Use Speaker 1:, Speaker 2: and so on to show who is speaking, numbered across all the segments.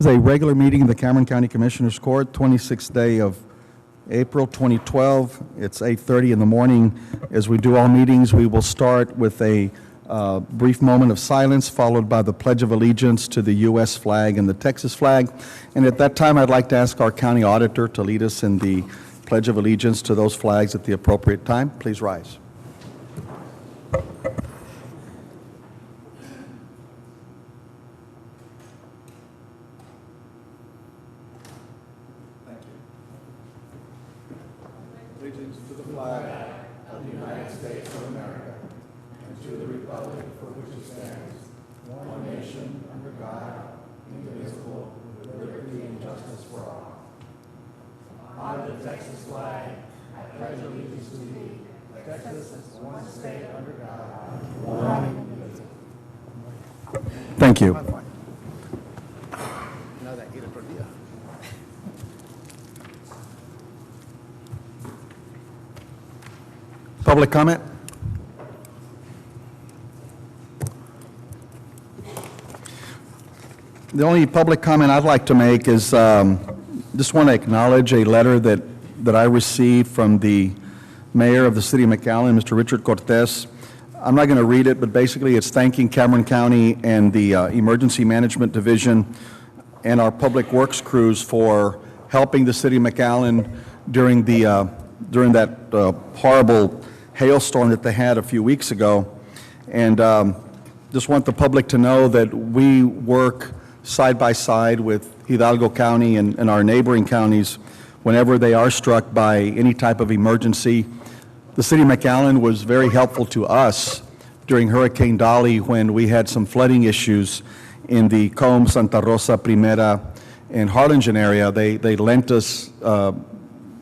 Speaker 1: This is a regular meeting of the Cameron County Commissioners Court, 26th day of April 2012. It's 8:30 in the morning. As we do all meetings, we will start with a brief moment of silence, followed by the Pledge of Allegiance to the U.S. flag and the Texas flag. And at that time, I'd like to ask our county auditor to lead us in the Pledge of Allegiance to those flags at the appropriate time. Please rise. Allegiance to the flag of the United States of America and to the republic for which it stands, one nation under God, indivisible, with liberty and justice for all. I, the Texas flag, I pledge allegiance to thee. Texas is one state under God, one indivisible. Thank you. Public comment? The only public comment I'd like to make is just want to acknowledge a letter that I received from the mayor of the city of McAllen, Mr. Richard Cortez. I'm not going to read it, but basically it's thanking Cameron County and the Emergency Management Division and our public works crews for helping the city of McAllen during that horrible hailstorm that they had a few weeks ago. And just want the public to know that we work side by side with Hidalgo County and our neighboring counties whenever they are struck by any type of emergency. The city of McAllen was very helpful to us during Hurricane Dolly when we had some flooding issues in the Combs, Santa Rosa, Primera, and Harlingen area. They lent us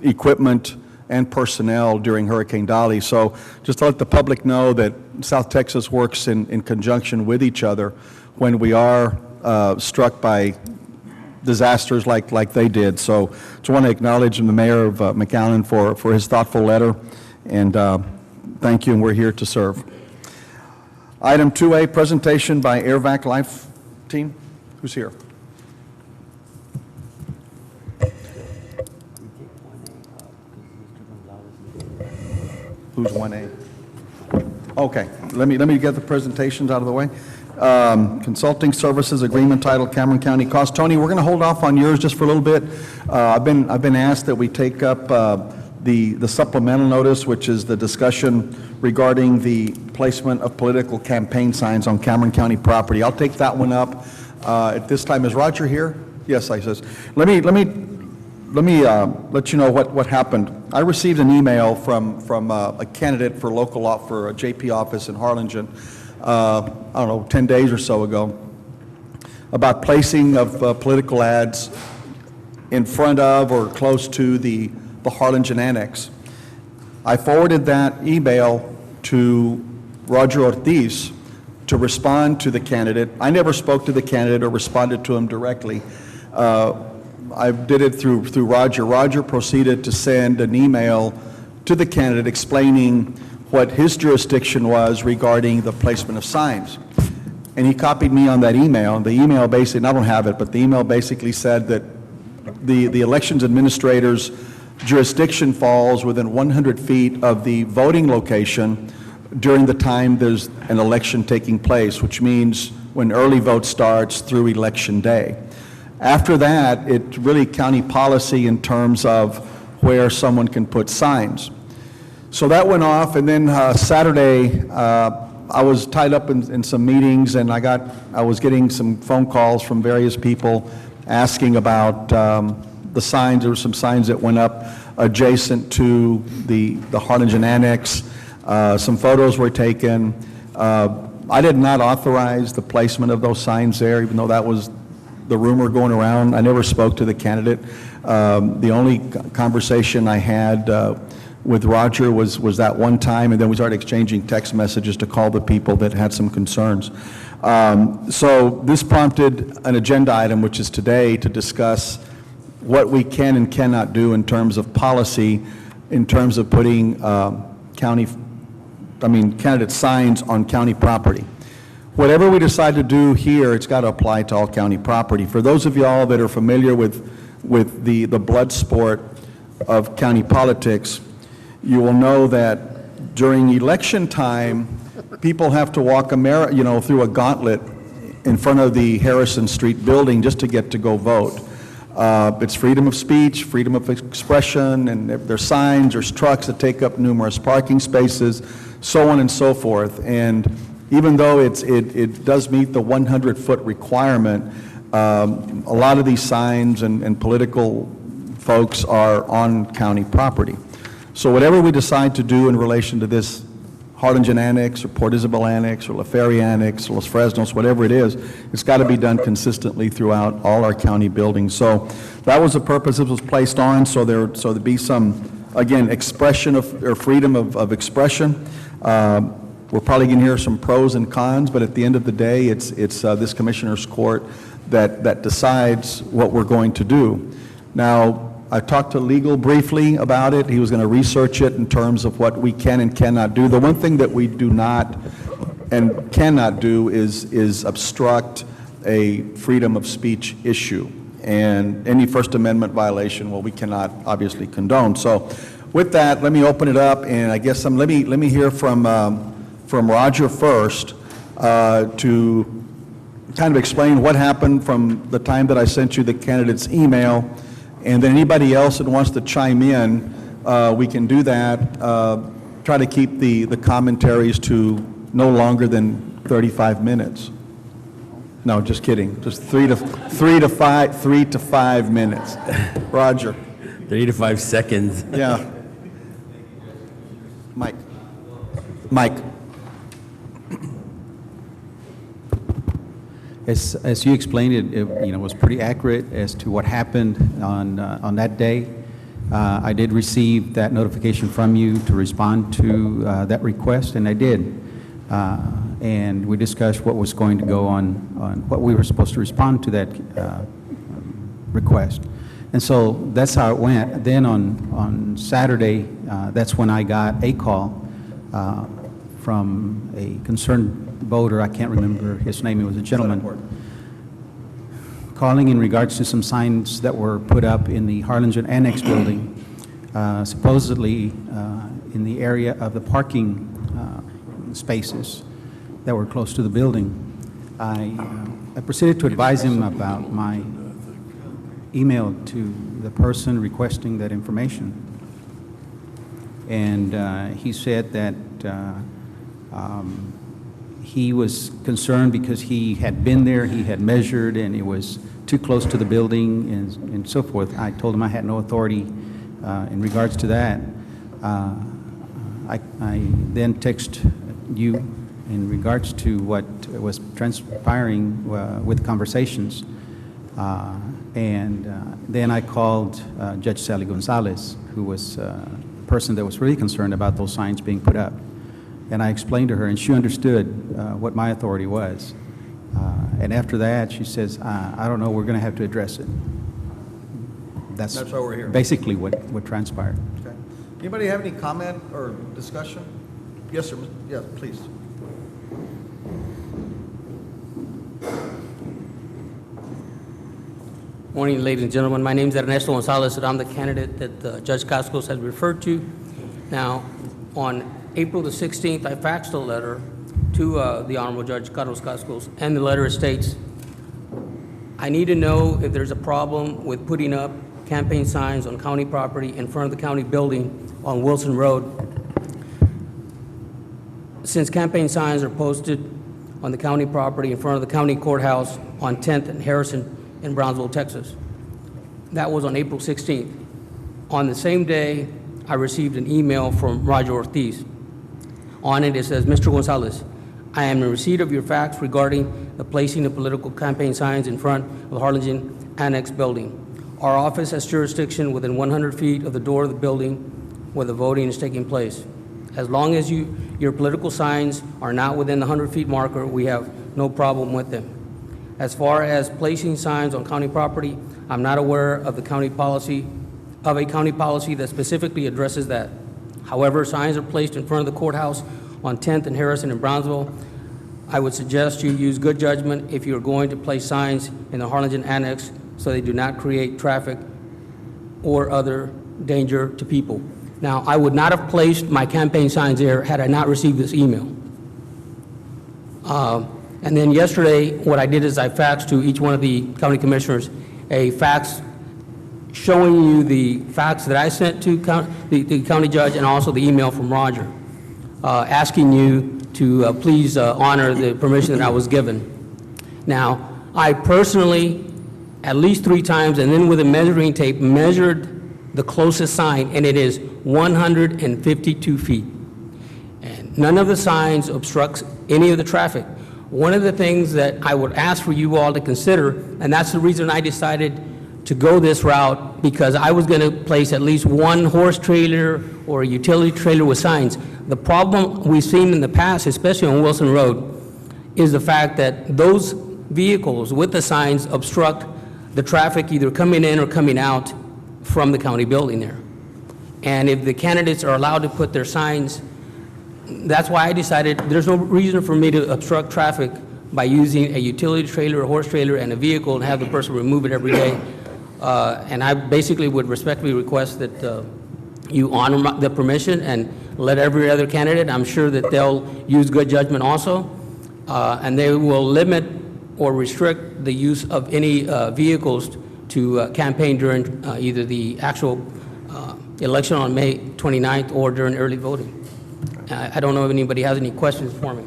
Speaker 1: equipment and personnel during Hurricane Dolly. So just to let the public know that South Texas works in conjunction with each other when we are struck by disasters like they did. So just want to acknowledge the mayor of McAllen for his thoughtful letter, and thank you, and we're here to serve. Item 2A, presentation by AirVac Life Team. Who's here? Who's 1A? Okay, let me get the presentations out of the way. Consulting services agreement titled Cameron County Cost. Tony, we're going to hold off on yours just for a little bit. I've been asked that we take up the supplemental notice, which is the discussion regarding the placement of political campaign signs on Cameron County property. I'll take that one up at this time. Is Roger here? Yes, I says. Let me let you know what happened. I received an email from a candidate for for a JP office in Harlingen, I don't know, 10 days or so ago, about placing of political ads in front of or close to the Harlingen Annex. I forwarded that email to Roger Ortiz to respond to the candidate. I never spoke to the candidate or responded to him directly. I did it through Roger. Roger proceeded to send an email to the candidate explaining what his jurisdiction was regarding the placement of signs. And he copied me on that email. The email basically, and I don't have it, but the email basically said that the elections administrator's jurisdiction falls within 100 feet of the voting location during the time there's an election taking place, which means when early vote starts through election day. After that, it's really county policy in terms of where someone can put signs. So that went off, and then Saturday, I was tied up in some meetings, and I was getting some phone calls from various people asking about the signs. There were some signs that went up adjacent to the Harlingen Annex. Some photos were taken. I did not authorize the placement of those signs there, even though that was the rumor going around. I never spoke to the candidate. The only conversation I had with Roger was that one time, and then we started exchanging text messages to call the people that had some concerns. So this prompted an agenda item, which is today, to discuss what we can and cannot do in terms of policy, in terms of putting candidate signs on county property. Whatever we decide to do here, it's got to apply to all county property. For those of y'all that are familiar with the blood sport of county politics, you will know that during election time, people have to walk through a gauntlet in front of the Harrison Street building just to get to go vote. It's freedom of speech, freedom of expression, and there's signs, there's trucks that take up numerous parking spaces, so on and so forth. And even though it does meet the 100-foot requirement, a lot of these signs and political folks are on county property. So whatever we decide to do in relation to this Harlingen Annex or Port Isabel Annex or La Feria Annex or Los Fresnos, whatever it is, it's got to be done consistently throughout all our county buildings. So that was the purpose it was placed on, so there'd be some, again, expression or freedom of expression. We're probably going to hear some pros and cons, but at the end of the day, it's this commissioner's court that decides what we're going to do. Now, I talked to legal briefly about it. He was going to research it in terms of what we can and cannot do. The one thing that we do not and cannot do is obstruct a freedom of speech issue. And any First Amendment violation, well, we cannot obviously condone. So with that, let me open it up, and I guess let me hear from Roger first to kind of explain what happened from the time that I sent you the candidate's email. And then anybody else that wants to chime in, we can do that. Try to keep the commentaries to no longer than 35 minutes. No, just kidding. Just three to five minutes. Roger.
Speaker 2: 3 to 5 seconds.
Speaker 1: Yeah. Mike.
Speaker 3: As you explained, it was pretty accurate as to what happened on that day. I did receive that notification from you to respond to that request, and I did. And we discussed what was going to go on what we were supposed to respond to that request. And so that's how it went. Then on Saturday, that's when I got a call from a concerned voter. I can't remember his name. It was a gentleman calling in regards to some signs that were put up in the Harlingen Annex building, supposedly in the area of the parking spaces that were close to the building. I proceeded to advise him about my email to the person requesting that information. And he said that he was concerned because he had been there, he had measured, and it was too close to the building and so forth. I told him I had no authority in regards to that. I then texted you in regards to what was transpiring with conversations. And then I called Judge Sally Gonzalez, who was a person that was really concerned about those signs being put up. And I explained to her, and she understood what my authority was. And after that, she says, I don't know, we're going to have to address it. That's
Speaker 1: why we're here.
Speaker 3: Basically what transpired.
Speaker 1: Okay. Anybody have any comment or discussion? Yes, sir. Yes, please.
Speaker 4: Morning, ladies and gentlemen. My name is Ernesto Gonzalez, and I'm the candidate that Judge Cascos has referred to. Now, on April the 16th, I faxed a letter to the Honorable Judge Carlos Cascos, and the letter states, I need to know if there's a problem with putting up campaign signs on county property in front of the county building on Wilson Road. Since campaign signs are posted on the county property in front of the county courthouse on 10th and Harrison in Brownsville, Texas. That was on April 16th. On the same day, I received an email from Roger Ortiz. On it, it says, Mr. Gonzalez, I am in receipt of your facts regarding the placing of political campaign signs in front of the Harlingen Annex building. Our office has jurisdiction within 100 feet of the door of the building where the voting is taking place. As long as your political signs are not within the 100-feet marker, we have no problem with them. As far as placing signs on county property, I'm not aware of a county policy that specifically addresses that. However, signs are placed in front of the courthouse on 10th and Harrison in Brownsville. I would suggest you use good judgment if you're going to place signs in the Harlingen Annex so they do not create traffic or other danger to people. Now, I would not have placed my campaign signs there had I not received this email. And then yesterday, what I did is I faxed to each one of the county commissioners a fax showing you the facts that I sent to the county judge and also the email from Roger, asking you to please honor the permission that I was given. Now, I personally, at least 3 times, and then with a measuring tape, measured the closest sign, and it is 152 feet. And none of the signs obstructs any of the traffic. One of the things that I would ask for you all to consider, and that's the reason I decided to go this route, because I was going to place at least one horse trailer or a utility trailer with signs. The problem we've seen in the past, especially on Wilson Road, is the fact that those vehicles with the signs obstruct the traffic either coming in or coming out from the county building there. And if the candidates are allowed to put their signs, that's why I decided there's no reason for me to obstruct traffic by using a utility trailer, a horse trailer, and a vehicle and have the person remove it every day. And I basically would respectfully request that you honor the permission and let every other candidate, I'm sure that they'll use good judgment also, and they will limit or restrict the use of any vehicles to campaign during either the actual election on May 29th or during early voting. I don't know if anybody has any questions for me.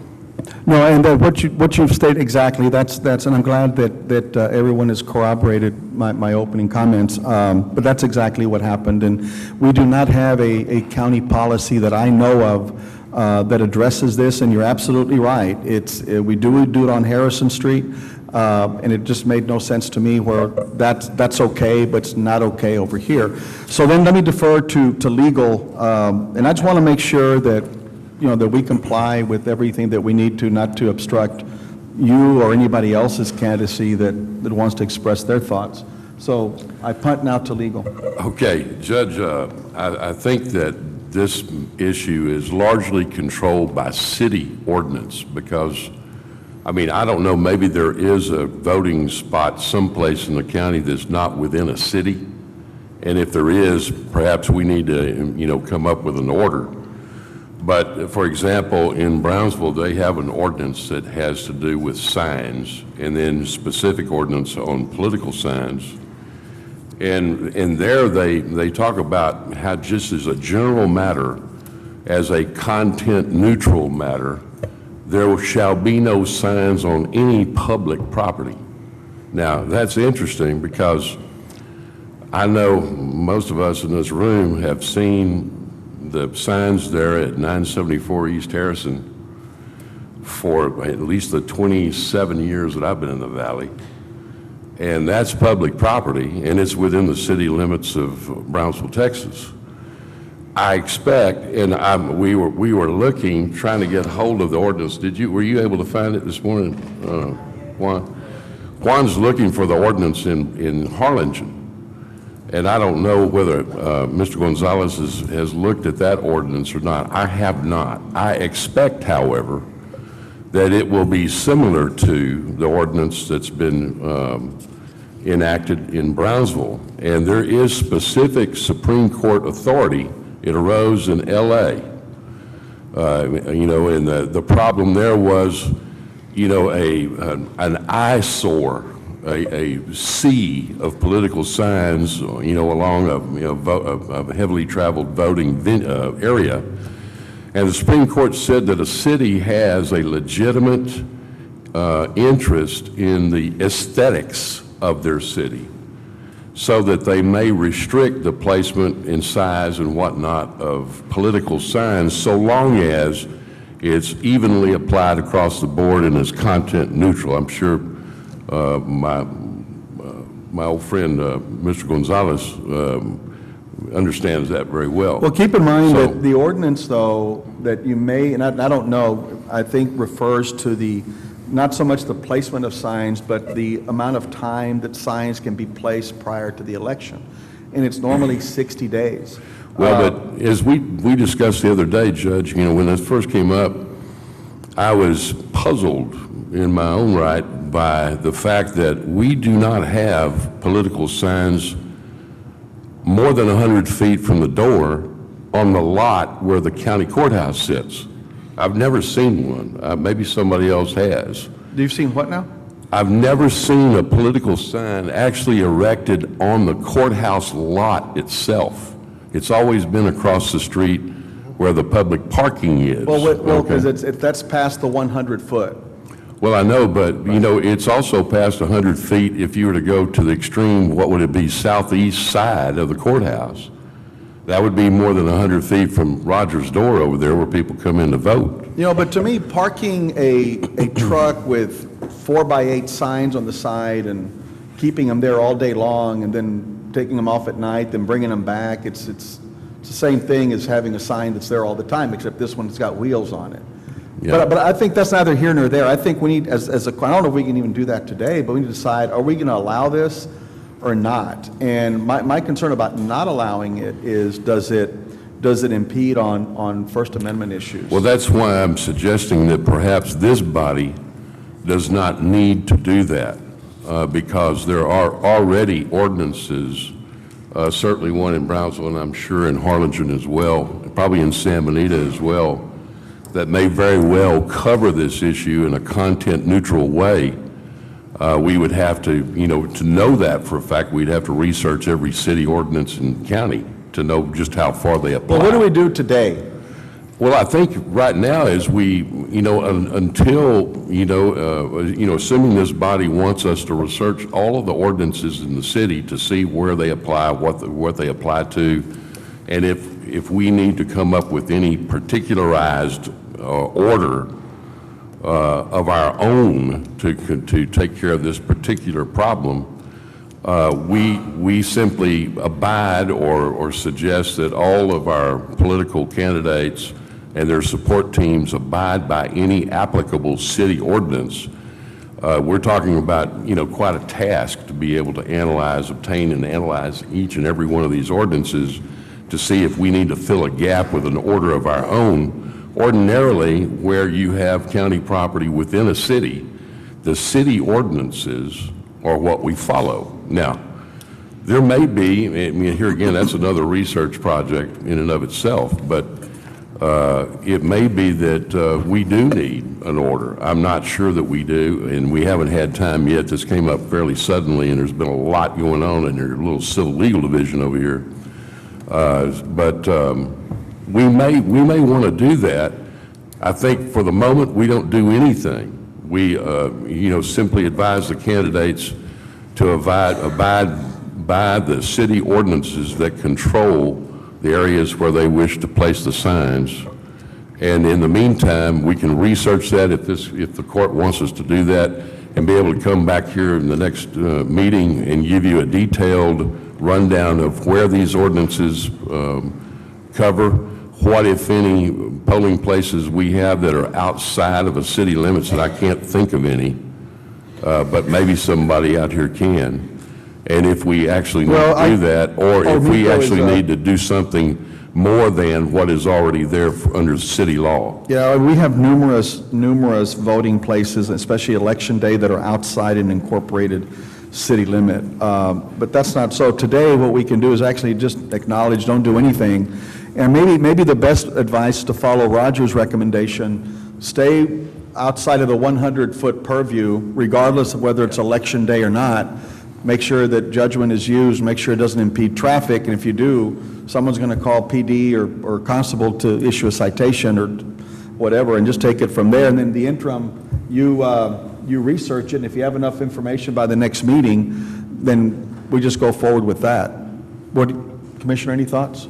Speaker 1: No, and what you've stated exactly, that's, and I'm glad that everyone has corroborated my opening comments, but that's exactly what happened, and we do not have a county policy that I know of that addresses this, and you're absolutely right. We do it on Harrison Street, and it just made no sense to me where that's okay, but it's not okay over here. So then let me defer to legal, and I just want to make sure that that we comply with everything that we need to, not to obstruct you or anybody else's candidacy that wants to express their thoughts. So I punt now to legal.
Speaker 5: Okay, Judge, I think that this issue is largely controlled by city ordinance because, I mean, I don't know, maybe there is a voting spot someplace in the county that's not within a city. And if there is, perhaps we need to, come up with an order. But, for example, in Brownsville, they have an ordinance that has to do with signs, and then specific ordinance on political signs. And there they talk about how just as a general matter, as a content-neutral matter, there shall be no signs on any public property. Now, that's interesting because I know most of us in this room have seen the signs there at 974 East Harrison for at least the 27 years that I've been in the valley. And that's public property, and it's within the city limits of Brownsville, Texas. I expect, and we were looking, trying to get hold of the ordinance. Were you able to find it this morning, Juan? Juan's looking for the ordinance in Harlingen. And I don't know whether Mr. Gonzalez has looked at that ordinance or not. I have not. I expect, however, that it will be similar to the ordinance that's been enacted in Brownsville. And there is specific Supreme Court authority. It arose in L.A. And the problem there was, an eyesore, a sea of political signs, along a heavily traveled voting area. And the Supreme Court said that a city has a legitimate interest in the aesthetics of their city, so that they may restrict the placement and size and whatnot of political signs, so long as it's evenly applied across the board and is content neutral. I'm sure my old friend, Mr. Gonzalez, understands that very well.
Speaker 1: Well, keep in mind
Speaker 5: So-
Speaker 1: that the ordinance, though, that you may, and I don't know, I think refers to the, not so much the placement of signs, but the amount of time that signs can be placed prior to the election. And it's normally 60 days.
Speaker 5: Well, but as we discussed the other day, Judge, you know, when this first came up, I was puzzled in my own right by the fact that we do not have political signs more than 100 feet from the door on the lot where the county courthouse sits. I've never seen one. Maybe somebody else has.
Speaker 1: You've seen what now?
Speaker 5: I've never seen a political sign actually erected on the courthouse lot itself. It's always been across the street where the public parking is.
Speaker 1: Well, because
Speaker 5: Okay?
Speaker 1: that's past the 100-foot.
Speaker 5: Well, I know, but, you know, it's also past 100 feet if you were to go to the extreme, what would it be, southeast side of the courthouse. That would be more than 100 feet from Rogers' door over there where people come in to vote.
Speaker 1: You know, but to me, parking a truck with 4x8 signs on the side and keeping them there all day long and then taking them off at night, then bringing them back, it's the same thing as having a sign that's there all the time, except this one's got wheels on it.
Speaker 5: Yeah.
Speaker 1: But I think that's neither here nor there. I think we need, I don't know if we can even do that today, but we need to decide, are we going to allow this or not? And my concern about not allowing it is, does it impede on First Amendment issues?
Speaker 5: Well, that's why I'm suggesting that perhaps this body does not need to do that, because there are already ordinances, certainly one in Brownsville, and I'm sure in Harlingen as well, probably in San Benito as well, that may very well cover this issue in a content-neutral way. We would have to, you know, to know that for a fact, we'd have to research every city ordinance and county to know just how far they apply.
Speaker 1: Well, what do we do today?
Speaker 5: Well, I think right now is we, you know, until, assuming this body wants us to research all of the ordinances in the city to see where they apply, what they apply to, and if we need to come up with any particularized order of our own to take care of this particular problem, we simply abide or suggest that all of our political candidates and their support teams abide by any applicable city ordinance. We're talking about, you know, quite a task to be able to obtain and analyze each and every one of these ordinances to see if we need to fill a gap with an order of our own. Ordinarily, where you have county property within a city, the city ordinances are what we follow. Now, there may be, I mean, here again, that's another research project in and of itself, but it may be that we do need an order. I'm not sure that we do, and we haven't had time yet. This came up fairly suddenly, and there's been a lot going on in your little civil legal division over here. But we may want to do that. I think for the moment, we don't do anything. We, simply advise the candidates to abide by the city ordinances that control the areas where they wish to place the signs. And in the meantime, we can research that if the court wants us to do that, and be able to come back here in the next meeting and give you a detailed rundown of where these ordinances cover, what, if any, polling places we have that are outside of a city limits, and I can't think of any, but maybe somebody out here can. And if we actually need to do that, or if we actually need to do something more than what is already there under city law.
Speaker 1: Yeah, we have numerous voting places, especially Election Day, that are outside an incorporated city limit. But that's not so. Today, what we can do is actually just acknowledge, don't do anything. And maybe the best advice to follow Roger's recommendation, stay outside of the 100-foot purview, regardless of whether it's Election Day or not. Make sure that judgment is used, make sure it doesn't impede traffic, and if you do, someone's going to call PD or constable to issue a citation or whatever, and just take it from there. And then in the interim, you research it, and if you have enough information by the next meeting, then we just go forward with that. Commissioner, any thoughts?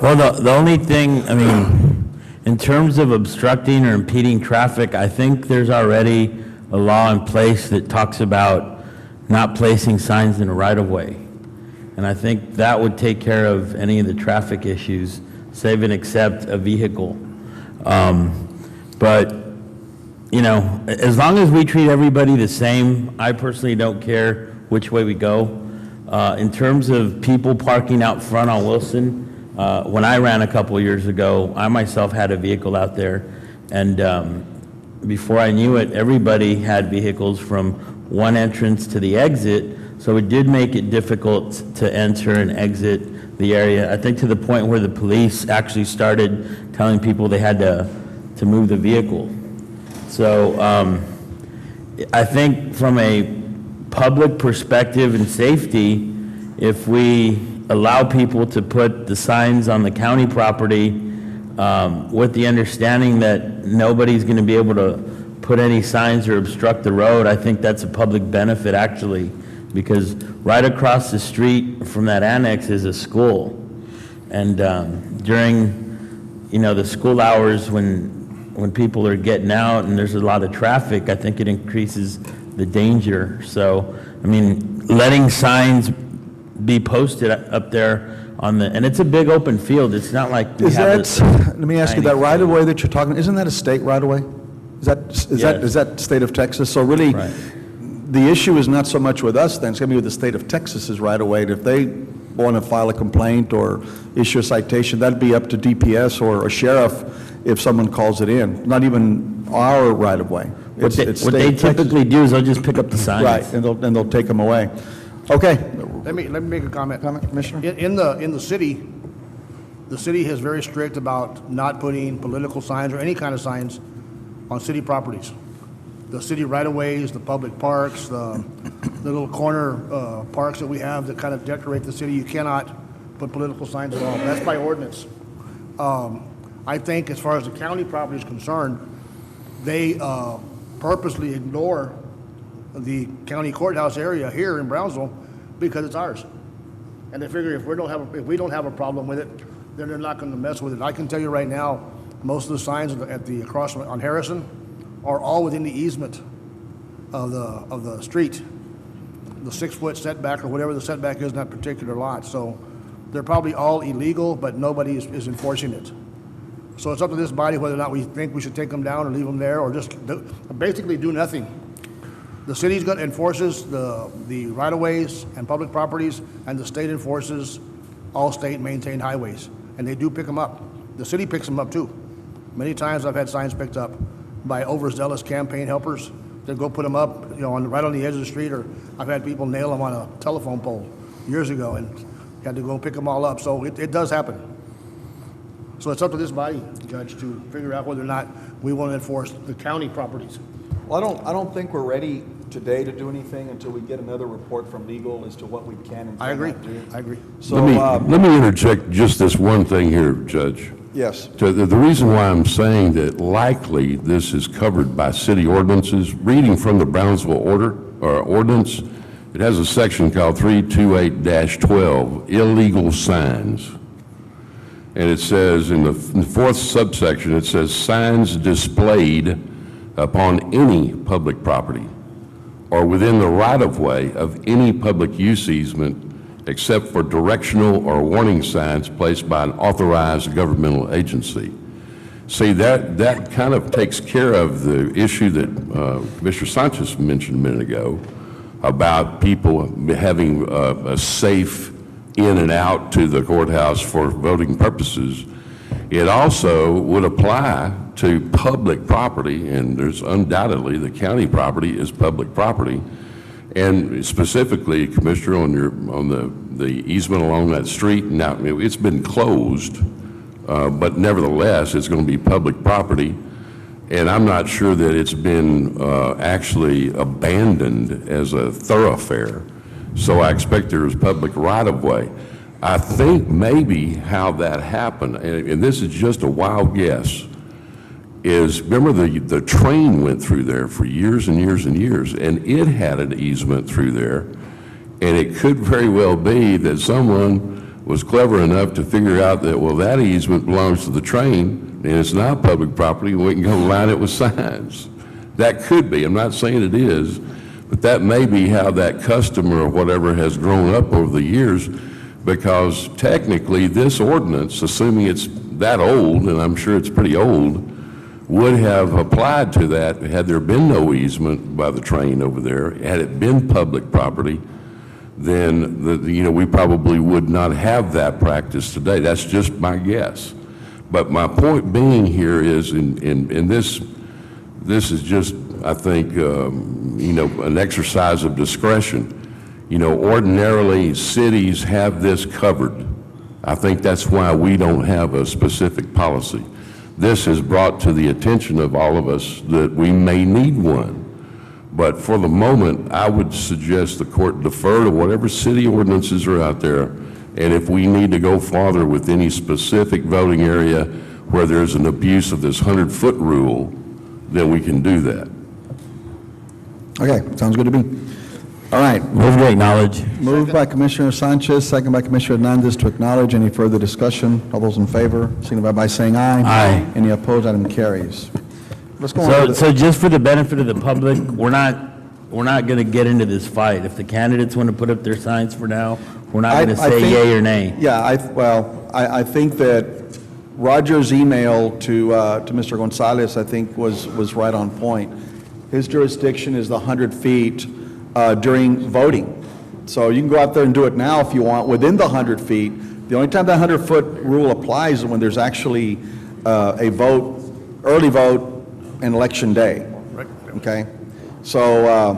Speaker 2: Well, the only thing, I mean, In terms of obstructing or impeding traffic, I think there's already a law in place that talks about not placing signs in a right-of-way. And I think that would take care of any of the traffic issues, save and except a vehicle. But, you know, as long as we treat everybody the same, I personally don't care which way we go. In terms of people parking out front on Wilson, when I ran a couple years ago, I myself had a vehicle out there, and before I knew it, everybody had vehicles from one entrance to the exit, so it did make it difficult to enter and exit the area. I think to the point where the police actually started telling people they had to move the vehicle. So I think from a public perspective and safety, if we allow people to put the signs on the county property with the understanding that nobody's going to be able to put any signs or obstruct the road, I think that's a public benefit actually, because right across the street from that annex is a school. And during, you know, the school hours when people are getting out and there's a lot of traffic, I think it increases the danger. So, I mean, letting signs be posted up there on the, and it's a big open field. It's not like we
Speaker 1: Is
Speaker 2: have
Speaker 1: that, let me ask you, that
Speaker 2: tiny
Speaker 1: right-of-way that you're talking, isn't that a state right-of-way? Is that state of Texas? So really,
Speaker 2: Right.
Speaker 1: the issue is not so much with us then, it's going to be with the state of Texas's right-of-way. If they want to file a complaint or issue a citation, that'd be up to DPS or a sheriff if someone calls it in, not even our right-of-way.
Speaker 2: What they
Speaker 1: It's state of Texas.
Speaker 2: typically do is they'll just pick up the signs.
Speaker 1: Right, and they'll take them away. Okay.
Speaker 6: Let me make a comment.
Speaker 1: Comment, Commissioner?
Speaker 6: In the city is very strict about not putting political signs or any kind of signs on city properties. The city right-of-ways, the public parks, the little corner parks that we have that kind of decorate the city, you cannot put political signs at all. That's by ordinance. I think as far as the county property is concerned, they purposely ignore the county courthouse area here in Brownsville because it's ours. And they figure if we don't have a problem with it, then they're not going to mess with it. I can tell you right now, most of the signs at the across on Harrison are all within the easement of the street, the 6-foot setback or whatever the setback is in that particular lot. So they're probably all illegal, but nobody is enforcing it. So it's up to this body whether or not we think we should take them down or leave them there, or just basically do nothing. The city's going to enforces the right-of-ways and public properties, and the state enforces all state-maintained highways, and they do pick them up. The city picks them up too. Many times I've had signs picked up by overzealous campaign helpers. They go put them up, you know, right on the edge of the street, or I've had people nail them on a telephone pole years ago and had to go pick them all up. So it does happen. So it's up to this body, Judge, to figure out whether or not we want to enforce the county properties.
Speaker 1: Well, I don't think we're ready today to do anything until we get another report from legal as to what we can and
Speaker 6: I agree.
Speaker 1: cannot do.
Speaker 6: I agree.
Speaker 1: So,
Speaker 5: Let me interject just this one thing here, Judge.
Speaker 1: yes,
Speaker 5: The reason why I'm saying that likely this is covered by city ordinances, reading from the Brownsville ordinance, it has a section called 328-12, illegal signs. And it says in the fourth subsection, it says signs displayed upon any public property or within the right-of-way of any public use easement except for directional or warning signs placed by an authorized governmental agency. See, that kind of takes care of the issue that Mr. Sanchez mentioned a minute ago about people having a safe in and out to the courthouse for voting purposes. It also would apply to public property, and there's undoubtedly the county property is public property. And specifically, Commissioner, on the easement along that street, now it's been closed, but nevertheless, it's going to be public property. And I'm not sure that it's been actually abandoned as a thoroughfare. So I expect there's public right-of-way. I think maybe how that happened, and this is just a wild guess, is remember the train went through there for years and years and years, and it had an easement through there, and it could very well be that someone was clever enough to figure out that, well, that easement belongs to the train, and it's not public property, and we can go line it with signs. That could be, I'm not saying it is, but that may be how that customer or whatever has grown up over the years, because technically this ordinance, assuming it's that old, and I'm sure it's pretty old, would have applied to that had there been no easement by the train over there. Had it been public property, then we probably would not have that practice today. That's just my guess. But my point being here is, in this is just, I think, an exercise of discretion. Ordinarily, cities have this covered. I think that's why we don't have a specific policy. This has brought to the attention of all of us that we may need one. But for the moment, I would suggest the court defer to whatever city ordinances are out there. And if we need to go farther with any specific voting area where there's an abuse of this 100-foot rule, then we can do that.
Speaker 1: Okay, sounds good to me. All right,
Speaker 2: Move to acknowledge.
Speaker 1: moved by Commissioner Sanchez, second by Commissioner Hernandez to acknowledge. Any further discussion? All those in favor, signify by saying aye.
Speaker 2: Aye.
Speaker 1: Any opposed, item carries. Let's go on to the...
Speaker 2: So just for the benefit of the public, we're not going to get into this fight. If the candidates want to put up their signs for now, we're not going to
Speaker 1: I
Speaker 2: say
Speaker 1: think-
Speaker 2: yay or nay.
Speaker 1: Yeah, I think that Roger's email to Mr. Gonzalez, I think, was right on point. His jurisdiction is the 100 feet during voting. So you can go out there and do it now if you want, within the 100 feet. The only time that 100-foot rule applies is when there's actually a vote, early vote, and election day. Okay? So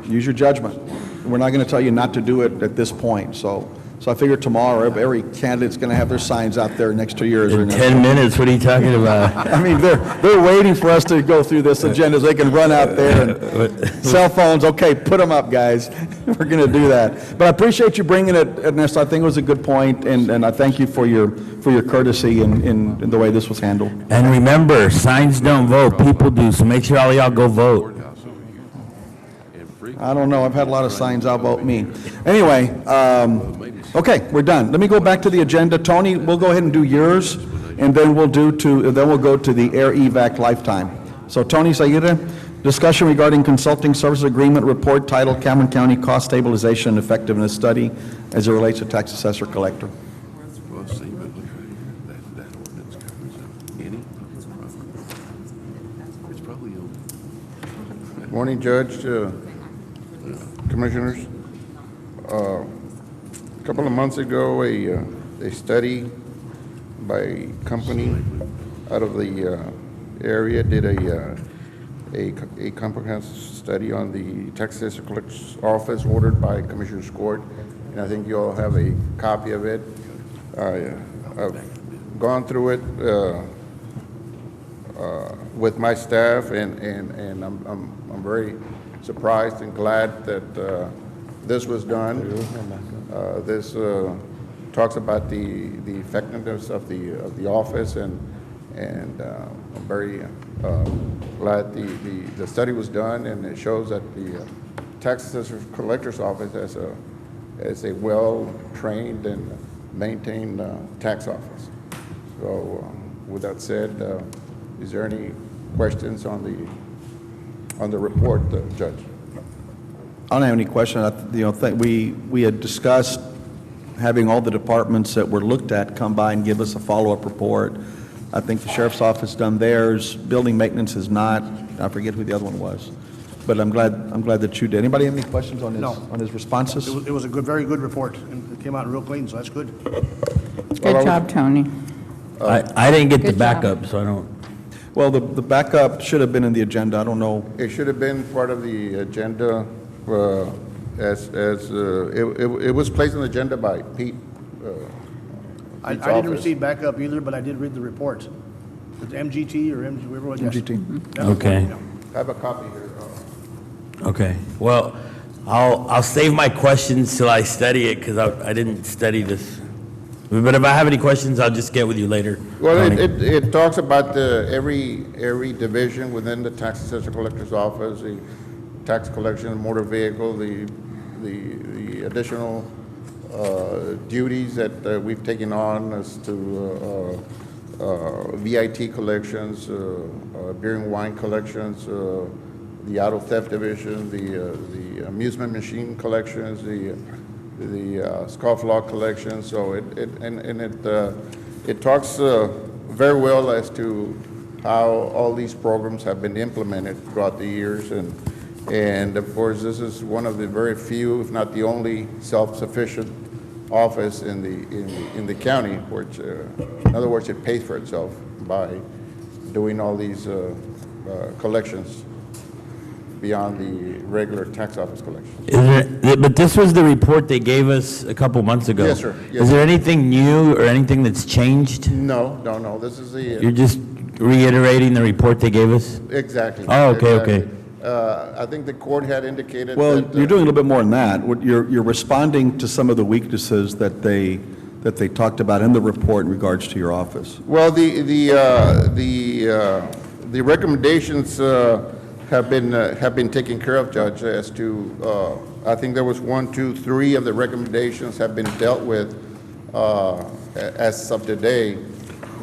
Speaker 1: use your judgment. We're not going to tell you not to do it at this point. So I figure tomorrow, every candidate's going to have their signs out there next 2 years.
Speaker 2: In 10 minutes, what are you talking about?
Speaker 1: I mean, they're waiting for us to go through this agenda so they can run out there and cell phones, okay, put them up, guys. We're going to do that. But I appreciate you bringing it, Ernesto. I think it was a good point, and I thank you for your courtesy in the way this was handled.
Speaker 2: And remember, signs don't vote, people do, so make sure all y'all go vote.
Speaker 1: I don't know, I've had a lot of signs, I'll vote me. Anyway, okay, we're done. Let me go back to the agenda. Tony, we'll go ahead and do yours, and then we'll go to the air evac lifetime. So Tony Sayre, discussion regarding consulting service agreement report titled Cameron County Cost Stabilization and Effectiveness Study as it relates to tax assessor collector.
Speaker 5: Well, see, but that ordinance covers any public property. It's probably open.
Speaker 7: Morning, Judge, Commissioners. A couple of months ago, a study by a company out of the area did a comprehensive study on the tax assessor collector's office ordered by Commissioner Court, and I think you all have a copy of it. I've gone through it with my staff, and I'm very surprised and glad that this was done. This talks about the effectiveness of the office, and I'm very glad the study was done, and it shows that the tax assessor collector's office has a well-trained and maintained tax office. So with that said, is there any questions on the report, Judge?
Speaker 1: I don't have any question. We had discussed having all the departments that were looked at come by and give us a follow-up report. I think the sheriff's office done theirs. Building maintenance has not. I forget who the other one was. But I'm glad that you did. Anybody have any questions on his,
Speaker 6: No.
Speaker 1: on his responses?
Speaker 6: It was a very good report, and it came out real clean, so that's good.
Speaker 8: Good job, Tony.
Speaker 2: I didn't get the
Speaker 8: Good job.
Speaker 2: backup, so I don't.
Speaker 1: Well, the backup should have been in the agenda. I don't know.
Speaker 7: It should have been part of the agenda, it was placed on the agenda by Pete.
Speaker 6: I
Speaker 7: Pete's
Speaker 6: didn't
Speaker 7: office.
Speaker 6: receive backup either, but I did read the report. It's MGT or MG, whoever it was. yes.
Speaker 1: MGT.
Speaker 6: That was
Speaker 2: Okay.
Speaker 6: good, yeah.
Speaker 7: I have a copy here.
Speaker 2: Okay, well, I'll save my questions till I study it, because I didn't study this. But if I have any questions, I'll just get with you later.
Speaker 7: Well,
Speaker 2: Tony.
Speaker 7: it talks about every division within the tax assessor collector's office, the tax collection, motor vehicle, the additional duties that we've taken on as to VIT collections, beer and wine collections, the auto theft division, the amusement machine collections, the scofflaw collection. So it talks very well as to how all these programs have been implemented throughout the years, and of course this is one of the very few, if not the only, self-sufficient office in the county, which in other words, it pays for itself by doing all these collections beyond the regular tax office collections.
Speaker 2: But this was the report they gave us a couple months ago.
Speaker 7: Yes, sir. Yes,
Speaker 2: Is there
Speaker 7: sir.
Speaker 2: anything new or anything that's changed?
Speaker 7: No, this is
Speaker 2: You're just reiterating the report they gave us?
Speaker 7: exactly.
Speaker 2: Oh, okay, okay.
Speaker 7: exactly. I think the court had indicated
Speaker 1: Well,
Speaker 7: that,
Speaker 1: you're doing a little bit more than that. You're responding to some of the weaknesses that they talked about in the report in regards to your office.
Speaker 7: well, the recommendations have been taken care of, Judge, as to, I think there was 1, 2, 3 of the recommendations have been dealt with as of today.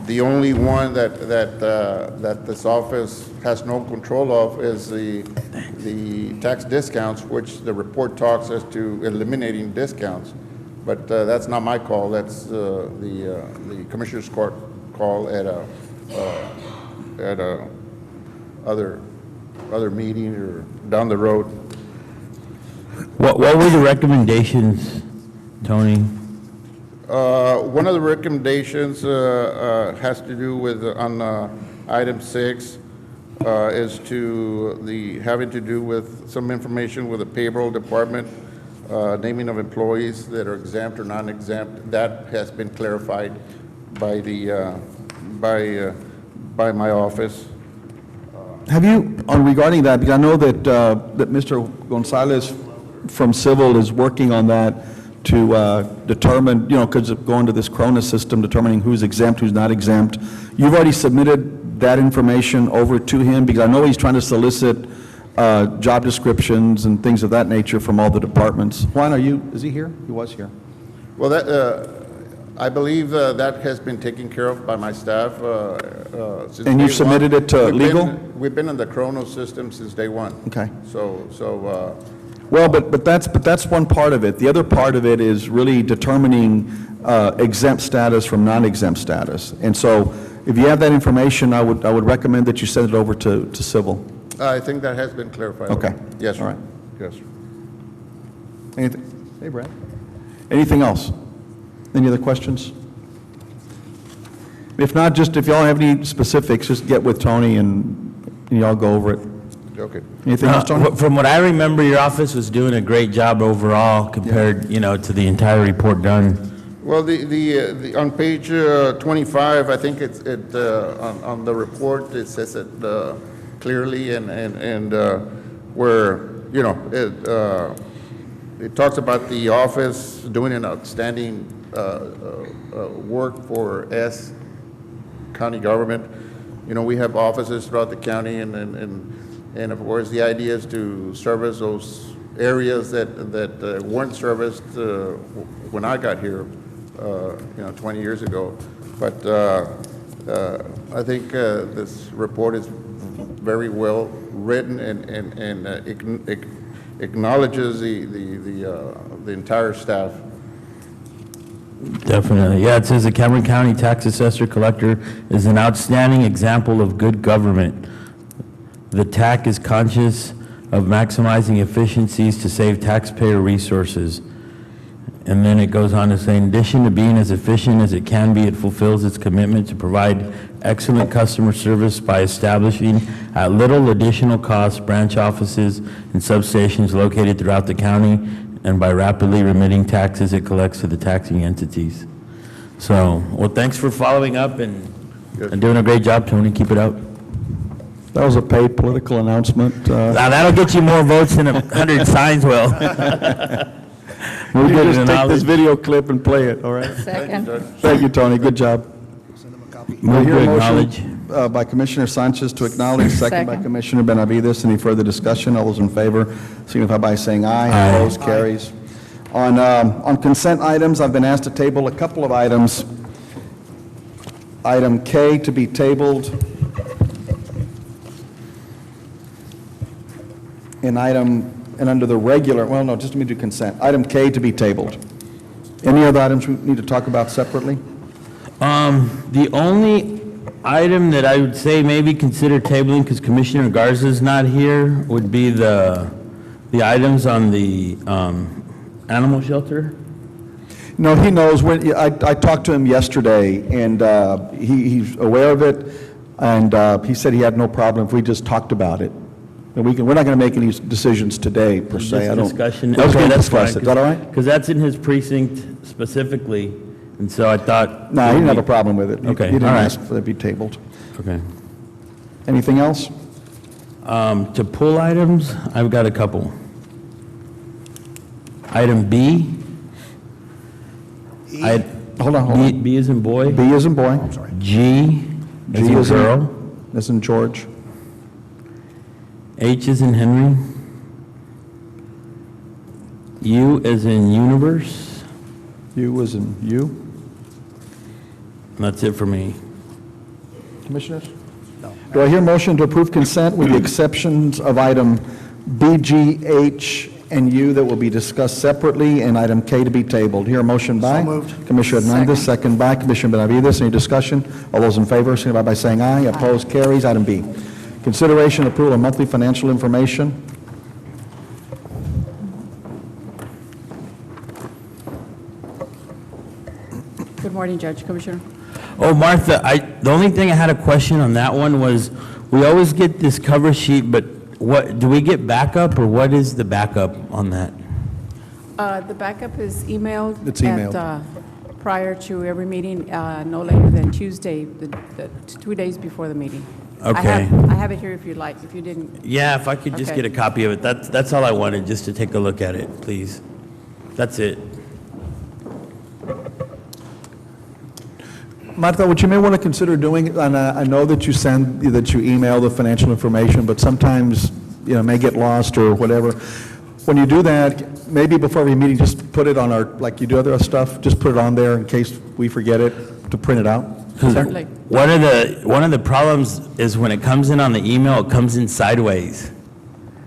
Speaker 7: The only one that this office has no control of is the tax discounts, which the report talks as to eliminating discounts. But that's not my call. That's the Commissioner's Court call at a other meeting or down the road.
Speaker 2: What were the recommendations, Tony?
Speaker 7: One of the recommendations has to do with, on item 6, is to having to do with some information with the payroll department, naming of employees that are exempt or non-exempt. That has been clarified by by my office.
Speaker 1: Have you, regarding that, because I know that Mr. Gonzalez from Civil is working on that to determine, because of going to this Corona system, determining who's exempt, who's not exempt. You've already submitted that information over to him, because I know he's trying to solicit job descriptions and things of that nature from all the departments. Juan, is he here? He was here.
Speaker 7: Well, I believe that has been taken care of by my staff since
Speaker 1: And you've
Speaker 7: day
Speaker 1: submitted
Speaker 7: one.
Speaker 1: it to legal?
Speaker 7: We've been in the Chrono system since day one.
Speaker 1: Okay.
Speaker 7: So
Speaker 1: Well, but that's one part of it. The other part of it is really determining exempt status from non-exempt status. And so if you have that information, I would recommend that you send it over to Civil.
Speaker 7: I think that has been clarified.
Speaker 1: Okay.
Speaker 7: Yes, sir.
Speaker 1: All right.
Speaker 7: Yes, sir.
Speaker 1: Anything? Hey, Brad. Anything else? Any other questions? If not, just if y'all have any specifics, just get with Tony and y'all go over it.
Speaker 7: Okay.
Speaker 1: Anything else, Tony?
Speaker 2: From what I remember, your office was doing a great job overall compared, to the entire report done.
Speaker 7: Well, the on page 25, I think on the report, it says it clearly and where, it talks about the office doing an outstanding work for county government. We have offices throughout the county, and of course, the idea is to service those areas that weren't serviced when I got here, 20 years ago. But I think this report is very well written and acknowledges the entire staff.
Speaker 2: Definitely. Yeah, it says the Cameron County Tax Assessor Collector is an outstanding example of good government. The TAC is conscious of maximizing efficiencies to save taxpayer resources. And then it goes on to say, in addition to being as efficient as it can be, it fulfills its commitment to provide excellent customer service by establishing at little additional cost branch offices and substations located throughout the county, and by rapidly remitting taxes it collects to the taxing entities. So, well, thanks for following up and doing a great job, Tony. Keep it up.
Speaker 1: That was a paid political announcement.
Speaker 2: Now, that'll get you more votes than 100 signs will.
Speaker 1: We'll
Speaker 2: good
Speaker 1: just take
Speaker 2: knowledge.
Speaker 1: this video clip and play it, all right?
Speaker 8: Second.
Speaker 1: Thank you, Tony, good job.
Speaker 6: Send them a copy.
Speaker 1: I
Speaker 2: Move
Speaker 1: hear a
Speaker 2: to
Speaker 1: motion
Speaker 2: acknowledge.
Speaker 1: by Commissioner Sanchez to acknowledge, second by
Speaker 8: Second.
Speaker 1: Commissioner Benavides. Any further discussion? All those in favor signify by saying aye.
Speaker 2: Aye.
Speaker 1: Opposed, carries. On consent items, I've been asked to table a couple of items. Item K to be tabled. And under the regular, well, no, just let me do consent. Item K to be tabled. Any other items we need to talk about separately?
Speaker 2: The only item that I would say maybe consider tabling, because Commissioner Garza's not here, would be the items on the animal shelter.
Speaker 1: No, he knows. I talked to him yesterday, and he's aware of it, and he said he had no problem if we just talked about it. And we're not going to make any decisions today, per se. I don't.
Speaker 2: Discussion.
Speaker 1: I was going to
Speaker 2: that's
Speaker 1: discuss
Speaker 2: fine,
Speaker 1: it. Is that all right?
Speaker 2: Because that's in his precinct specifically, and so I thought.
Speaker 1: No, he didn't have a problem with it.
Speaker 2: Okay,
Speaker 1: He didn't
Speaker 2: all right.
Speaker 1: ask for it to be tabled.
Speaker 2: Okay.
Speaker 1: Anything else?
Speaker 2: To pull items, I've got a couple. Item B.
Speaker 1: Hold on.
Speaker 2: B as in boy.
Speaker 1: B as in boy. I'm sorry.
Speaker 2: G as
Speaker 1: G
Speaker 2: in
Speaker 1: as in-
Speaker 2: girl.
Speaker 1: As in George.
Speaker 2: H as in Henry. U as in universe.
Speaker 1: U as in you.
Speaker 2: And that's it for me.
Speaker 1: Commissioners? No. Do I hear motion to approve consent with the exceptions of item B, G, H, and U that will be discussed separately, and item K to be tabled? Hear a motion by?
Speaker 6: So moved.
Speaker 1: Commissioner Hernandez, second by Commissioner Benavides. Any discussion? All those in favor, signify by saying aye. Opposed, carries. Item B, consideration and approval of monthly financial information.
Speaker 8: Good morning, Judge, Commissioner.
Speaker 2: Oh, Martha, the only thing I had a question on that one was, we always get this cover sheet, but what, do we get backup, or what is the backup on that?
Speaker 8: The backup is emailed.
Speaker 1: It's emailed.
Speaker 8: Prior to every meeting, no later than Tuesday, the 2 days before the meeting.
Speaker 2: Okay.
Speaker 8: I have it here if you'd like, if you didn't.
Speaker 2: Yeah, if I could just
Speaker 8: Okay.
Speaker 2: get a copy of it, that's all I wanted, just to take a look at it, please. That's it.
Speaker 1: Martha, what you may want to consider doing, and I know that you email the financial information, but sometimes, it may get lost or whatever. When you do that, maybe before every meeting, just put it on like you do other stuff, just put it on there in case we forget it, to print it out.
Speaker 8: Certainly.
Speaker 2: One of the problems is when it comes in on the email, it comes in sideways.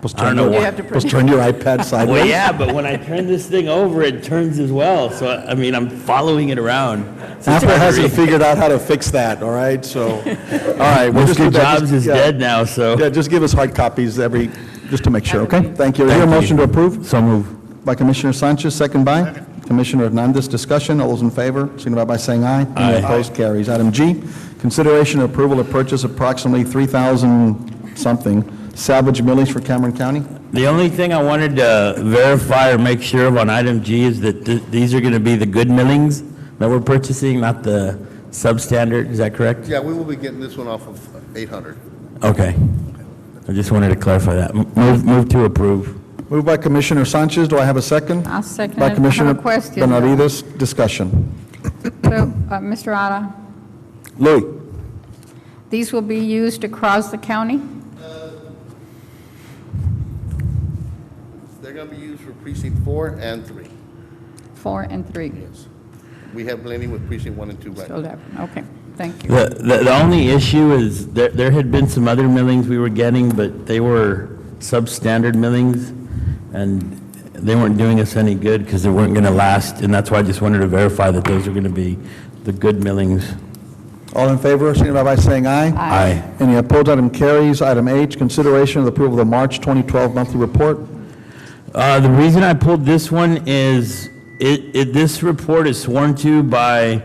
Speaker 1: Just
Speaker 2: I don't know
Speaker 1: turn your-
Speaker 2: why.
Speaker 8: You have to print
Speaker 1: Just
Speaker 8: it.
Speaker 1: turn your iPad sideways.
Speaker 2: Well, yeah, but when I turn this thing over, it turns as well, so, I mean, I'm following it around. So it's
Speaker 1: Apple
Speaker 2: hard to
Speaker 1: hasn't
Speaker 2: read.
Speaker 1: figured out how to fix that, all right? So, all right. we'll just
Speaker 2: Mr.
Speaker 1: do that.
Speaker 2: Jobs
Speaker 1: Just-
Speaker 2: is
Speaker 1: yeah.
Speaker 2: dead now, so.
Speaker 1: Yeah, just give us hard copies just to make sure, okay? Thank you. Is there a
Speaker 2: Thank you.
Speaker 1: motion to approve?
Speaker 2: So move.
Speaker 1: By Commissioner Sanchez, second by? Commissioner Hernandez. Discussion, all those in favor, signify by saying aye.
Speaker 2: Aye.
Speaker 1: Any opposed, carries. Item G, consideration and approval of purchase of approximately 3,000-something salvage millings for Cameron County.
Speaker 2: The only thing I wanted to verify or make sure of on item G is that these are going to be the good millings that we're purchasing, not the substandard, is that correct?
Speaker 9: Yeah, we will be getting this one off of 800.
Speaker 2: Okay. I just wanted to clarify that. Move to approve.
Speaker 1: Moved by Commissioner Sanchez, do I have a second?
Speaker 8: I'll second
Speaker 1: By
Speaker 8: it. I
Speaker 1: Commissioner
Speaker 8: have a question.
Speaker 1: Benavides. Discussion.
Speaker 8: So, Mr. Ara,
Speaker 1: Louis?
Speaker 8: these will be used across the county?
Speaker 9: They're going to be used for precinct 4 and 3.
Speaker 8: 4 and 3?
Speaker 9: Yes. We have plenty with precinct 1 and 2 right
Speaker 8: Still
Speaker 9: now.
Speaker 8: there. Okay, thank you.
Speaker 2: The only issue is there had been some other millings we were getting, but they were substandard millings, and they weren't doing us any good because they weren't going to last, and that's why I just wanted to verify that those are going to be the good millings.
Speaker 1: All in favor, signify by saying aye.
Speaker 2: Aye.
Speaker 1: Any opposed, item carries. Item H, consideration of the approval of the March 2012 monthly report.
Speaker 2: The reason I pulled this one is this report is sworn to by,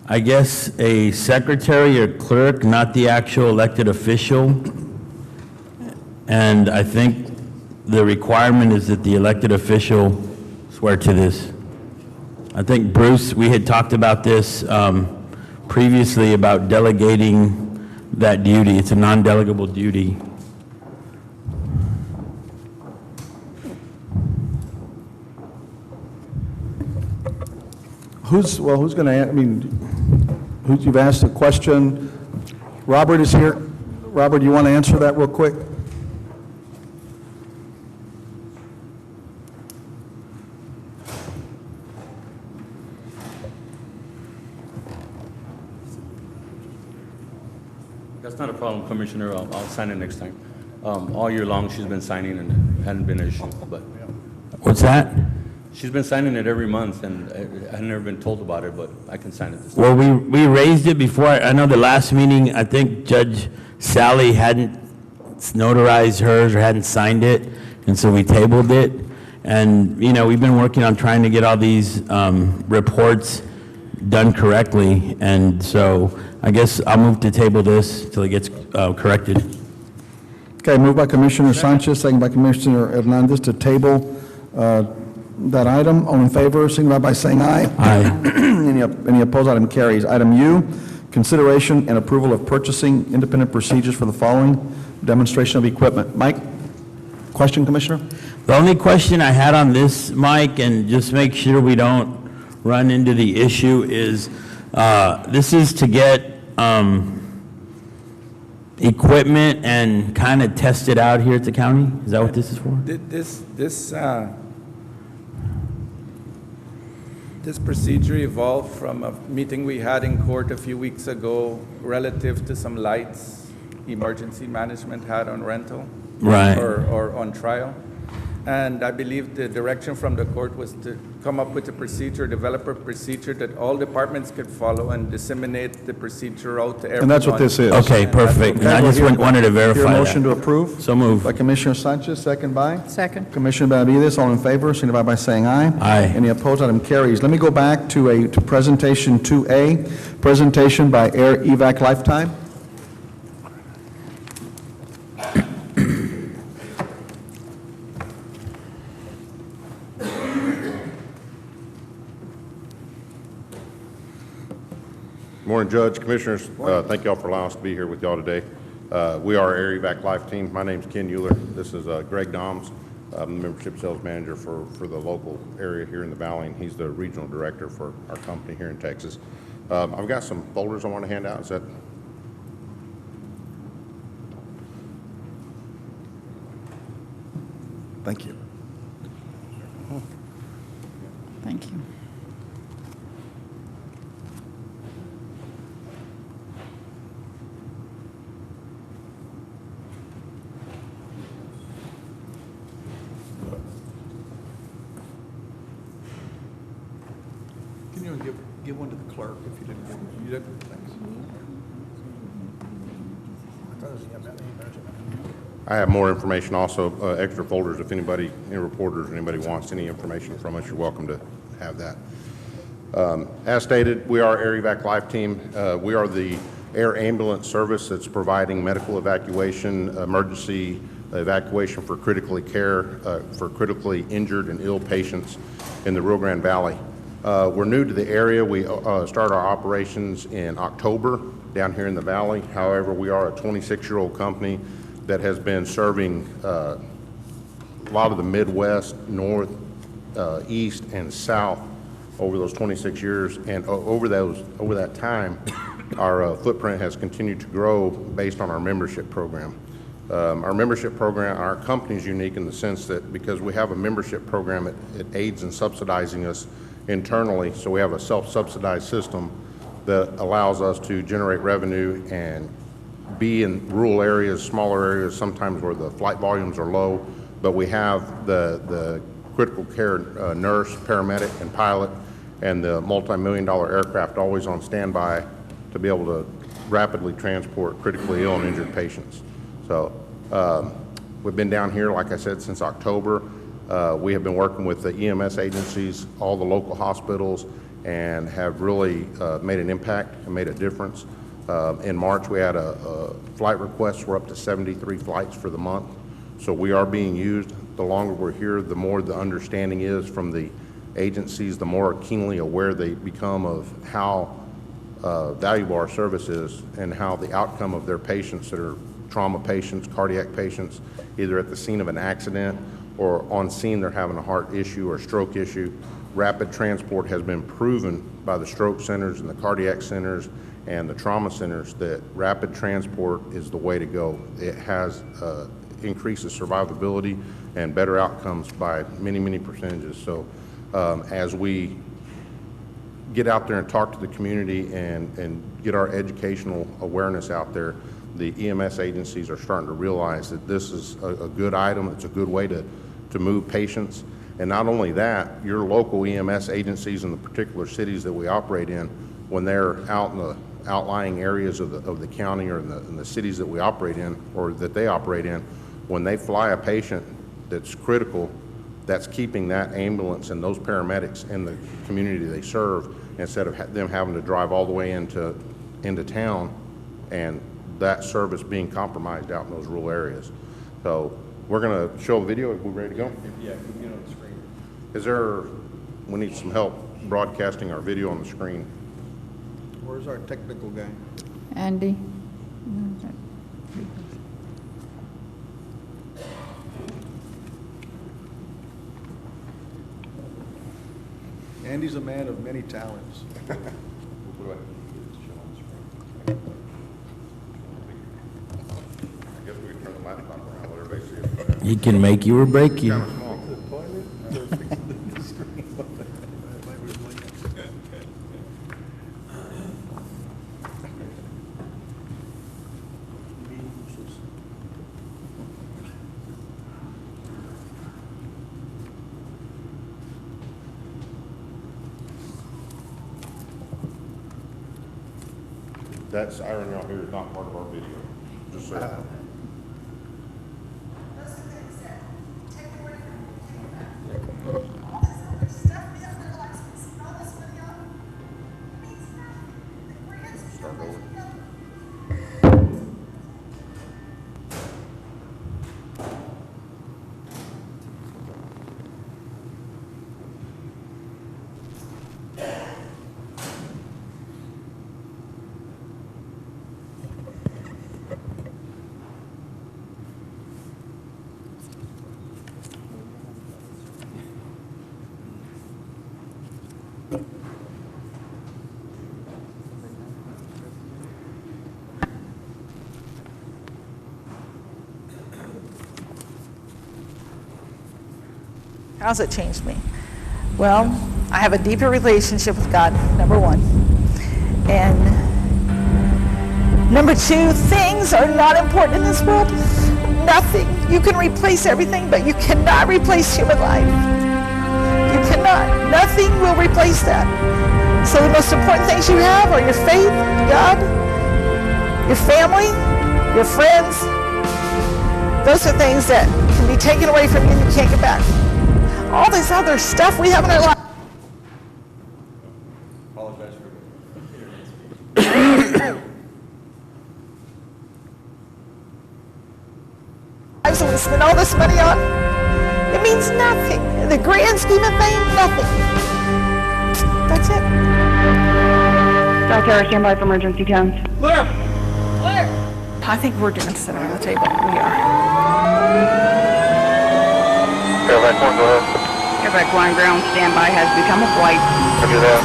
Speaker 2: I guess, a secretary or clerk, not the actual elected official. And I think the requirement is that the elected official swear to this. I think, Bruce, we had talked about this previously about delegating that duty. It's a non-delegable duty.
Speaker 1: Who's going to, you've asked a question. Robert is here. Robert, do you want to answer that real quick?
Speaker 10: That's not a problem, Commissioner. I'll sign it next time. All year long, she's been signing and it hadn't been an issue, but
Speaker 2: What's that?
Speaker 10: she's been signing it every month and I've never been told about it, but I can sign it this time.
Speaker 2: Well, we raised it before. I know the last meeting, I think Judge Sally hadn't notarized hers or hadn't signed it, and so we tabled it. And, you know, we've been working on trying to get all these reports done correctly, and so I guess I'll move to table this till it gets corrected.
Speaker 1: Okay, moved by Commissioner Sanchez, second by Commissioner Hernandez to table that item. All in favor, signify by saying aye.
Speaker 2: Aye.
Speaker 1: Any opposed, item carries. Item U, consideration and approval of purchasing independent procedures for the following demonstration of equipment. Mike, question, Commissioner?
Speaker 2: The only question I had on this, Mike, and just make sure we don't run into the issue, is this is to get equipment and kind of test it out here at the county? Is that what this is for?
Speaker 11: This procedure evolved from a meeting we had in court a few weeks ago relative to some lights emergency management had on rental.
Speaker 2: Right.
Speaker 11: Or on trial. And I believe the direction from the court was to come up with a procedure, develop a procedure that all departments could follow and disseminate the procedure out to everyone.
Speaker 1: And that's what this is.
Speaker 2: Okay, perfect. And I just wanted to verify
Speaker 1: Your
Speaker 2: that.
Speaker 1: motion to approve?
Speaker 2: So moved.
Speaker 1: By Commissioner Sanchez, second by?
Speaker 8: Second.
Speaker 1: Commissioner Benavides, all in favor, signify by saying aye.
Speaker 2: Aye.
Speaker 1: Any opposed, item carries. Let me go back to presentation 2A, presentation by Air Evac Lifetime.
Speaker 7: Morning, Judge, Commissioners. Thank y'all for allowing us to be here with y'all today. We are Air Evac Life Team. My name's Ken Euler. This is Greg Doms. I'm the membership sales manager for the local area here in the Valley, and he's the regional director for our company here in Texas. I've got some folders I want to hand out. Is that?
Speaker 1: Thank you.
Speaker 8: Thank you.
Speaker 1: Can you give one to the clerk if you didn't give one? You did? Thanks.
Speaker 7: I have more information also, extra folders if anybody, any reporters, or anybody wants any information from us, you're welcome to have that. As stated, we are Air Evac Life Team. We are the air ambulance service that's providing medical evacuation, emergency evacuation for critically critically injured and ill patients in the Rio Grande Valley. We're new to the area. We started our operations in October down here in the Valley. However, we are a 26-year-old company that has been serving a lot of the Midwest, North, East, and South over those 26 years. And over that time, our footprint has continued to grow based on our membership program. Our membership program, our company is unique in the sense that because we have a membership program, it aids in subsidizing us internally. So we have a self-subsidized system that allows us to generate revenue and be in rural areas, smaller areas, sometimes where the flight volumes are low, but we have the critical care nurse, paramedic, and pilot, and the multi-million-dollar aircraft always on standby to be able to rapidly transport critically ill and injured patients. So we've been down here, like I said, since October. We have been working with the EMS agencies, all the local hospitals, and have really made an impact and made a difference. In March, we had a flight request. We're up to 73 flights for the month. So we are being used. The longer we're here, the more the understanding is from the agencies, the more keenly aware they become of how valuable our service is and how the outcome of their patients that are trauma patients, cardiac patients, either at the scene of an accident or on scene they're having a heart issue or stroke issue. Rapid transport has been proven by the stroke centers and the cardiac centers and the trauma centers that rapid transport is the way to go. It has increases survivability and better outcomes by many, many percentages. So as we get out there and talk to the community and get our educational awareness out there, the EMS agencies are starting to realize that this is a good item. It's a good way to move patients. And not only that, your local EMS agencies in the particular cities that we operate in, when they're out in the outlying areas of the county or in the cities that we operate in or that they operate in, when they fly a patient that's critical, that's keeping that ambulance and those paramedics in the community they serve instead of them having to drive all the way into town and that service being compromised out in those rural areas. So we're going to show a video. Are we ready to go?
Speaker 1: Yeah, we get on the screen.
Speaker 7: We need some help broadcasting our video on the screen.
Speaker 1: Where's our technical guy?
Speaker 8: Andy?
Speaker 1: Andy's a man of many talents.
Speaker 2: He can make you or break you.
Speaker 7: That siren out here is not part of our video, just so you know. Start over.
Speaker 12: How's it changed me? Well, I have a deeper relationship with God, number one. And number two, things are not important in this world. Nothing. You can replace everything, but you cannot replace human life. You cannot. Nothing will replace that. So the most important things you have are your faith, God, your family, your friends. Those are things that can be taken away from you and you can't get back. All this other stuff we have in our life.
Speaker 10: Apologize
Speaker 12: So we spend all this money on, it means nothing. In the grand scheme of things, nothing. That's it.
Speaker 13: Dr. stand by for emergency cones.
Speaker 12: Where? I think we're going to sit on the table. We are.
Speaker 13: Airback 1, go ahead. Airback 1, ground standby has become a flight.
Speaker 7: Roger that.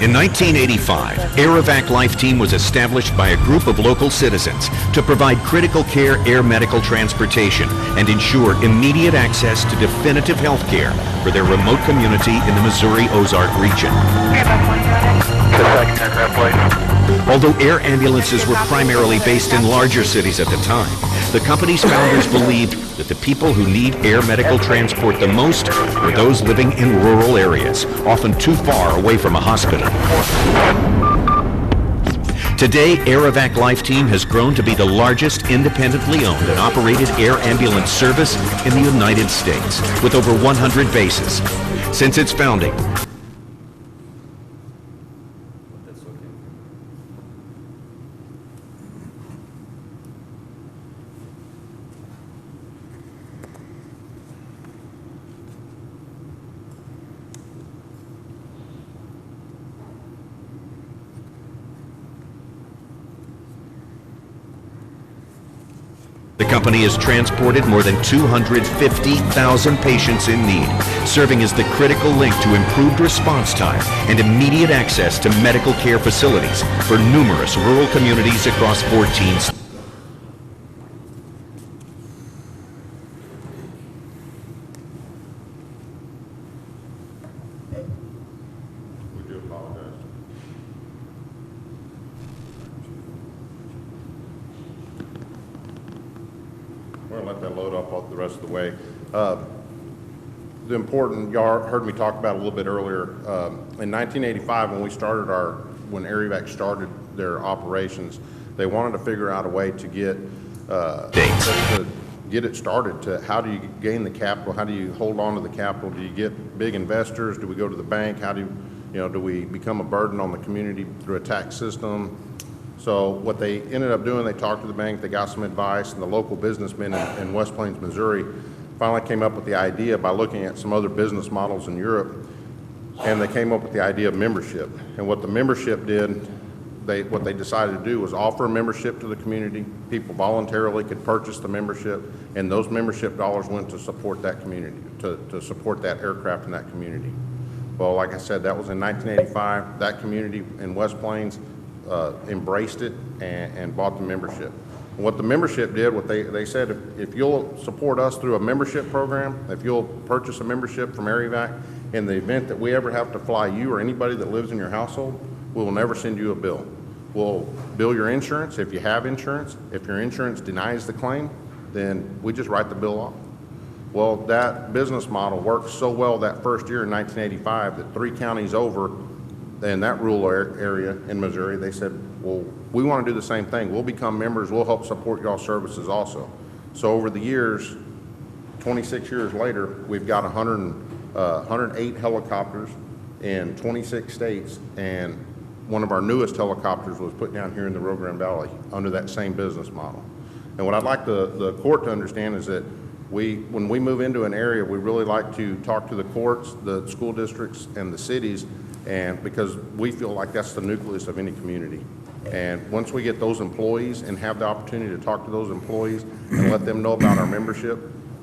Speaker 14: In 1985, Air Life Team was established by a group of local citizens to provide critical care air medical transportation and ensure immediate access to definitive health care for their remote community in the Missouri Ozark region. Although air ambulances were primarily based in larger cities at the time, the company's founders believed that the people who need air medical transport the most were those living in rural areas, often too far away from a hospital. Today, Air Life Team has grown to be the largest independently owned and operated air ambulance service in the United States, with over 100 bases. Since its founding, the company has transported more than 250,000 patients in need, serving as the critical link to improved response time and immediate access to medical care facilities for numerous rural communities across 14 states.
Speaker 7: We do apologize.
Speaker 15: let that load up the rest of the way. The important, y'all heard me talk about a little bit earlier, in 1985, when AREVAC started their operations, they wanted to figure out a way to get it started. To how do you gain the capital? How do you hold on to the capital? Do you get big investors? Do we go to the bank? How do do we become a burden on the community through a tax system? So what they ended up doing, they talked to the bank, they got some advice, and the local businessmen in West Plains, Missouri, finally came up with the idea by looking at some other business models in Europe, and they came up with the idea of membership. And what the membership did, what they decided to do was offer a membership to the community. People voluntarily could purchase the membership, and those membership dollars went to support that community, to support that aircraft in that community. Well, like I said, that was in 1985. That community in West Plains embraced it and bought the membership. And what the membership did, they said, if you'll support us through a membership program, if you'll purchase a membership from AREVAC, in the event that we ever have to fly you or anybody that lives in your household, we will never send you a bill. We'll bill your insurance if you have insurance. If your insurance denies the claim, then we just write the bill off. Well, that business model worked so well that first year in 1985 that 3 counties over in that rural area in Missouri, they said, well, we want to do the same thing. We'll become members. We'll help support y'all services also. So over the years, 26 years later, we've got 108 helicopters in 26 states, and one of our newest helicopters was put down here in the Rio Grande Valley under that same business model. And what I'd like the court to understand is that when we move into an area, we really like to talk to the courts, the school districts, and the cities, and because we feel like that's the nucleus of any community. And once we get those employees and have the opportunity to talk to those employees and let them know about our membership,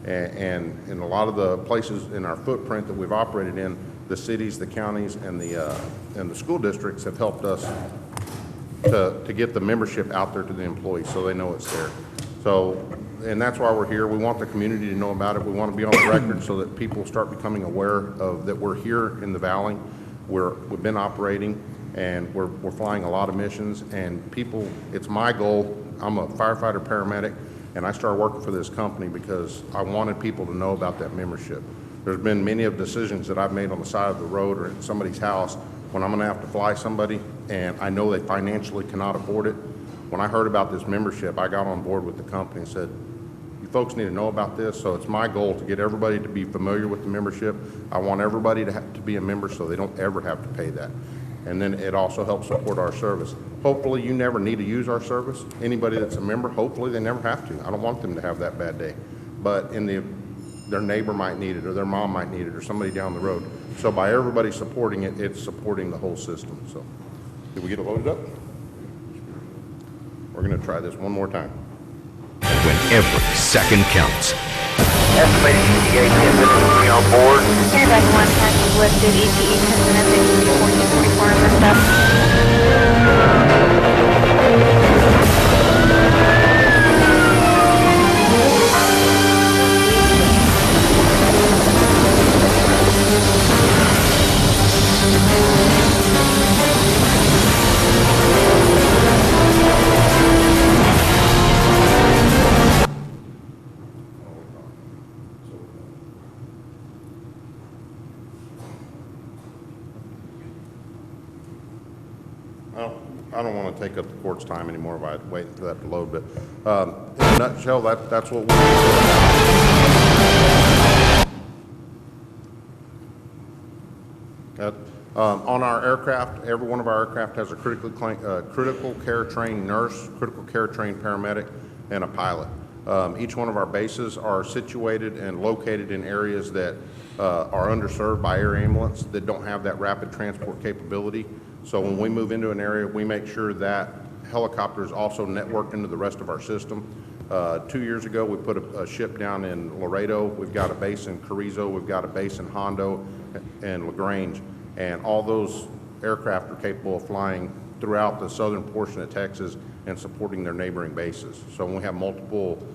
Speaker 15: and in a lot of the places in our footprint that we've operated in, the cities, the counties, and the school districts have helped us to get the membership out there to the employees so they know it's there. So, and that's why we're here. We want the community to know about it. We want to be on the record so that people start becoming aware of that we're here in the valley. We've been operating, and we're flying a lot of missions, and people, it's my goal. I'm a firefighter paramedic, and I started working for this company because I wanted people to know about that membership. There's been many of decisions that I've made on the side of the road or at somebody's house when I'm going to have to fly somebody, and I know they financially cannot afford it. When I heard about this membership, I got on board with the company and said, you folks need to know about this. So it's my goal to get everybody to be familiar with the membership. I want everybody to be a member so they don't ever have to pay that. And then it also helps support our service. Hopefully you never need to use our service. Anybody that's a member, hopefully they never have to. I don't want them to have that bad day. But their neighbor might need it, or their mom might need it, or somebody down the road. So by everybody supporting it, it's supporting the whole system. So did we get it loaded up? We're going to try this one more time.
Speaker 14: When every second counts.
Speaker 13: Estimated ETA 10 minutes to be on board. AirBag 1 has listed ETA 10 minutes at 1444 and lift up.
Speaker 15: I don't want to take up the court's time anymore by waiting for that to load, but in a nutshell, that's what we're doing. On our aircraft, every one of our aircraft has a critical care trained nurse, critical care trained paramedic, and a pilot. Each one of our bases are situated and located in areas that are underserved by air ambulance that don't have that rapid transport capability. So when we move into an area, we make sure that helicopter is also networked into the rest of our system. 2 years ago, we put a ship down in Laredo. We've got a base in Carrizo. We've got a base in Hondo and LaGrange. And all those aircraft are capable of flying throughout the southern portion of Texas and supporting their neighboring bases. So when we have multiple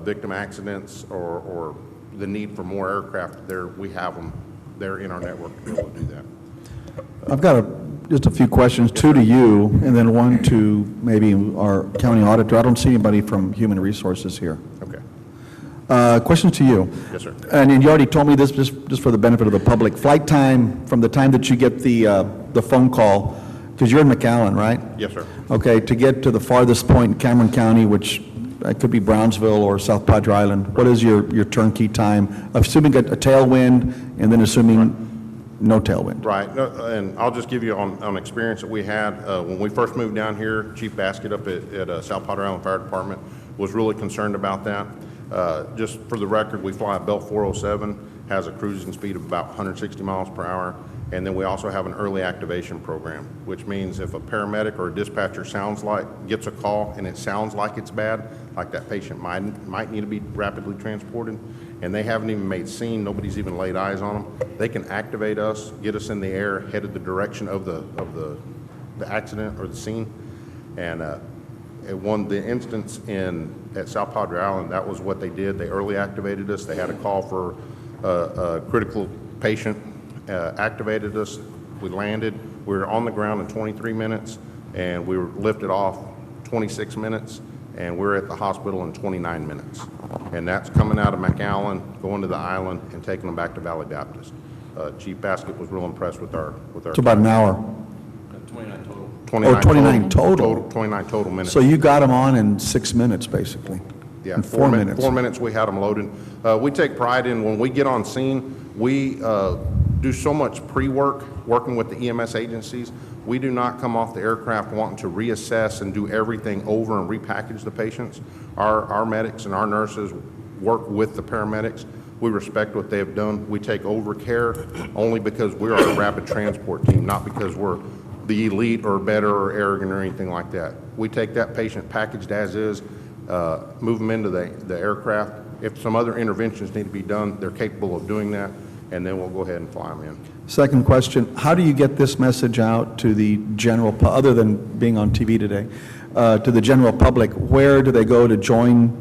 Speaker 15: victim accidents or the need for more aircraft, we have them there in our network to be able to do that.
Speaker 1: I've got just a few questions, two to you, and then one to maybe our county auditor. I don't see anybody from Human Resources here.
Speaker 15: Okay.
Speaker 1: Question to you.
Speaker 15: Yes, sir.
Speaker 1: And you already told me this, just for the benefit of the public. Flight time from the time that you get the phone call, because you're in McAllen, right?
Speaker 15: Yes, sir.
Speaker 1: Okay, to get to the farthest point in Cameron County, which could be Brownsville or South Padre Island, what is your turnkey time? Assuming a tailwind, and then assuming no tailwind.
Speaker 15: Right, no, and I'll just give you on experience that we had. When we first moved down here, Chief Basket up at South Padre Island Fire Department was really concerned about that. Just for the record, we fly a Bell 407, has a cruising speed of about 160 miles per hour, and then we also have an early activation program, which means if a paramedic or a dispatcher gets a call and it sounds like it's bad, like that patient might need to be rapidly transported, and they haven't even made scene, nobody's even laid eyes on them, they can activate us, get us in the air, headed the direction of the accident or the scene, and the instance at South Padre Island, that was what they did. They early activated us. They had a call for a critical patient, activated us. We landed. We were on the ground in 23 minutes, and we were lifted off 26 minutes, and we were at the hospital in 29 minutes. And that's coming out of McAllen, going to the island, and taking them back to Valley Baptist. Chief Basket was real impressed with our.
Speaker 1: It's about an hour.
Speaker 10: 29 total.
Speaker 1: 29 total?
Speaker 15: 29 total minutes.
Speaker 1: So you got them on in 6 minutes, basically?
Speaker 15: Yeah,
Speaker 1: In 4 minutes?
Speaker 15: 4 minutes we had them loaded. We take pride in when we get on scene, we do so much pre-work, working with the EMS agencies. We do not come off the aircraft wanting to reassess and do everything over and repackage the patients. Our medics and our nurses work with the paramedics. We respect what they have done. We take over care only because we're a rapid transport team, not because we're the elite or better or arrogant or anything like that. We take that patient packaged as is, move them into the aircraft. If some other interventions need to be done, they're capable of doing that, and then we'll go ahead and fly them in.
Speaker 1: Second question, how do you get this message out to the general, other than being on TV today, to the general public? Where do they go to join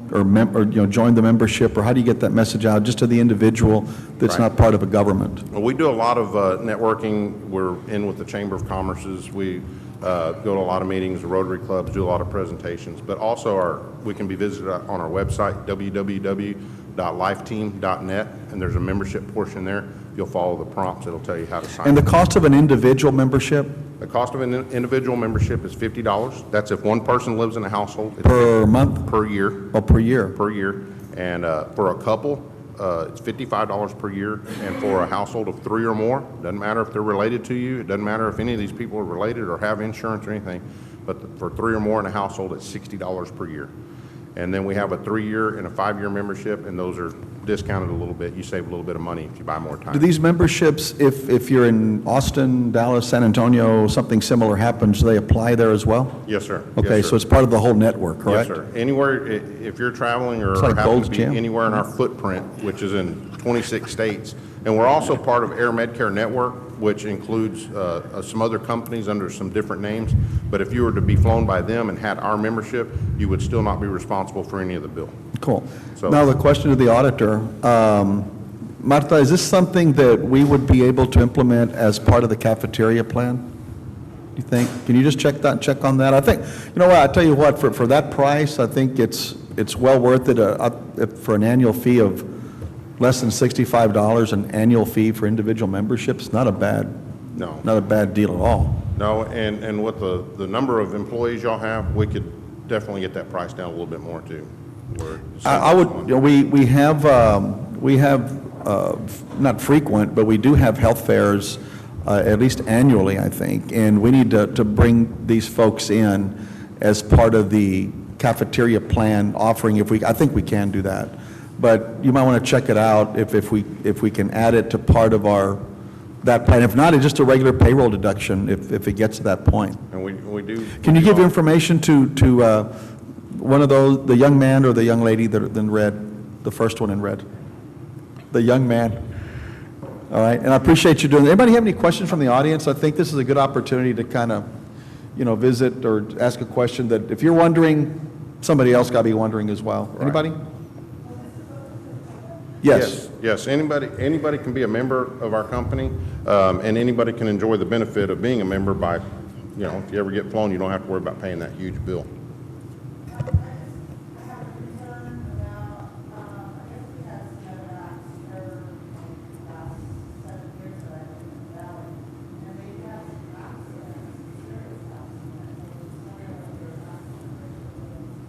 Speaker 1: join the membership, or how do you get that message out just to the individual that's not part of a government?
Speaker 15: Well, we do a lot of networking. We're in with the Chamber of Commerce's. We go to a lot of meetings, the Rotary clubs, do a lot of presentations, but also we can be visited on our website, www.lifeteam.net, and there's a membership portion there. If you'll follow the prompts, it'll tell you how to sign up.
Speaker 1: And the cost of an individual membership?
Speaker 15: The cost of an individual membership is $50. That's if one person lives in a household.
Speaker 1: Per month?
Speaker 15: Per year.
Speaker 1: Oh, per year?
Speaker 15: Per year. And for a couple, it's $55 per year. And for a household of 3 or more, doesn't matter if they're related to you, it doesn't matter if any of these people are related or have insurance or anything, but for 3 or more in a household, it's $60 per year. And then we have a 3-year and a 5-year membership, and those are discounted a little bit. You save a little bit of money if you buy more time.
Speaker 1: Do these memberships, if you're in Austin, Dallas, San Antonio, something similar happens, do they apply there as well?
Speaker 15: Yes, sir.
Speaker 1: Okay,
Speaker 15: Yes, sir.
Speaker 1: so it's part of the whole network, correct?
Speaker 15: Yes, sir. Anywhere, if you're traveling or
Speaker 1: It's like
Speaker 15: happen
Speaker 1: Gold's
Speaker 15: to be
Speaker 1: Gym.
Speaker 15: anywhere in our footprint, which is in 26 states, and we're also part of Air Medcare Network, which includes some other companies under some different names, but if you were to be flown by them and had our membership, you would still not be responsible for any of the bill.
Speaker 1: Cool.
Speaker 15: So-
Speaker 1: Now, the question to the auditor, Marta, is this something that we would be able to implement as part of the cafeteria plan? Do you think? Can you just check on that? I think, you know what, I tell you what, for that price, I think it's well worth it for an annual fee of less than $65, an annual fee for individual memberships. Not a bad deal at all.
Speaker 15: No, and with the number of employees y'all have, we could definitely get that price down a little bit more too.
Speaker 1: I would, you know, we have not frequent, but we do have health fairs at least annually, I think, and we need to bring these folks in as part of the cafeteria plan offering. I think we can do that, but you might want to check it out if we can add it to part of that plan. If not, it's just a regular payroll deduction if it gets to that point.
Speaker 15: And we do.
Speaker 1: Can you give information to one of those, the young man or the young lady that in red, the first one in red? The young man. All right, and I appreciate you doing that. Anybody have any questions from the audience? I think this is a good opportunity to kind of, visit or ask a question that if you're wondering, somebody else got to be wondering as well. Right. Anybody? Yes.
Speaker 15: Yes, anybody can be a member of our company, and anybody can enjoy the benefit of being a member by, if you ever get flown, you don't have to worry about paying that huge bill.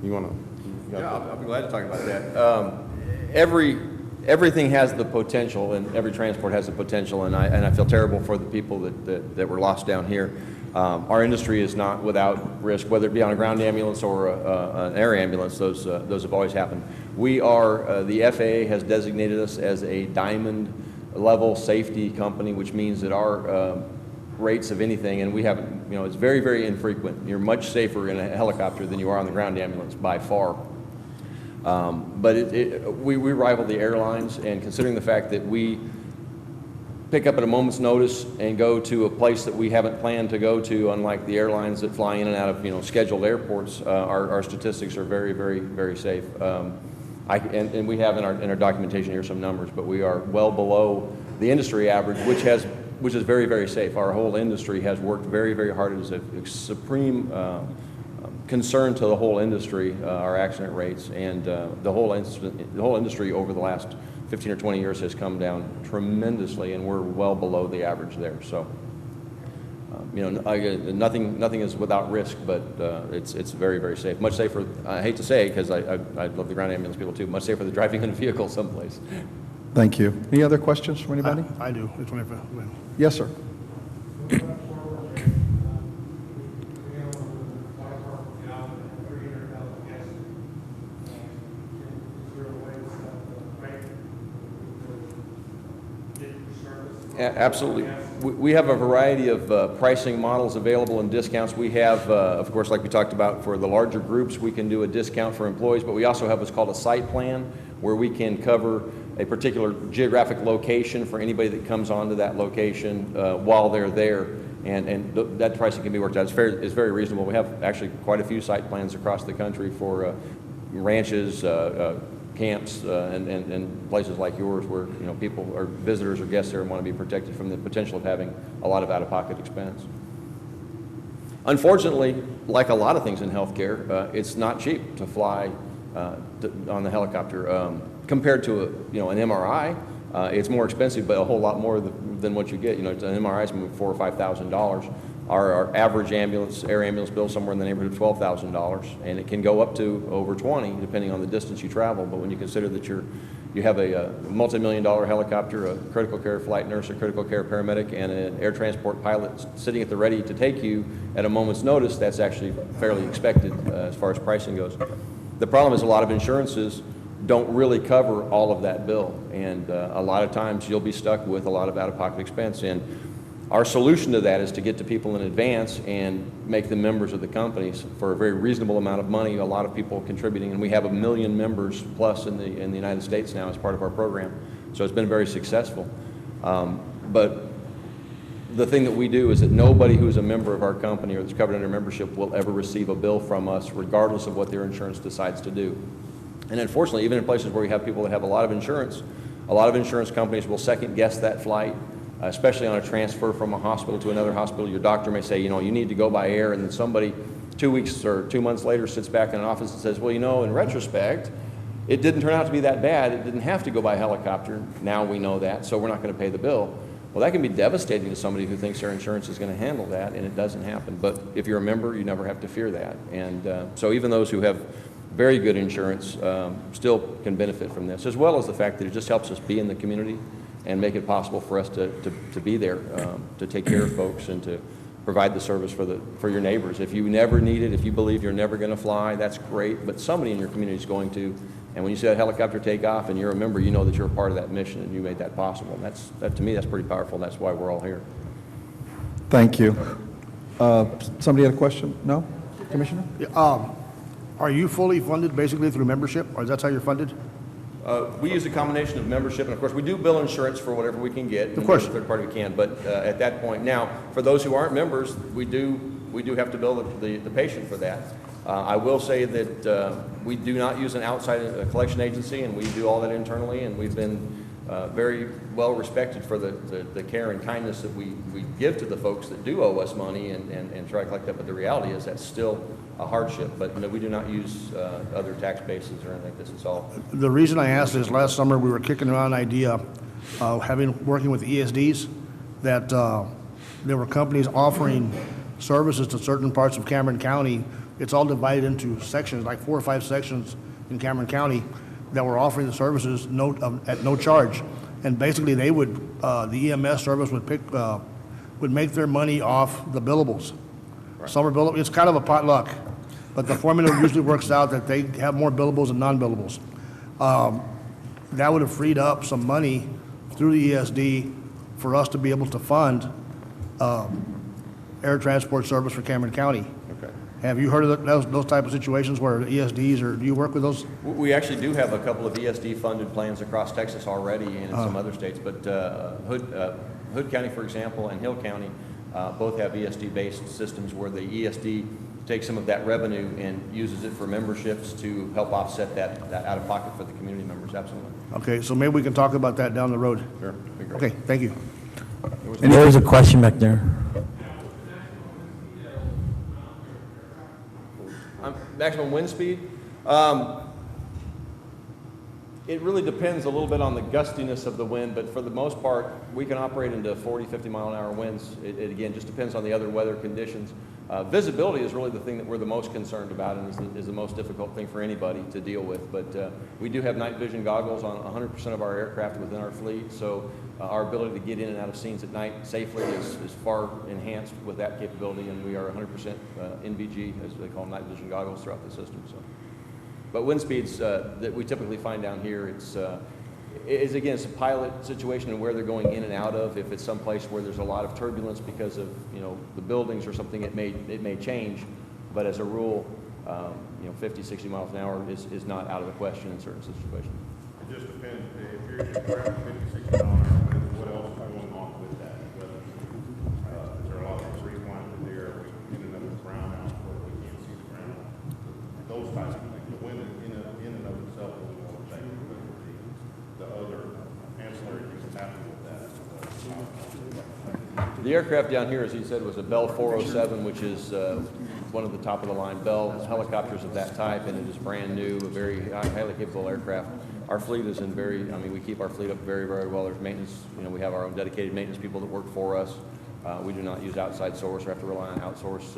Speaker 15: You want to?
Speaker 16: Yeah, I'll be glad to talk about that. Everything has the potential, and every transport has the potential, and I feel terrible for the people that were lost down here. Our industry is not without risk, whether it be on a ground ambulance or an air ambulance. Those have always happened. We are, the FAA has designated us as a diamond level safety company, which means that our rates of anything, and we haven't, it's very, very infrequent. You're much safer in a helicopter than you are on the ground ambulance by far. But we rival the airlines, and considering the fact that we pick up at a moment's notice and go to a place that we haven't planned to go to, unlike the airlines that fly in and out of scheduled airports, our statistics are very, very, very safe. And we have in our documentation here some numbers, but we are well below the industry average, which is very, very safe. Our whole industry has worked very, very hard as a supreme concern to the whole industry, our accident rates, and the whole industry over the last 15 or 20 years has come down tremendously, and we're well below the average there. So, nothing is without risk, but it's very, very safe. Much safer. I hate to say, because I love the ground ambulance people too. Much safer than driving in a vehicle someplace.
Speaker 1: Thank you. Any other questions from anybody?
Speaker 6: I do.
Speaker 1: Yes, sir.
Speaker 16: Absolutely. We have a variety of pricing models available and discounts. We have, of course, like we talked about, for the larger groups, we can do a discount for employees, but we also have what's called a site plan, where we can cover a particular geographic location for anybody that comes onto that location while they're there, and that pricing can be worked out. It's very reasonable. We have actually quite a few site plans across the country for ranches, camps, and places like yours, where people or visitors or guests there want to be protected from the potential of having a lot of out-of-pocket expense. Unfortunately, like a lot of things in healthcare, it's not cheap to fly on the helicopter. Compared to an MRI, it's more expensive, but a whole lot more than what you get. An MRI is $4,000 or $5,000. Our average air ambulance bill is somewhere in the neighborhood of $12,000, and it can go up to over $20,000 depending on the distance you travel. But when you consider that you have a multi-million-dollar helicopter, a critical care flight nurse, a critical care paramedic, and an air transport pilot sitting at the ready to take you at a moment's notice, that's actually fairly expected as far as pricing goes. The problem is a lot of insurances don't really cover all of that bill, and a lot of times you'll be stuck with a lot of out-of-pocket expense. And our solution to that is to get to people in advance and make them members of the companies for a very reasonable amount of money. A lot of people contributing, and we have 1 million members plus in the United States now as part of our program. So it's been very successful. But the thing that we do is that nobody who's a member of our company or that's covered under membership will ever receive a bill from us, regardless of what their insurance decides to do. And unfortunately, even in places where we have people that have a lot of insurance companies will second guess that flight, especially on a transfer from a hospital to another hospital. Your doctor may say, you need to go by air, and then somebody 2 weeks or 2 months later sits back in an office and says, well, in retrospect, it didn't turn out to be that bad. It didn't have to go by helicopter. Now we know that, so we're not going to pay the bill. Well, that can be devastating to somebody who thinks their insurance is going to handle that, and it doesn't happen. But if you're a member, you never have to fear that. And so even those who have very good insurance still can benefit from this, as well as the fact that it just helps us be in the community and make it possible for us to be there, to take care of folks and to provide the service for your neighbors. If you never need it, if you believe you're never going to fly, that's great, but somebody in your community is going to. And when you see that helicopter take off and you're a member, you know that you're a part of that mission and you made that possible. And that to me, that's pretty powerful, and that's why we're all here.
Speaker 1: Thank you. Somebody had a question? No? Commissioner?
Speaker 6: Yeah, are you fully funded basically through membership, or that's how you're funded?
Speaker 16: We use a combination of membership, and of course we do bill insurance for whatever we can get.
Speaker 6: Of course.
Speaker 16: Third party we can, but at that point, now for those who aren't members, we do have to bill the patient for that. I will say that we do not use an outside collection agency, and we do all that internally, and we've been very well respected for the care and kindness that we give to the folks that do owe us money and try to collect that. But the reality is that's still a hardship. But no, we do not use other tax bases or anything like this. It's all.
Speaker 6: The reason I asked is last summer we were kicking around an idea of working with ESDs, that there were companies offering services to certain parts of Cameron County it's all divided into sections, like 4 or 5 sections in Cameron County that were offering the services at no charge. And basically, they would, the EMS service would make their money off the billables. Some are billable, it's kind of a potluck, but the formula usually works out that they have more billables than non-billables. That would have freed up some money through the ESD for us to be able to fund air transport service for Cameron County.
Speaker 16: Okay.
Speaker 6: Have you heard of those type of situations where ESDs, or do you work with those?
Speaker 16: We actually do have a couple of ESD-funded plans across Texas already and in some other states, but Hood County, for example, and Hill County both have ESD-based systems where the ESD takes some of that revenue and uses it for memberships to help offset that out-of-pocket for the community members, absolutely.
Speaker 6: Okay, so maybe we can talk about that down the road.
Speaker 16: Sure. Be great.
Speaker 6: Okay, thank you.
Speaker 2: There was a question back there.
Speaker 16: Maximum wind speed? It really depends a little bit on the gustiness of the wind, but for the most part, we can operate into 40, 50 mile an hour winds. It again just depends on the other weather conditions. Visibility is really the thing that we're the most concerned about and is the most difficult thing for anybody to deal with. But we do have night vision goggles on 100% of our aircraft within our fleet, so our ability to get in and out of scenes at night safely is far enhanced with that capability, and we are 100% NVG, as they call night vision goggles, throughout the system. So. But wind speeds that we typically find down here, it's again, it's a pilot situation and where they're going in and out of. If it's someplace where there's a lot of turbulence because of the buildings or something, it may change. But as a rule, 50, 60 miles an hour is not out of the question in certain situations.
Speaker 15: It just depends. If you're around 50, 60 miles an hour, what else is going on with that? Whether is there a lot of tree climbing there? Are we ending up with brownouts where we can't see the ground? Those types of things. The wind in and of itself is more effective, but the other ancillary things that happen with that.
Speaker 16: The aircraft down here, as he said, was a Bell 407, which is one of the top of the line Bell helicopters of that type, and it is brand new, a very highly capable aircraft. Our fleet is we keep our fleet up very, very well. There's maintenance, we have our own dedicated maintenance people that work for us. We do not use outside source or have to rely on outsource,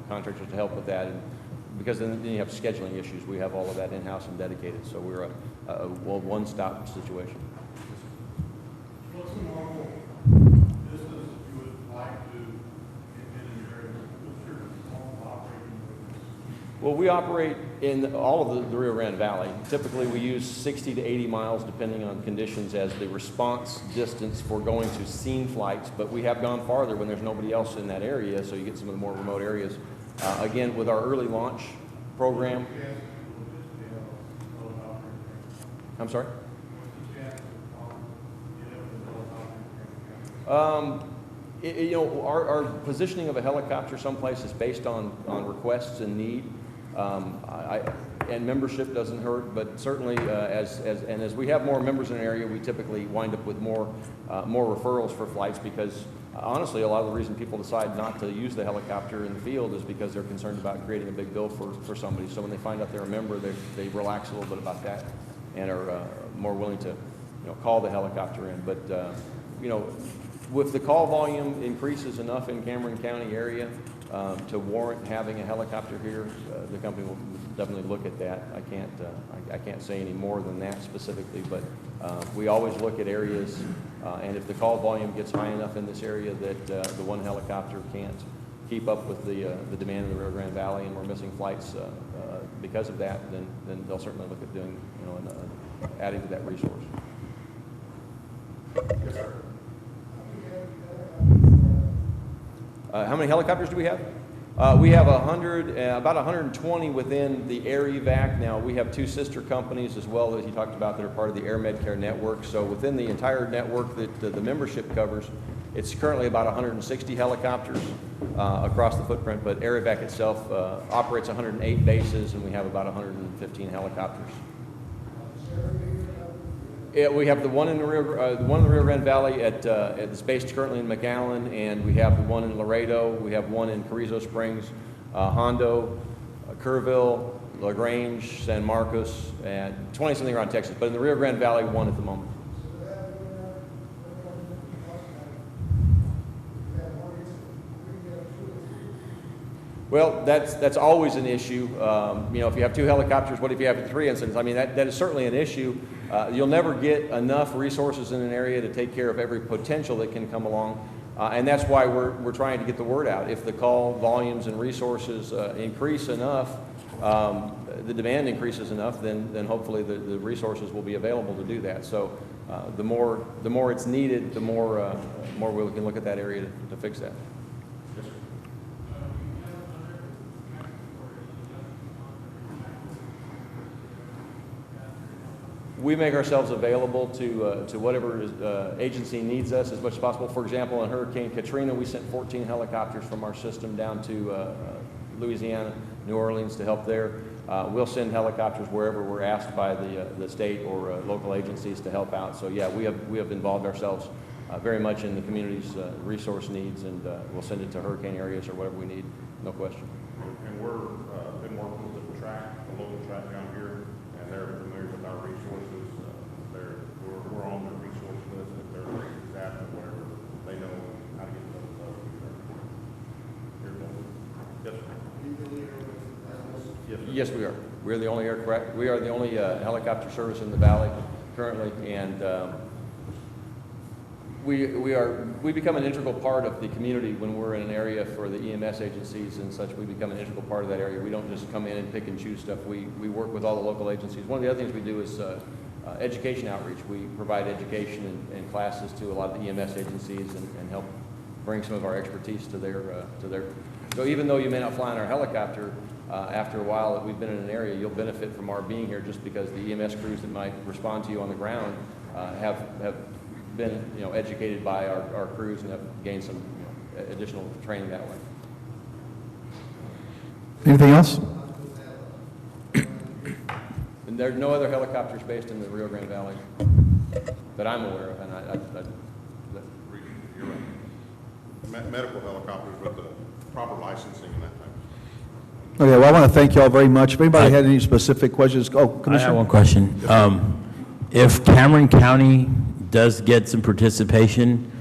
Speaker 16: contractors to help with that. And because then you have scheduling issues. We have all of that in-house and dedicated, so we're a one-stop situation.
Speaker 17: What's the normal business that you would like to get in your area? What's your normal operating business?
Speaker 16: Well, we operate in all of the Rio Grande Valley. Typically, we use 60 to 80 miles, depending on conditions, as the response distance for going to scene flights, but we have gone farther when there's nobody else in that area, so you get some of the more remote areas. Again, with our early launch program. I'm sorry? Our positioning of a helicopter someplace is based on requests and need. And membership doesn't hurt, but certainly as we have more members in an area, we typically wind up with more referrals for flights because honestly, a lot of the reason people decide not to use the helicopter in the field is because they're concerned about creating a big bill for somebody. So when they find out they're a member, they relax a little bit about that and are more willing to call the helicopter in. But with the call volume increases enough in Cameron County area to warrant having a helicopter here, the company will definitely look at that. I can't say any more than that specifically, but we always look at areas, and if the call volume gets high enough in this area that the one helicopter can't keep up with the demand in the Rio Grande Valley, and we're missing flights because of that, then they'll certainly look at doing, adding to that resource.
Speaker 15: Yes, sir.
Speaker 16: How many helicopters do we have? We have about 120 within the Air Evac. Now, we have two sister companies as well, as you talked about, that are part of the Air Medcare network. So within the entire network that the membership covers, it's currently about 160 helicopters across the footprint, but Air Evac itself operates 108 bases, and we have about 115 helicopters. Yeah, we have the one in the Rio Grande Valley it's based currently in McAllen, and we have the one in Laredo. We have one in Carrizo Springs, Hondo, Kerrville, LaGrange, San Marcos, and 20-something around Texas. But in the Rio Grande Valley, one at the moment. Well, that's always an issue. You know, if you have 2 helicopters, what if you have 3 incidents? I mean, that is certainly an issue. You'll never get enough resources in an area to take care of every potential that can come along. And that's why we're trying to get the word out. If the call volumes and resources increase enough, the demand increases enough, then hopefully the resources will be available to do that. So the more it's needed, the more we can look at that area to fix that. We make ourselves available to whatever agency needs us as much as possible. For example, in Hurricane Katrina, we sent 14 helicopters from our system down to Louisiana, New Orleans to help there. We'll send helicopters wherever we're asked by the state or local agencies to help out. So yeah, we have involved ourselves very much in the community's resource needs, and we'll send it to hurricane areas or whatever we need, no question.
Speaker 15: And we're been working with the local track down here, and they're familiar with our resources. We're on their resource list. If they're zapped or whatever, they know how to get those. Yes, sir.
Speaker 16: Yes, we are. We're the only aircraft. We are the only helicopter service in the valley currently, and we become an integral part of the community when we're in an area for the EMS agencies and such. We become an integral part of that area. We don't just come in and pick and choose stuff. We work with all the local agencies. One of the other things we do is education outreach. We provide education and classes to a lot of the EMS agencies and help bring some of our expertise to their. So even though you may not fly in our helicopter, after a while that we've been in an area, you'll benefit from our being here just because the EMS crews that might respond to you on the ground have been educated by our crews and have gained some additional training that way.
Speaker 1: Anything else?
Speaker 16: And there's no other helicopters based in the Rio Grande Valley that I'm aware of, and
Speaker 15: you're right. Medical helicopters with the proper licensing and that type of stuff.
Speaker 1: Okay, well, I want to thank you all very much. If anybody had any specific questions, Commissioner?
Speaker 2: I have one question. If Cameron County does get some participation,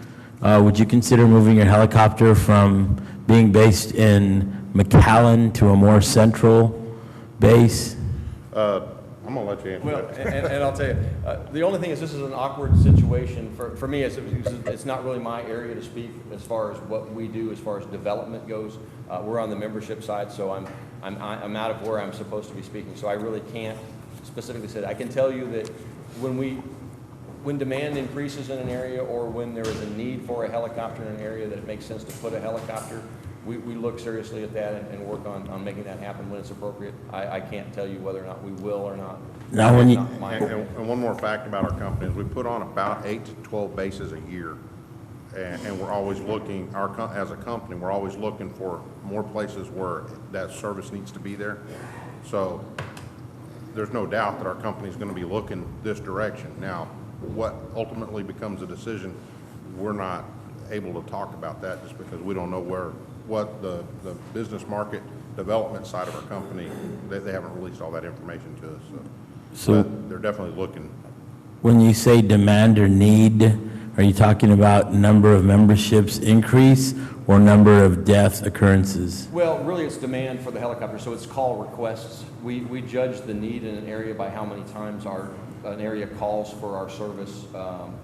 Speaker 2: would you consider moving your helicopter from being based in McAllen to a more central base?
Speaker 15: I'm going to let you answer
Speaker 16: Well,
Speaker 15: that.
Speaker 16: and I'll tell you, the only thing is this is an awkward situation. For me, it's not really my area to speak as far as what we do as far as development goes. We're on the membership side, so I'm out of where I'm supposed to be speaking, so I really can't specifically say that. I can tell you that when demand increases in an area or when there is a need for a helicopter in an area that it makes sense to put a helicopter, we look seriously at that and work on making that happen when it's appropriate. I can't tell you whether or not we will or not.
Speaker 2: Now, when you,
Speaker 15: And one more fact about our company is we put on about 8 to 12 bases a year. And we're always looking, as a company, we're always looking for more places where that service needs to be there. So there's no doubt that our company is going to be looking this direction. Now, what ultimately becomes a decision, we're not able to talk about that just because we don't know what the business market development side of our company, they haven't released all that information to us. So but they're definitely looking.
Speaker 2: when you say demand or need, are you talking about number of memberships increase or number of death occurrences?
Speaker 16: Well, really it's demand for the helicopter, so it's call requests. We judge the need in an area by how many times an area calls for our service.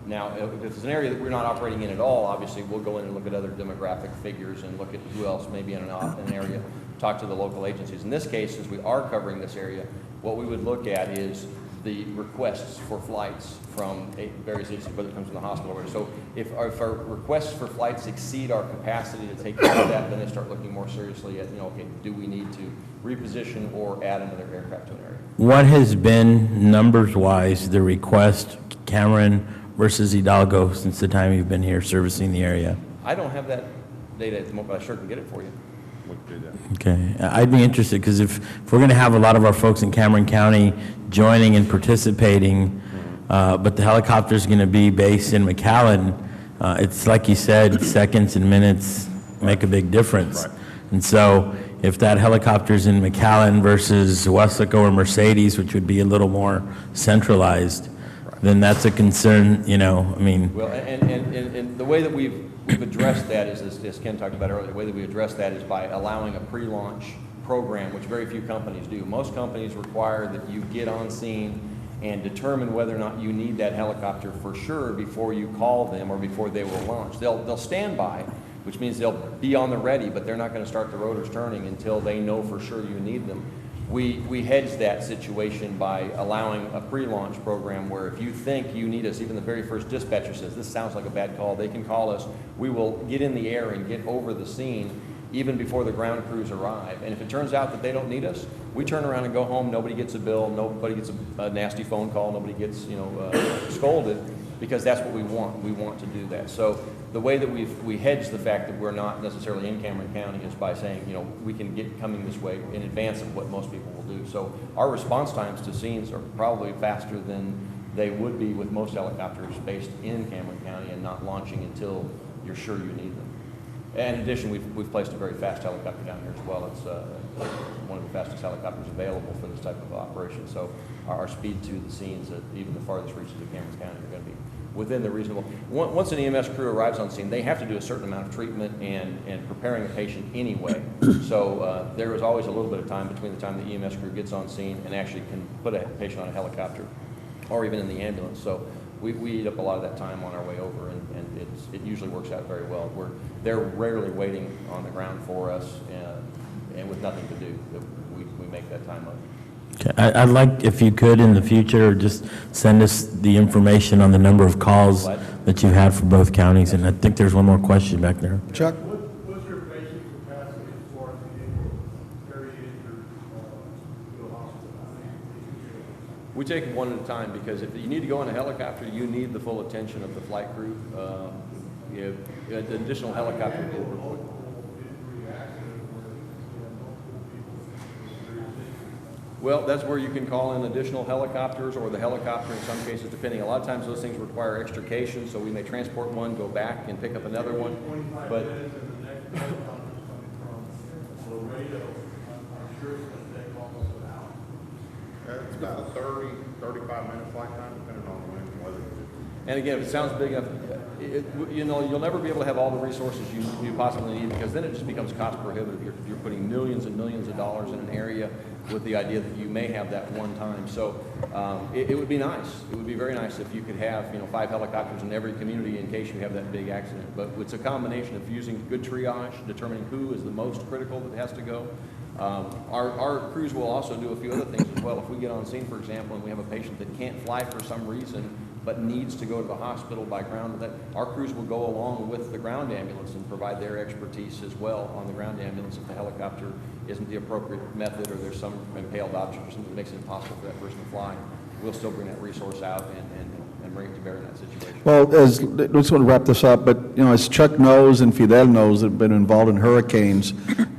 Speaker 16: Now, if it's an area that we're not operating in at all, obviously we'll go in and look at other demographic figures and look at who else may be in an area, talk to the local agencies. In this case, since we are covering this area, what we would look at is the requests for flights from various agencies, whether it comes from the hospital or so. If our requests for flights exceed our capacity to take care of that, then they start looking more seriously at, okay, do we need to reposition or add another aircraft to an area?
Speaker 2: What has been, numbers-wise, the request, Cameron versus Hidalgo, since the time you've been here servicing the area?
Speaker 16: I don't have that data at the moment, but I sure can get it for you.
Speaker 2: Okay, I'd be interested, because if we're going to have a lot of our folks in Cameron County joining and participating, but the helicopter's going to be based in McAllen, it's like you said, seconds and minutes make a big difference.
Speaker 15: Right.
Speaker 2: And so if that helicopter's in McAllen versus Weslaco or Mercedes, which would be a little more centralized, then that's a concern, you know, I mean.
Speaker 16: Well, and the way that we've addressed that is, as Ken talked about earlier, the way that we address that is by allowing a pre-launch program, which very few companies do. Most companies require that you get on scene and determine whether or not you need that helicopter for sure before you call them or before they will launch. They'll stand by, which means they'll be on the ready, but they're not going to start the rotors turning until they know for sure you need them. We hedge that situation by allowing a pre-launch program where if you think you need us, even the very first dispatcher says, this sounds like a bad call, they can call us. We will get in the air and get over the scene even before the ground crews arrive. And if it turns out that they don't need us, we turn around and go home, nobody gets a bill, nobody gets a nasty phone call, nobody gets, scolded, because that's what we want. We want to do that. So the way that we hedge the fact that we're not necessarily in Cameron County is by saying, we can get coming this way in advance of what most people will do. So our response times to scenes are probably faster than they would be with most helicopters based in Cameron County and not launching until you're sure you need them. And in addition, we've placed a very fast helicopter down here as well. It's one of the fastest helicopters available for this type of operation. So our speed to the scenes at even the farthest reaches of Cameron County are going to be within the reasonable. Once an EMS crew arrives on scene, they have to do a certain amount of treatment and preparing a patient anyway. So there is always a little bit of time between the time the EMS crew gets on scene and actually can put a patient on a helicopter or even in the ambulance. So we eat up a lot of that time on our way over, and it usually works out very well. They're rarely waiting on the ground for us, and with nothing to do, we make that time up.
Speaker 2: Okay. I'd like, if you could in the future, just send us the information on the number of calls that you've had for both counties. And I think there's one more question back there.
Speaker 1: Chuck?
Speaker 17: What's your patient capacity as far as being able to carry injured to a hospital?
Speaker 16: We take them one at a time, because if you need to go in a helicopter, you need the full attention of the flight crew. An additional helicopter. Well, that's where you can call in additional helicopters, or the helicopter in some cases, depending. A lot of times those things require extrication, so we may transport one, go back and pick up another one. But
Speaker 15: It's about a 35-minute flight time, depending on the wind and weather.
Speaker 16: And again, if it sounds big enough, you'll never be able to have all the resources you possibly need, because then it just becomes cost prohibitive. You're putting millions and millions of dollars in an area with the idea that you may have that one time. So it would be nice. It would be very nice if you could have 5 helicopters in every community in case you have that big accident. But it's a combination of using good triage, determining who is the most critical that has to go. Our crews will also do a few other things as well. If we get on scene, for example, and we have a patient that can't fly for some reason but needs to go to the hospital by ground, our crews will go along with the ground ambulance and provide their expertise as well on the ground ambulance if the helicopter isn't the appropriate method, or there's some impaled object or something that makes it impossible for that person to fly. We'll still bring that resource out and bring it to bear in that situation.
Speaker 1: Well, I just want to wrap this up, but, as Chuck knows and Fidel knows, that have been involved in hurricanes,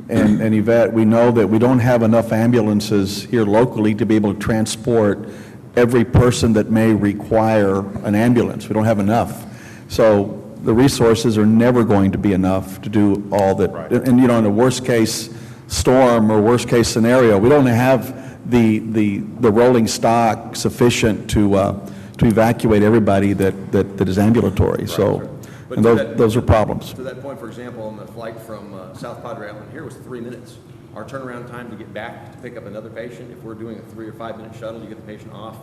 Speaker 1: and Yvette, we know that we don't have enough ambulances here locally to be able to transport every person that may require an ambulance. We don't have enough. So the resources are never going to be enough to do all that. Right. And, in a worst-case storm or worst-case scenario, we don't have the rolling stock sufficient to evacuate everybody that is ambulatory. Right, so, sure. And those are problems.
Speaker 16: To that point, for example, on the flight from South Padre Island here was 3 minutes. Our turnaround time to get back to pick up another patient, if we're doing a 3 or 5 minute shuttle, you get the patient off,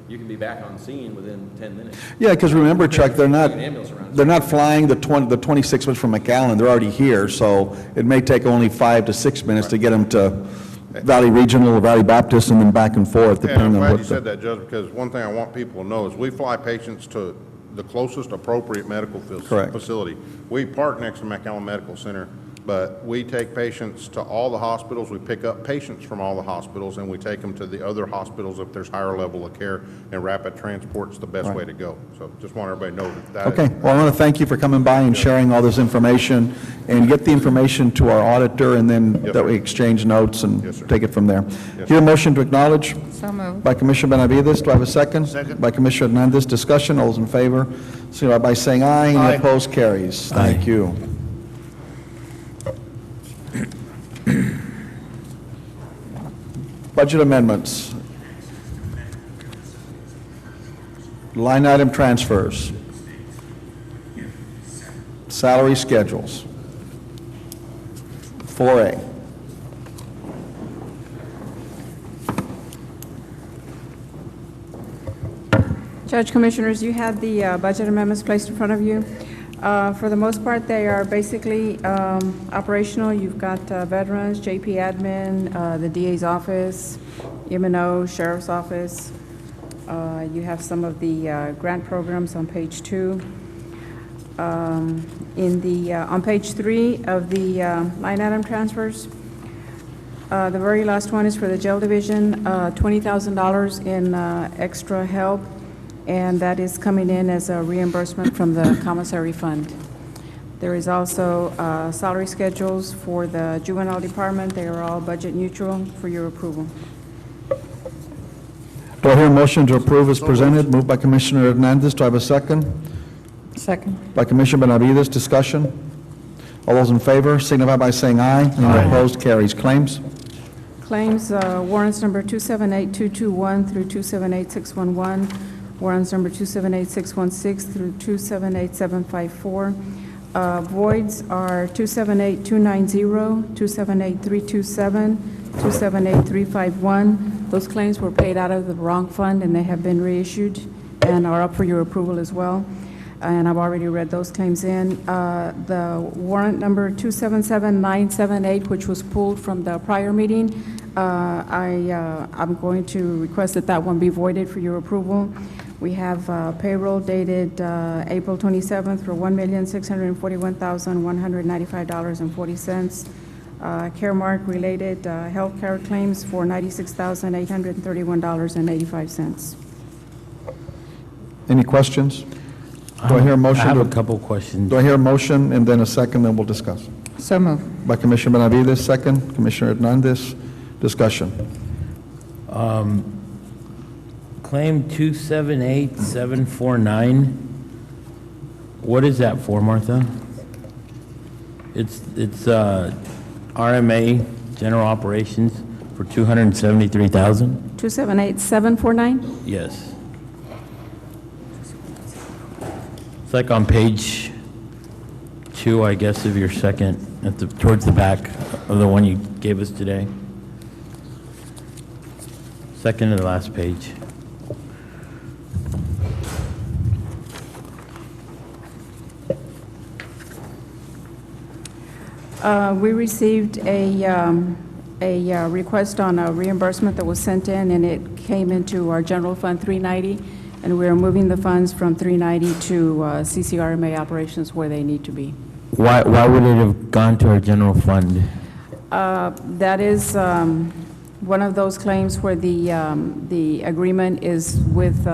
Speaker 16: you can be back on scene within 10 minutes.
Speaker 1: Yeah, because remember, Chuck, they're not flying the 26 minutes from McAllen. They're already here, so it may take only 5 to 6 minutes to get them to Valley Regional or Valley Baptist and then back and forth, depending on what.
Speaker 15: I'm glad you said that, Judge, because one thing I want people to know is we fly patients to the closest appropriate medical facility. We park next to McAllen Medical Center, but we take patients to all the hospitals. We pick up patients from all the hospitals, and we take them to the other hospitals if there's higher level of care, and rapid transport's the best way to go. So just want everybody to know that.
Speaker 1: Okay. Well, I want to thank you for coming by and sharing all this information, and get the information to our auditor, and then that we exchange notes and take it from there. Here, a motion to acknowledge.
Speaker 12: So moved.
Speaker 1: By Commissioner Benavides. Do I have a second?
Speaker 6: Second.
Speaker 1: By Commissioner Hernandez. Discussion. All those in favor, signify by saying aye.
Speaker 6: Aye.
Speaker 1: Any opposed? Carries. Thank you. Budget amendments. Line item transfers. Salary schedules. 4A.
Speaker 8: Judge, Commissioners, you had the budget amendments placed in front of you. For the most part, they are basically operational. You've got veterans, JP admin, the DA's office, M&O, Sheriff's Office. You have some of the grant programs on page 2. On page 3 of the line item transfers, the very last one is for the jail division, $20,000 in extra help, and that is coming in as a reimbursement from the commissary fund. There is also salary schedules for the juvenile department. They are all budget neutral for your approval.
Speaker 1: Do I hear a motion to approve as presented? Moved by Commissioner Hernandez. Do I have a second?
Speaker 12: Second.
Speaker 1: By Commissioner Benavides. Discussion. All those in favor signify by saying aye. Any opposed? Carries. Claims.
Speaker 8: Claims, warrants number 278221 through 278611, warrants number 278616 through 278754. Voids are 278290, 278327, 278351. Those claims were paid out of the wrong fund, and they have been reissued and are up for your approval as well. And I've already read those claims in. The warrant number 277978, which was pulled from the prior meeting, I'm going to request that that one be voided for your approval. We have payroll dated April 27th for $1,641,195.40. Caremark related health care claims for $96,831.85.
Speaker 1: Any questions? Do I hear a motion?
Speaker 2: I have
Speaker 1: to-
Speaker 2: a couple questions.
Speaker 1: Do I hear a motion and then a second, then we'll discuss?
Speaker 12: So moved.
Speaker 1: By Commissioner Benavides, second. Commissioner Hernandez. Discussion.
Speaker 2: Claim 278749, what is that for, Martha? It's RMA, General Operations, for $273,000?
Speaker 8: 278749?
Speaker 2: Yes. It's like on page 2, I guess, of your second, towards the back of the one you gave us today. Second to the last page.
Speaker 8: We received a request on a reimbursement that was sent in, and it came into our general fund 390, and we are moving the funds from 390 to CCRMA operations where they need to be.
Speaker 2: Why would it have gone to our general fund?
Speaker 8: That is one of those claims where the agreement is with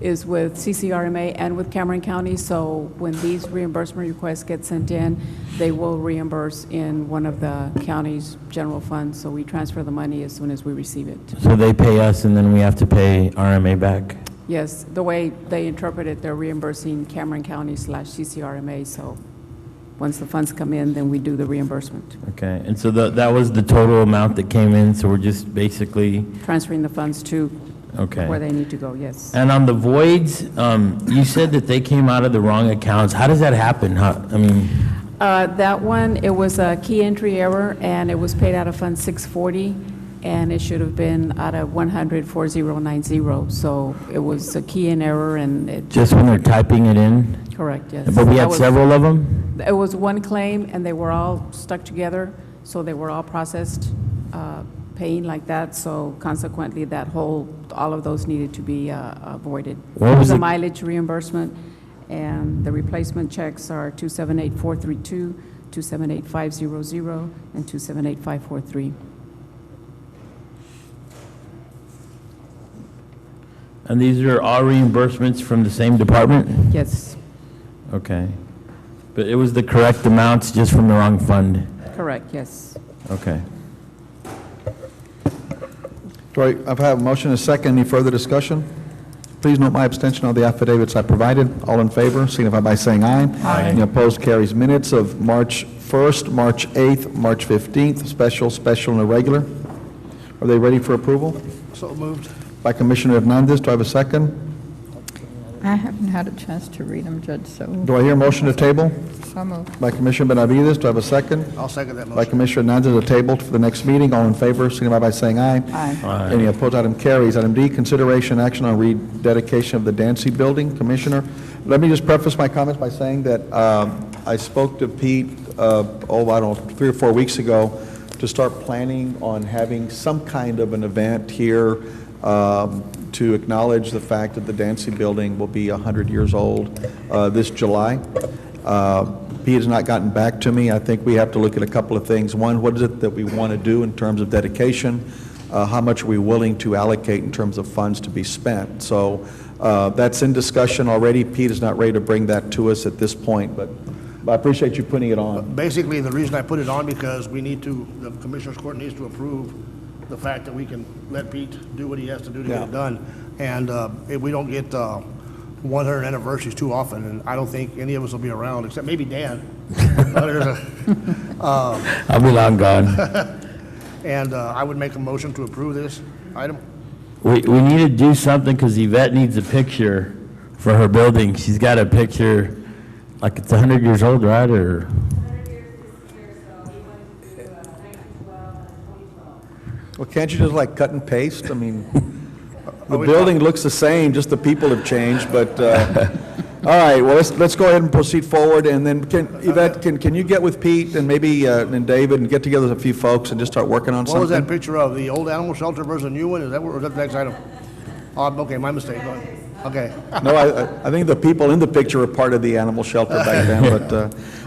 Speaker 8: CCRMA and with Cameron County, so when these reimbursement requests get sent in, they will reimburse in one of the county's general funds, so we transfer the money as soon as we receive it.
Speaker 2: So they pay us and then we have to pay RMA back?
Speaker 8: Yes, the way they interpret it, they're reimbursing Cameron County / CCRMA, so once the funds come in, then we do the reimbursement.
Speaker 2: Okay, and so that was the total amount that came in, so we're just basically...
Speaker 8: Transferring the funds to
Speaker 2: Okay.
Speaker 8: where they need to go, yes.
Speaker 2: And on the voids, you said that they came out of the wrong accounts. How does that happen?
Speaker 8: That one, it was a key entry error, and it was paid out of Fund 640, and it should have been out of 100-4090. So it was a key in error, and it...
Speaker 2: Just when they're typing it in?
Speaker 8: Correct, yes.
Speaker 2: But we
Speaker 8: That
Speaker 2: had
Speaker 8: was-
Speaker 2: several of them?
Speaker 8: It was one claim, and they were all stuck together, so they were all processed, paying like that, so consequently, all of those needed to be voided.
Speaker 2: What
Speaker 8: It
Speaker 2: was
Speaker 8: was a
Speaker 2: the-
Speaker 8: mileage reimbursement, and the replacement checks are 278432, 278500, and 278543.
Speaker 2: And these are all reimbursements from the same department?
Speaker 8: Yes,
Speaker 2: Okay. But it was the correct amounts, just from the wrong fund?
Speaker 8: correct, yes.
Speaker 2: Okay.
Speaker 1: Do I have a motion and a second? Any further discussion? Please note my abstention on the affidavits I provided. All in favor, signify by saying aye.
Speaker 2: Aye.
Speaker 1: Any opposed? Carries. Minutes of March 1st, March 8th, March 15th, special, and irregular. Are they ready for approval?
Speaker 6: So moved.
Speaker 1: By Commissioner Hernandez. Do I have a second?
Speaker 18: I haven't had a chance to read them, Judge, so.
Speaker 1: Do I hear a motion to table?
Speaker 18: So moved.
Speaker 1: By Commissioner Benavides, do I have a second?
Speaker 6: I'll second that
Speaker 1: By
Speaker 6: motion.
Speaker 1: Commissioner Hernandez, to table for the next meeting. All in favor, signify by saying aye.
Speaker 18: Aye.
Speaker 1: Any opposed, item carries. Item D, consideration action on rededication of the Dancy Building. Commissioner, let me just preface my comments by saying that I spoke to Pete, I don't know, 3 or 4 weeks ago to start planning on having some kind of an event here to acknowledge the fact that the Dancy Building will be 100 years old this July. Pete has not gotten back to me. I think we have to look at a couple of things. One, what is it that we want to do in terms of dedication? How much are we willing to allocate in terms of funds to be spent? So that's in discussion already. Pete is not ready to bring that to us at this point, but I appreciate you putting it on.
Speaker 6: Basically, the reason I put it on because we need to, the Commissioners Court needs to approve the fact that we can let Pete do what he has to do to get it done. And if we don't get 100 anniversaries too often, and I don't think any of us will be around, except maybe Dan.
Speaker 2: I'll be long gone.
Speaker 6: And I would make a motion to approve this item.
Speaker 2: We need to do something because Yvette needs a picture for her building. She's got a picture, like it's 100 years old, right, or?
Speaker 1: Well, can't you just like cut and paste? I mean, the building looks the same, just the people have changed, but, all right, well, let's go ahead and proceed forward, and then Yvette, can you get with Pete and maybe, and David, and get together with a few folks and just start working on something?
Speaker 6: What was that picture of? The old animal shelter versus the new one? Is that, or is that the next item? Okay, my mistake. Go ahead. Okay.
Speaker 1: No, I think the people in the picture were part of the animal shelter back then, but,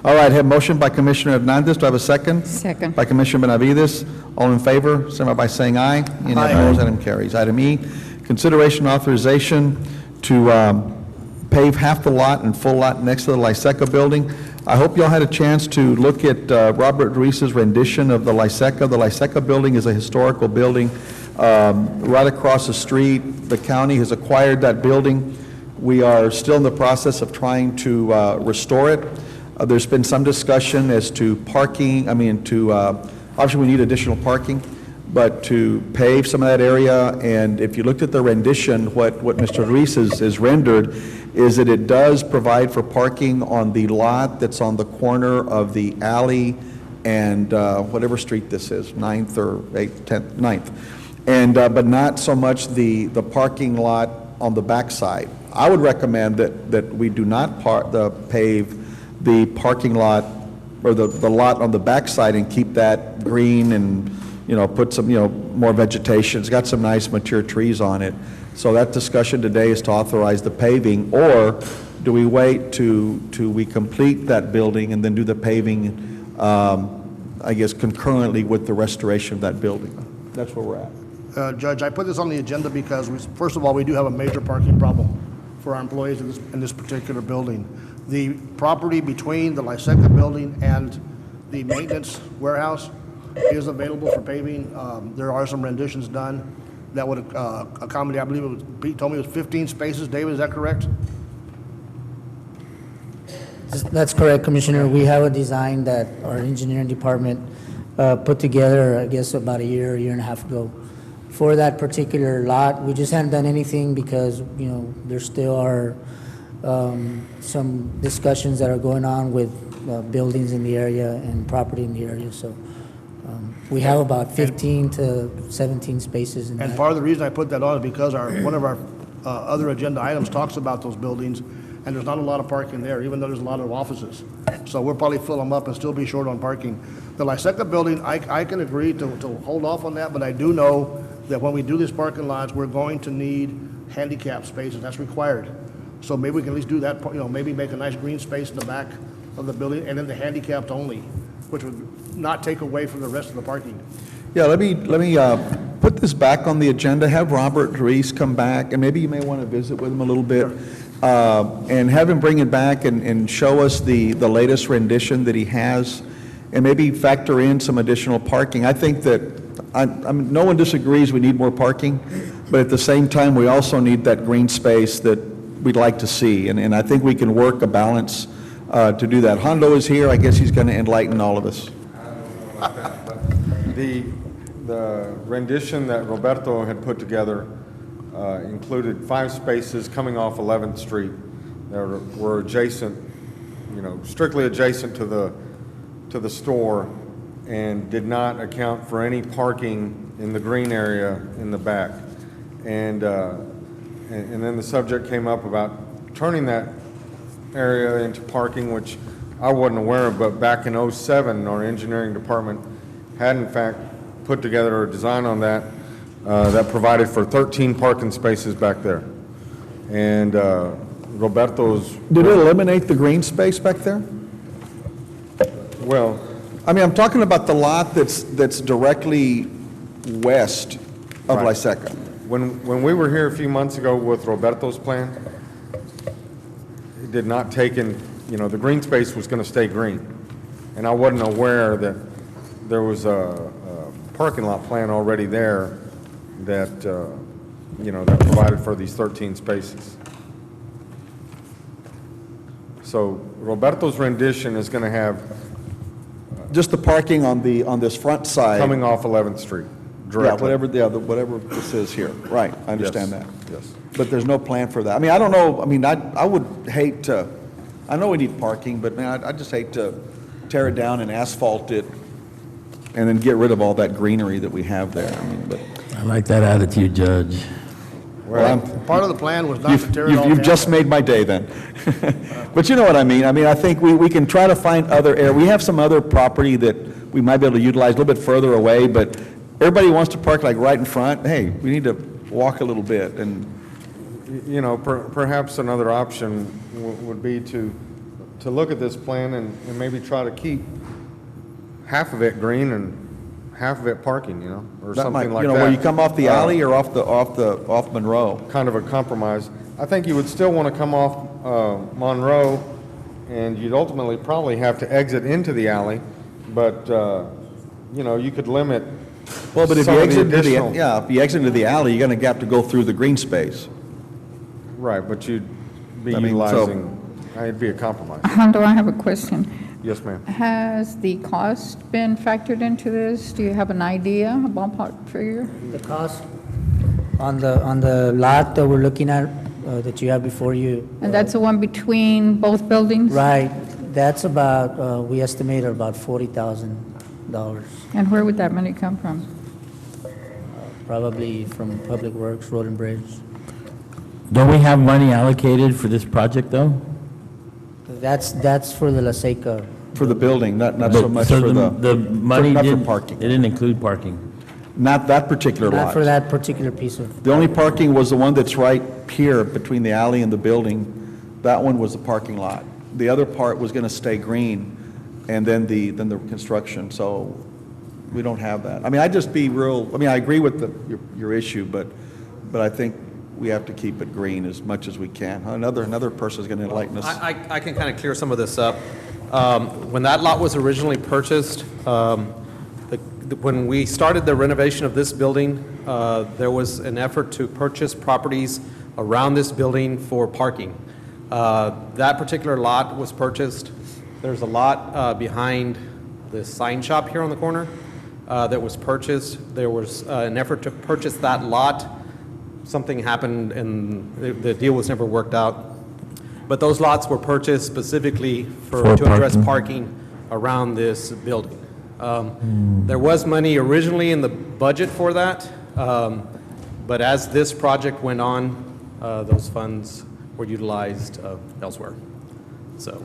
Speaker 1: all right, have motion by Commissioner Hernandez. Do I have a second?
Speaker 18: Second.
Speaker 1: By Commissioner Benavides. All in favor, signify by saying aye. Any opposed, item carries. Item E, consideration authorization to pave half the lot and full lot next to the Lyseca building. I hope y'all had a chance to look at Robert Ruiz's rendition of the Lyseca. The Lyseca building is a historical building right across the street. The county has acquired that building. We are still in the process of trying to restore it. There's been some discussion as to parking, obviously we need additional parking, but to pave some of that area, and if you looked at the rendition, what Mr. Ruiz is rendered is that it does provide for parking on the lot that's on the corner of the alley and whatever street this is, 9th or 8th, 10th, 9th. And, but not so much the parking lot on the backside. I would recommend that we do not pave the parking lot or the lot on the backside and keep that green and, put some, more vegetation. It's got some nice mature trees on it. So that discussion today is to authorize the paving, or do we wait to we complete that building and then do the paving, I guess, concurrently with the restoration of that building? That's where we're at.
Speaker 6: Judge, I put this on the agenda because, first of all, we do have a major parking problem for our employees in this particular building. The property between the Lyseca building and the maintenance warehouse is available for paving. There are some renditions done that would accommodate, I believe it was, Pete told me it was 15 spaces. David, is that correct?
Speaker 19: That's correct, Commissioner. We have a design that our engineering department put together, I guess, about a year and a half ago. For that particular lot, we just hadn't done anything because, there still are some discussions that are going on with buildings in the area and property in the area. So we have about 15 to 17 spaces in that.
Speaker 6: And part of the reason I put that on is because one of our other agenda items talks about those buildings, and there's not a lot of parking there, even though there's a lot of offices. So we'll probably fill them up and still be short on parking. The Lyseca building, I can agree to hold off on that, but I do know that when we do these parking lots, we're going to need handicap spaces. That's required. So maybe we can at least do that, maybe make a nice green space in the back of the building, and then the handicapped only, which would not take away from the rest of the parking.
Speaker 1: Yeah, let me put this back on the agenda, have Robert Ruiz come back, and maybe you may want to visit with him a little bit, and have him bring it back and show us the latest rendition that he has, and maybe factor in some additional parking. I think that, no one disagrees we need more parking, but at the same time, we also need that green space that we'd like to see, and I think we can work a balance to do that. Hondo is here. I guess he's going to enlighten all of us.
Speaker 20: The rendition that Roberto had put together
Speaker 11: included 5 spaces coming off 11th Street that were adjacent, strictly adjacent to the store, and did not account for any parking in the green area in the back. And then the subject came up about turning that area into parking, which I wasn't aware of, but back in '07, our engineering department had in fact put together a design on that that provided for 13 parking spaces back there. And Roberto's...
Speaker 1: Did it eliminate the green space back there?
Speaker 11: Well...
Speaker 1: I mean, I'm talking about the lot that's directly west of
Speaker 11: Right.
Speaker 1: Lyseca.
Speaker 11: When we were here a few months ago with Roberto's plan, he did not take in, the green space was going to stay green. And I wasn't aware that there was a parking lot plan already there that, that provided for these 13 spaces. So Roberto's rendition is going to have...
Speaker 1: Just the parking on this front side.
Speaker 11: Coming off 11th Street, directly.
Speaker 1: Whatever this is here. Right, I understand that.
Speaker 11: Yes.
Speaker 1: But there's no plan for that. I mean, I don't know, I mean, I would hate to, I know we need parking, but man, I just hate to tear it down and asphalt it and then get rid of all that greenery that we have there. I mean, but.
Speaker 2: I like that attitude, Judge.
Speaker 1: Well,
Speaker 6: Part of the plan was not to tear it all down.
Speaker 1: You've just made my day then. But you know what I mean. I mean, I think we can try to find other area. We have some other property that we might be able to utilize a little bit further away, but everybody wants to park like right in front. Hey, we need to walk a little bit. And
Speaker 11: perhaps another option would be to look at this plan and maybe try to keep half of it green and half of it parking, or
Speaker 1: that
Speaker 11: something
Speaker 1: might,
Speaker 11: like that.
Speaker 1: where you come off the alley or off Monroe.
Speaker 11: Kind of a compromise. I think you would still want to come off Monroe, and you'd ultimately probably have to exit into the alley, but you could limit.
Speaker 1: Well, but if
Speaker 11: some
Speaker 1: you
Speaker 11: of the
Speaker 1: exit into
Speaker 11: additional-
Speaker 1: if you exit into the alley, you're going to have to go through the green space.
Speaker 11: Right, but you'd be
Speaker 1: I mean,
Speaker 11: utilizing. It'd be a compromise.
Speaker 18: Hondo, I have a question.
Speaker 11: Yes, ma'am.
Speaker 18: Has the cost been factored into this? Do you have an idea, a ballpark figure?
Speaker 19: The cost on the lot that we're looking at, that you have before you.
Speaker 18: And that's the one between both buildings?
Speaker 19: Right, that's about, we estimate about $40,000,
Speaker 18: And where would that money come from?
Speaker 19: probably from Public Works, Road and Bridge.
Speaker 2: Don't we have money allocated for this project, though?
Speaker 19: That's for the La Seca.
Speaker 1: For the building, not so much
Speaker 2: So
Speaker 1: for
Speaker 2: the money
Speaker 1: not for
Speaker 2: didn't,
Speaker 1: parking.
Speaker 2: it didn't include parking.
Speaker 1: Not that particular lot.
Speaker 19: Not for that particular piece of.
Speaker 1: The only parking was the one that's right here between the alley and the building. That one was the parking lot. The other part was going to stay green, and then the construction. So we don't have that. I mean, I agree with your issue, but I think we have to keep it green as much as we can. Another person's going to enlighten us.
Speaker 20: I can kind of clear some of this up. When that lot was originally purchased, when we started the renovation of this building, there was an effort to purchase properties around this building for parking. That particular lot was purchased. There's a lot behind the sign shop here on the corner that was purchased. There was an effort to purchase that lot. Something happened and the deal was never worked out. But those lots were purchased specifically to address parking around this building. There was money originally in the budget for that, but as this project went on, those funds were utilized elsewhere. So.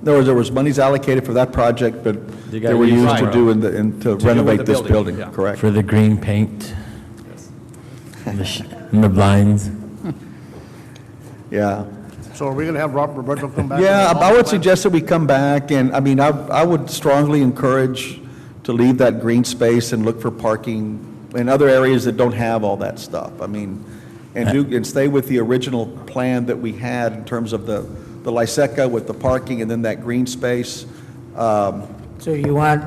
Speaker 1: In other words, there was monies allocated for that project, but
Speaker 2: You
Speaker 1: they
Speaker 2: got
Speaker 1: were
Speaker 2: used
Speaker 1: used to
Speaker 2: right.
Speaker 1: do to renovate this building,
Speaker 20: yeah.
Speaker 1: correct?
Speaker 2: For the green paint. And the blinds.
Speaker 1: Yeah.
Speaker 6: So are we going to have Roberto come back?
Speaker 1: Yeah,
Speaker 6: and
Speaker 1: I would
Speaker 6: plan?
Speaker 1: suggest that we come back, and, I mean, I would strongly encourage to leave that green space and look for parking in other areas that don't have all that stuff. I mean, and stay with the original plan that we had in terms of the Lyseca with the parking and then that green space.
Speaker 19: So you want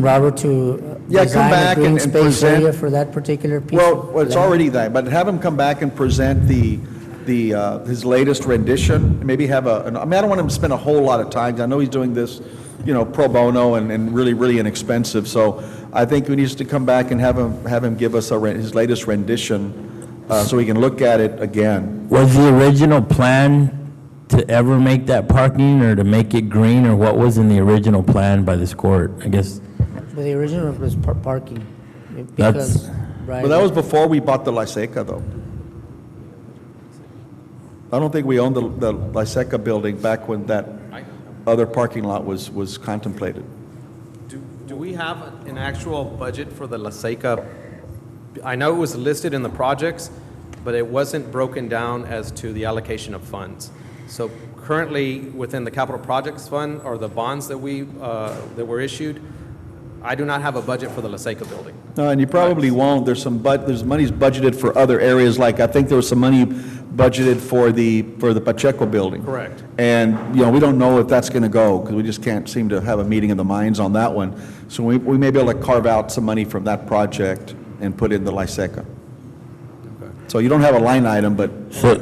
Speaker 19: Robert to
Speaker 1: Yeah, come
Speaker 19: design
Speaker 1: back
Speaker 19: a green
Speaker 1: and
Speaker 19: space
Speaker 1: present-
Speaker 19: area for that particular piece?
Speaker 1: Well,
Speaker 19: of
Speaker 1: it's
Speaker 19: land?
Speaker 1: already that, but have him come back and present his latest rendition, maybe have I mean, I don't want him to spend a whole lot of time, I know he's doing this pro bono and really, really inexpensive. So I think we need to come back and have him give us his latest rendition so we can look at it again.
Speaker 2: Was the original plan to ever make that parking or to make it green, or what was in the original plan by this court? I guess.
Speaker 19: But the original was parking.
Speaker 2: That's-
Speaker 19: Because, right.
Speaker 1: But that was before we bought the Lyseca, though. I don't think we owned the Lyseca building back when that other parking lot was contemplated.
Speaker 20: Do we have an actual budget for the La Seca? I know it was listed in the projects, but it wasn't broken down as to the allocation of funds. So currently, within the capital projects fund or the bonds that that were issued, I do not have a budget for the La Seca building.
Speaker 1: No, and you probably won't. There's money's budgeted for other areas, like I think there was some money budgeted for the Pacheco building.
Speaker 20: Correct.
Speaker 1: And, we don't know if that's going to go, because we just can't seem to have a meeting of the minds on that one. So we may be able to carve out some money from that project and put in the Lyseca. So you don't have a line item, but...
Speaker 2: So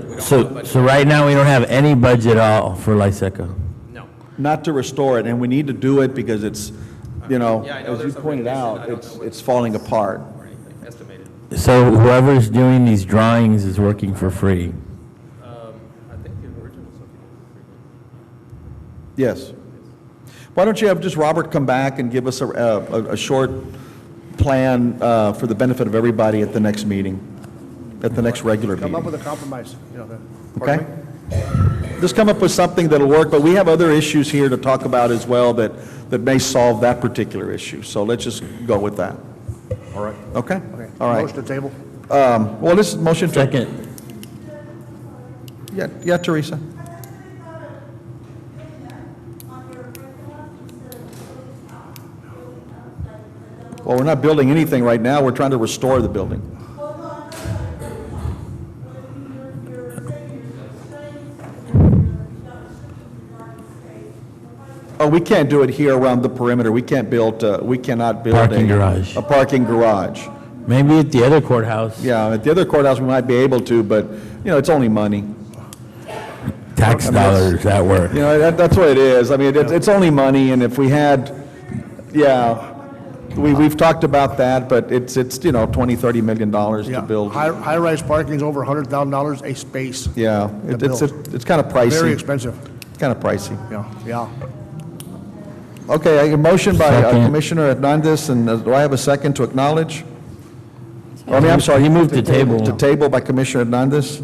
Speaker 2: right now, we don't have any budget at all for Lyseca?
Speaker 20: No.
Speaker 1: Not to restore it, and we need to do it because it's,
Speaker 20: Yeah, I know
Speaker 1: as you
Speaker 20: there's a
Speaker 1: pointed
Speaker 20: rendition. I
Speaker 1: out,
Speaker 20: don't know
Speaker 1: it's falling apart.
Speaker 20: Estimated.
Speaker 2: So whoever's doing these drawings is working for free?
Speaker 20: I think the original stuff.
Speaker 1: Yes. Why don't you have just Robert come back and give us a short plan for the benefit of everybody at the next meeting, at the next regular
Speaker 6: Come up
Speaker 1: meeting?
Speaker 6: with a compromise,
Speaker 1: Okay? Just come up with something that'll work, but we have other issues here to talk about as well that may solve that particular issue. So let's just go with that.
Speaker 11: All right.
Speaker 1: Okay? All right.
Speaker 6: Motion to table.
Speaker 1: Well, this is motion to...
Speaker 2: Second.
Speaker 1: Yeah, Teresa. Well, we're not building anything right now. We're trying to restore the building. Oh, we can't do it here around the perimeter. We can't build, we cannot build
Speaker 2: Parking garage.
Speaker 1: a parking garage.
Speaker 2: Maybe at the other courthouse.
Speaker 1: Yeah, at the other courthouse, we might be able to, but, it's only money.
Speaker 2: Tax dollars at work.
Speaker 1: That's what it is. I mean, it's only money, and if we had, we've talked about that, but it's $20, $30 million to build.
Speaker 6: High-rise parking is over $100,000 a space.
Speaker 1: Yeah,
Speaker 6: to build.
Speaker 1: it's kind of pricey.
Speaker 6: Very expensive.
Speaker 1: Kind of pricey.
Speaker 6: Yeah.
Speaker 1: Okay, I have a motion by
Speaker 2: Second.
Speaker 1: Commissioner Hernandez, and do I have a second to acknowledge? I mean, I'm sorry.
Speaker 2: He moved to table.
Speaker 1: To table by Commissioner Hernandez.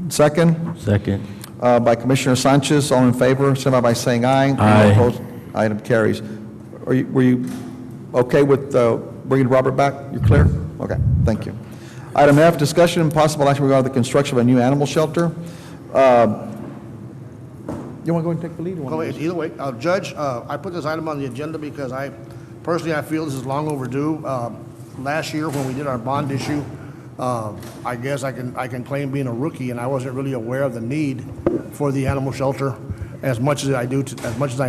Speaker 1: Second?
Speaker 2: Second.
Speaker 1: By Commissioner Sanchez. All in favor, signify by saying aye.
Speaker 2: Aye.
Speaker 1: All opposed, item carries. Were you okay with bringing Robert back? You clear? Okay, thank you. Item F, discussion and possible action regarding the construction of a new animal shelter. You want to go and take the lead? or want to-
Speaker 6: Either way, Judge, I put this item on the agenda because I feel this is long overdue. Last year, when we did our bond issue, I guess I can claim being a rookie, and I wasn't really aware of the need for the animal shelter as much as I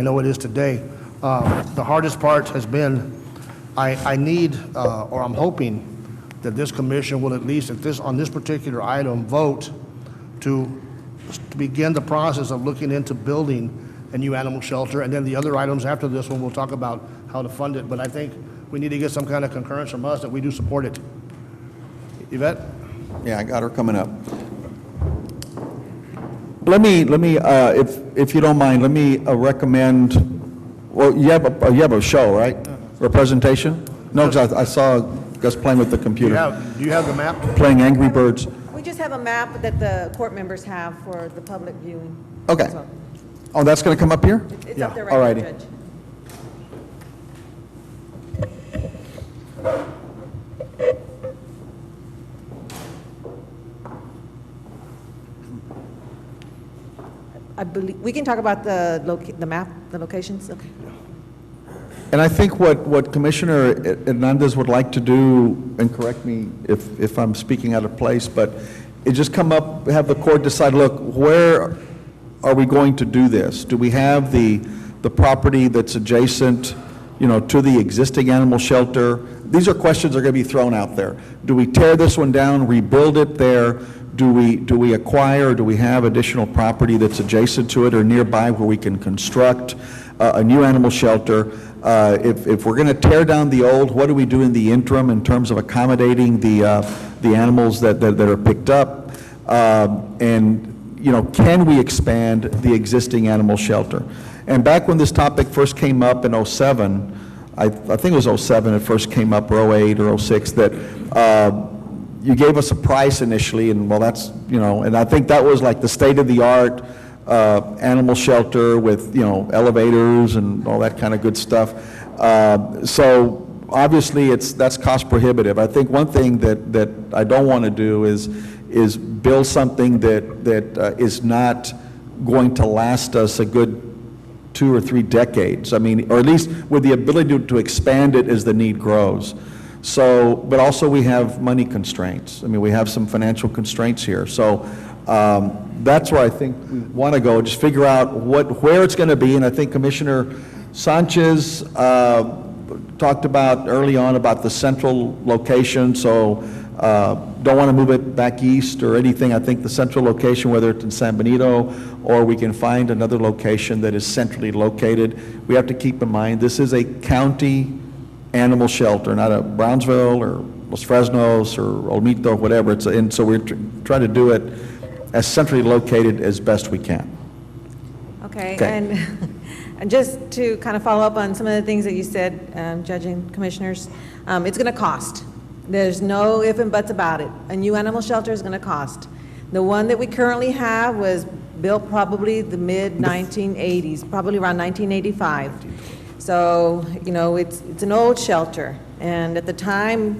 Speaker 6: know it is today. The hardest part has been, I need, or I'm hoping, that this commission will at least, on this particular item, vote to begin the process of looking into building a new animal shelter, and then the other items after this one, we'll talk about how to fund it. But I think we need to get some kind of concurrence from us that we do support it. Yvette?
Speaker 1: Yeah, I got her coming up. Let me, if you don't mind, let me recommend, well, you have a show, right? Or a presentation? No, because I saw Gus playing with the computer.
Speaker 6: Do you have the map?
Speaker 1: Playing Angry Birds.
Speaker 21: We just have a map that the court members have for the public viewing.
Speaker 1: Okay.
Speaker 21: So
Speaker 1: Oh, that's going to come up here?
Speaker 21: It's up there
Speaker 1: All
Speaker 21: right
Speaker 1: righty.
Speaker 21: now, Judge. I believe, we can talk about the map, the locations, okay.
Speaker 1: And I think what Commissioner Hernandez would like to do, and correct me if I'm speaking out of place, but it just come up, have the court decide, look, where are we going to do this? Do we have the property that's adjacent, to the existing animal shelter? These are questions that are going to be thrown out there. Do we tear this one down, rebuild it there? Do we acquire, or do we have additional property that's adjacent to it or nearby where we can construct? a new animal shelter. If we're going to tear down the old, what do we do in the interim in terms of accommodating the animals that are picked up? And, can we expand the existing animal shelter? And back when this topic first came up in '07, I think it was '07 it first came up, or '08 or '06, that you gave us a price initially, and well, that's, and I think that was like the state-of-the-art animal shelter with, elevators and all that kind of good stuff. So obviously that's cost prohibitive. I think one thing that I don't want to do is build something that is not going to last us a good 2 or 3 decades. I mean, or at least with the ability to expand it as the need grows. So, but also we have money constraints. I mean, we have some financial constraints here. So that's where I think we want to go, just figure out where it's going to be. And I think Commissioner Sanchez talked about early on about the central location. So don't want to move it back east or anything. I think the central location, whether it's in San Benito or we can find another location that is centrally located. We have to keep in mind this is a county animal shelter, not a Brownsville or Los Fresnos or Olmito, whatever. And so we're trying to do it as centrally located as best we can.
Speaker 21: Okay. And just to kind of follow up on some of the things that you said, Judge and Commissioners, it's going to cost. There's no if and buts about it. A new animal shelter is going to cost. The one that we currently have was built probably the mid-1980s, probably around 1985. So, it's an old shelter. And at the time,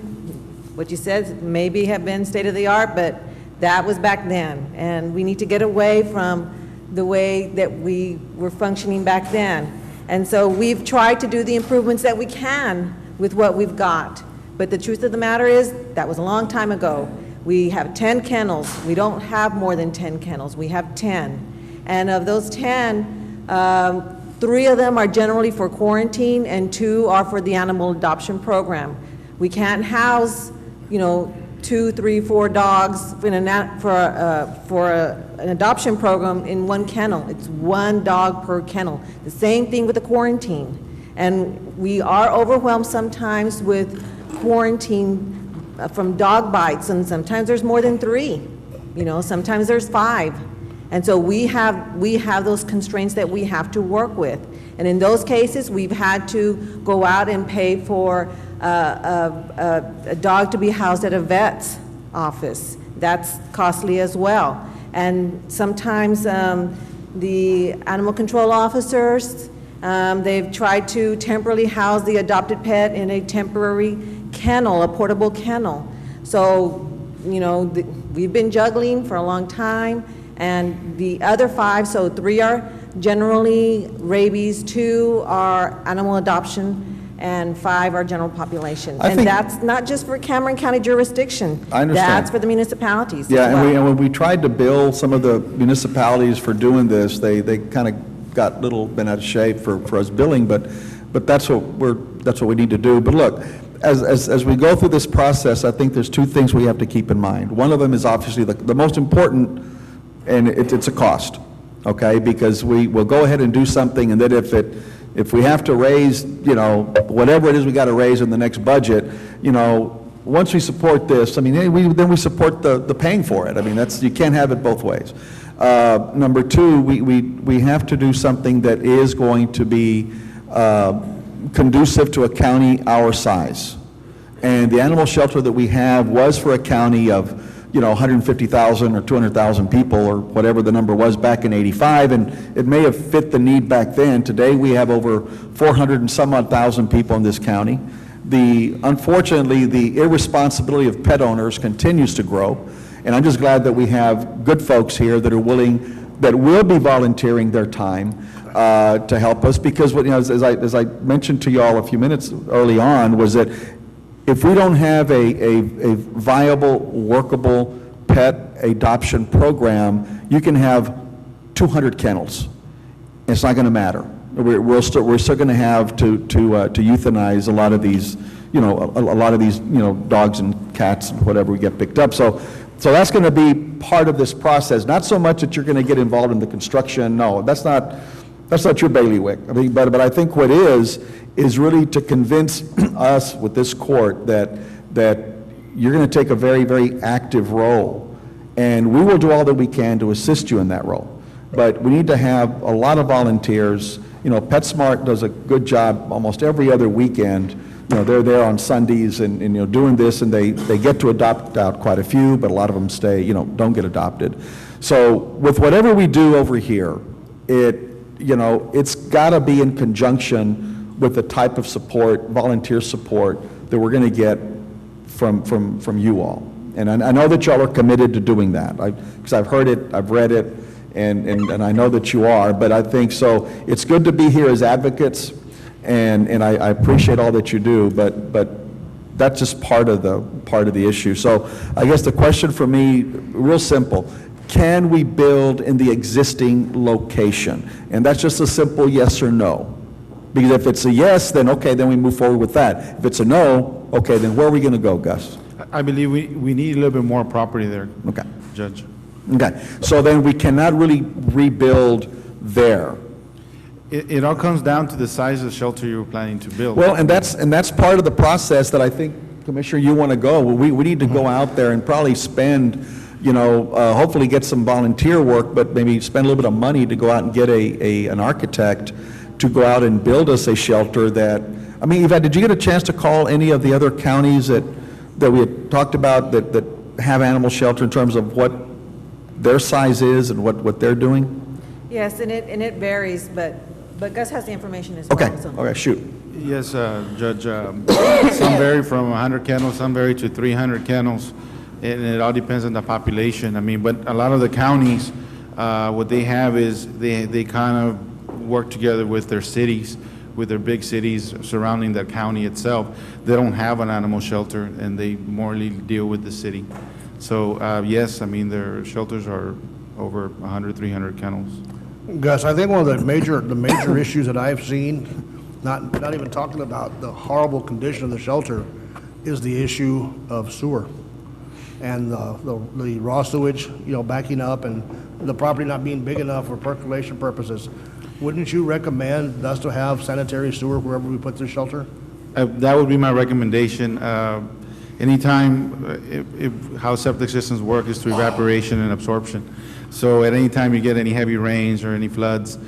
Speaker 21: what you said maybe have been state-of-the-art, but that was back then. And we need to get away from the way that we were functioning back then. And so we've tried to do the improvements that we can with what we've got. But the truth of the matter is, that was a long time ago. We have 10 kennels. We don't have more than 10 kennels. We have 10. And of those 10, 3 of them are generally for quarantine and 2 are for the animal adoption program. We can't house, 2, 3, 4 dogs for an adoption program in one kennel. It's 1 dog per kennel. The same thing with the quarantine. And we are overwhelmed sometimes with quarantine from dog bites, and sometimes there's more than 3. Sometimes there's 5. And so we have those constraints that we have to work with. And in those cases, we've had to go out and pay for a dog to be housed at a vet's office. That's costly as well. And sometimes the animal control officers, they've tried to temporarily house the adopted pet in a temporary kennel, a portable kennel. So, we've been juggling for a long time. And the other 5, so 3 are generally rabies, 2 are animal adoption, and 5 are general population. And that's not just for Cameron County jurisdiction.
Speaker 1: I understand.
Speaker 21: That's for the municipalities
Speaker 1: Yeah,
Speaker 21: as well.
Speaker 1: and when we tried to bill some of the municipalities for doing this, they kind of got a little bent out of shape for us billing, but that's what we need to do. But look, as we go through this process, I think there's 2 things we have to keep in mind. One of them is obviously the most important, and it's a cost, okay? Because we will go ahead and do something, and then if we have to raise, whatever it is we got to raise in the next budget, once we support this, I mean, then we support the paying for it. I mean, you can't have it both ways. Number 2, we have to do something that is going to be conducive to a county our size. And the animal shelter that we have was for a county of 150,000 or 200,000 people or whatever the number was back in '85, and it may have fit the need back then. Today we have over 400 and some odd thousand people in this county. Unfortunately, the irresponsibility of pet owners continues to grow, and I'm just glad that we have good folks here that will be volunteering their time to help us, because as I mentioned to you all a few minutes early on, was that if we don't have a viable, workable pet adoption program, you can have 200 kennels. It's not going to matter. We're still going to have to euthanize a lot of these, dogs and cats and whatever we get picked up. So that's going to be part of this process. Not so much that you're going to get involved in the construction. No, that's not That's not your bailiwick. I mean, but I think what is really to convince us with this court that you're going to take a very, very active role, and we will do all that we can to assist you in that role. But we need to have a lot of volunteers. You know, PetSmart does a good job almost every other weekend. You know, they're there on Sundays and you know, doing this, and they get to adopt out quite a few, but a lot of them stay, you know, don't get adopted. So with whatever we do over here, you know, it's got to be in conjunction with the type of support, volunteer support, that we're going to get from you all. And I know that y'all are committed to doing that, because I've heard it, I've read it, and I know that you are. But I think so. It's good to be here as advocates, and I appreciate all that you do. But that's just part of the issue. So I guess the question for me, real simple. Can we build in the existing location? And that's just a simple yes or no. Because if it's a yes, then okay, then we move forward with that. If it's a no, okay, then where are we going to go, Gus?
Speaker 3: I believe we need a little bit more property there,
Speaker 1: Okay.
Speaker 3: Judge.
Speaker 1: Okay. So then we cannot really rebuild there.
Speaker 3: It all comes down to the size of the shelter you were planning to build.
Speaker 1: Well, and that's part of the process that I think, Commissioner, you want to go. Well, we need to go out there and probably spend, you know, hopefully get some volunteer work, but maybe spend a little bit of money to go out and get an architect to go out and build us a shelter that, I mean, Yvette, did you get a chance to call any of the other counties that we had talked about that have animal shelter in terms of what their size is and what they're doing?
Speaker 21: Yes, and it varies, but Gus has the information as well.
Speaker 1: Okay,
Speaker 21: so.
Speaker 1: okay, shoot.
Speaker 3: Yes, Judge. Some vary from 100 kennels, some vary to 300 kennels, and it all depends on the population. I mean, but a lot of the counties, what they have is they kind of work together with their cities, with their big cities surrounding the county itself. They don't have an animal shelter, and they morally deal with the city. So, yes, I mean, their shelters are over 100, 300 kennels.
Speaker 6: Gus, I think one of the major issues that I've seen, not even talking about the horrible condition of the shelter, is the issue of sewer and the raw sewage, you know, backing up, and the property not being big enough for percolation purposes. Wouldn't you recommend us to have sanitary sewer wherever we put the shelter?
Speaker 3: That would be my recommendation. Anytime, how septic systems work is through evaporation and absorption. So at any time you get any heavy rains or any floods,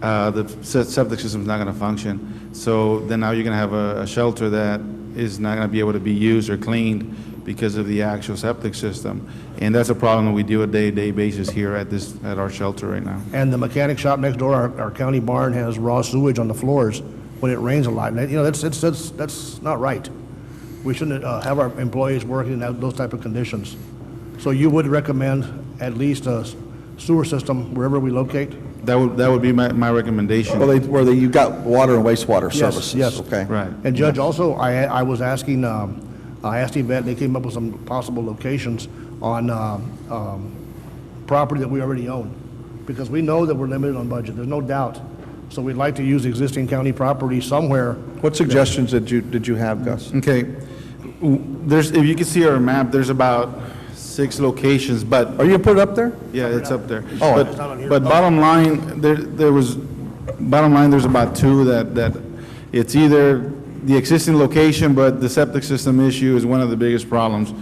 Speaker 3: the septic system is not going to function. So then now you're going to have a shelter that is not going to be able to be used or cleaned because of the actual septic system. And that's a problem that we deal with day-to-day basis here at our shelter right now.
Speaker 6: And the mechanic shop next door, our county barn, has raw sewage on the floors when it rains a lot. And, you know, that's not right. We shouldn't have our employees working in those type of conditions. So you would recommend at least a sewer system wherever we locate?
Speaker 3: That would be my recommendation.
Speaker 1: Well, where you've got water and wastewater services.
Speaker 6: Yes.
Speaker 1: Okay.
Speaker 3: Right.
Speaker 6: And Judge, also, I was asking, I asked Yvette, they came up with some possible locations on property that we already own, because we know that we're limited on budget, there's no doubt. So we'd like to use existing county property somewhere.
Speaker 1: What suggestions did you have, Gus?
Speaker 3: Okay. If you can see our map, there's about 6 locations, but...
Speaker 1: Are you going to put it up there?
Speaker 3: Yeah, it's up there.
Speaker 1: Oh.
Speaker 3: But bottom line, there's about 2 that it's either the existing location, but the septic system issue is one of the biggest problems.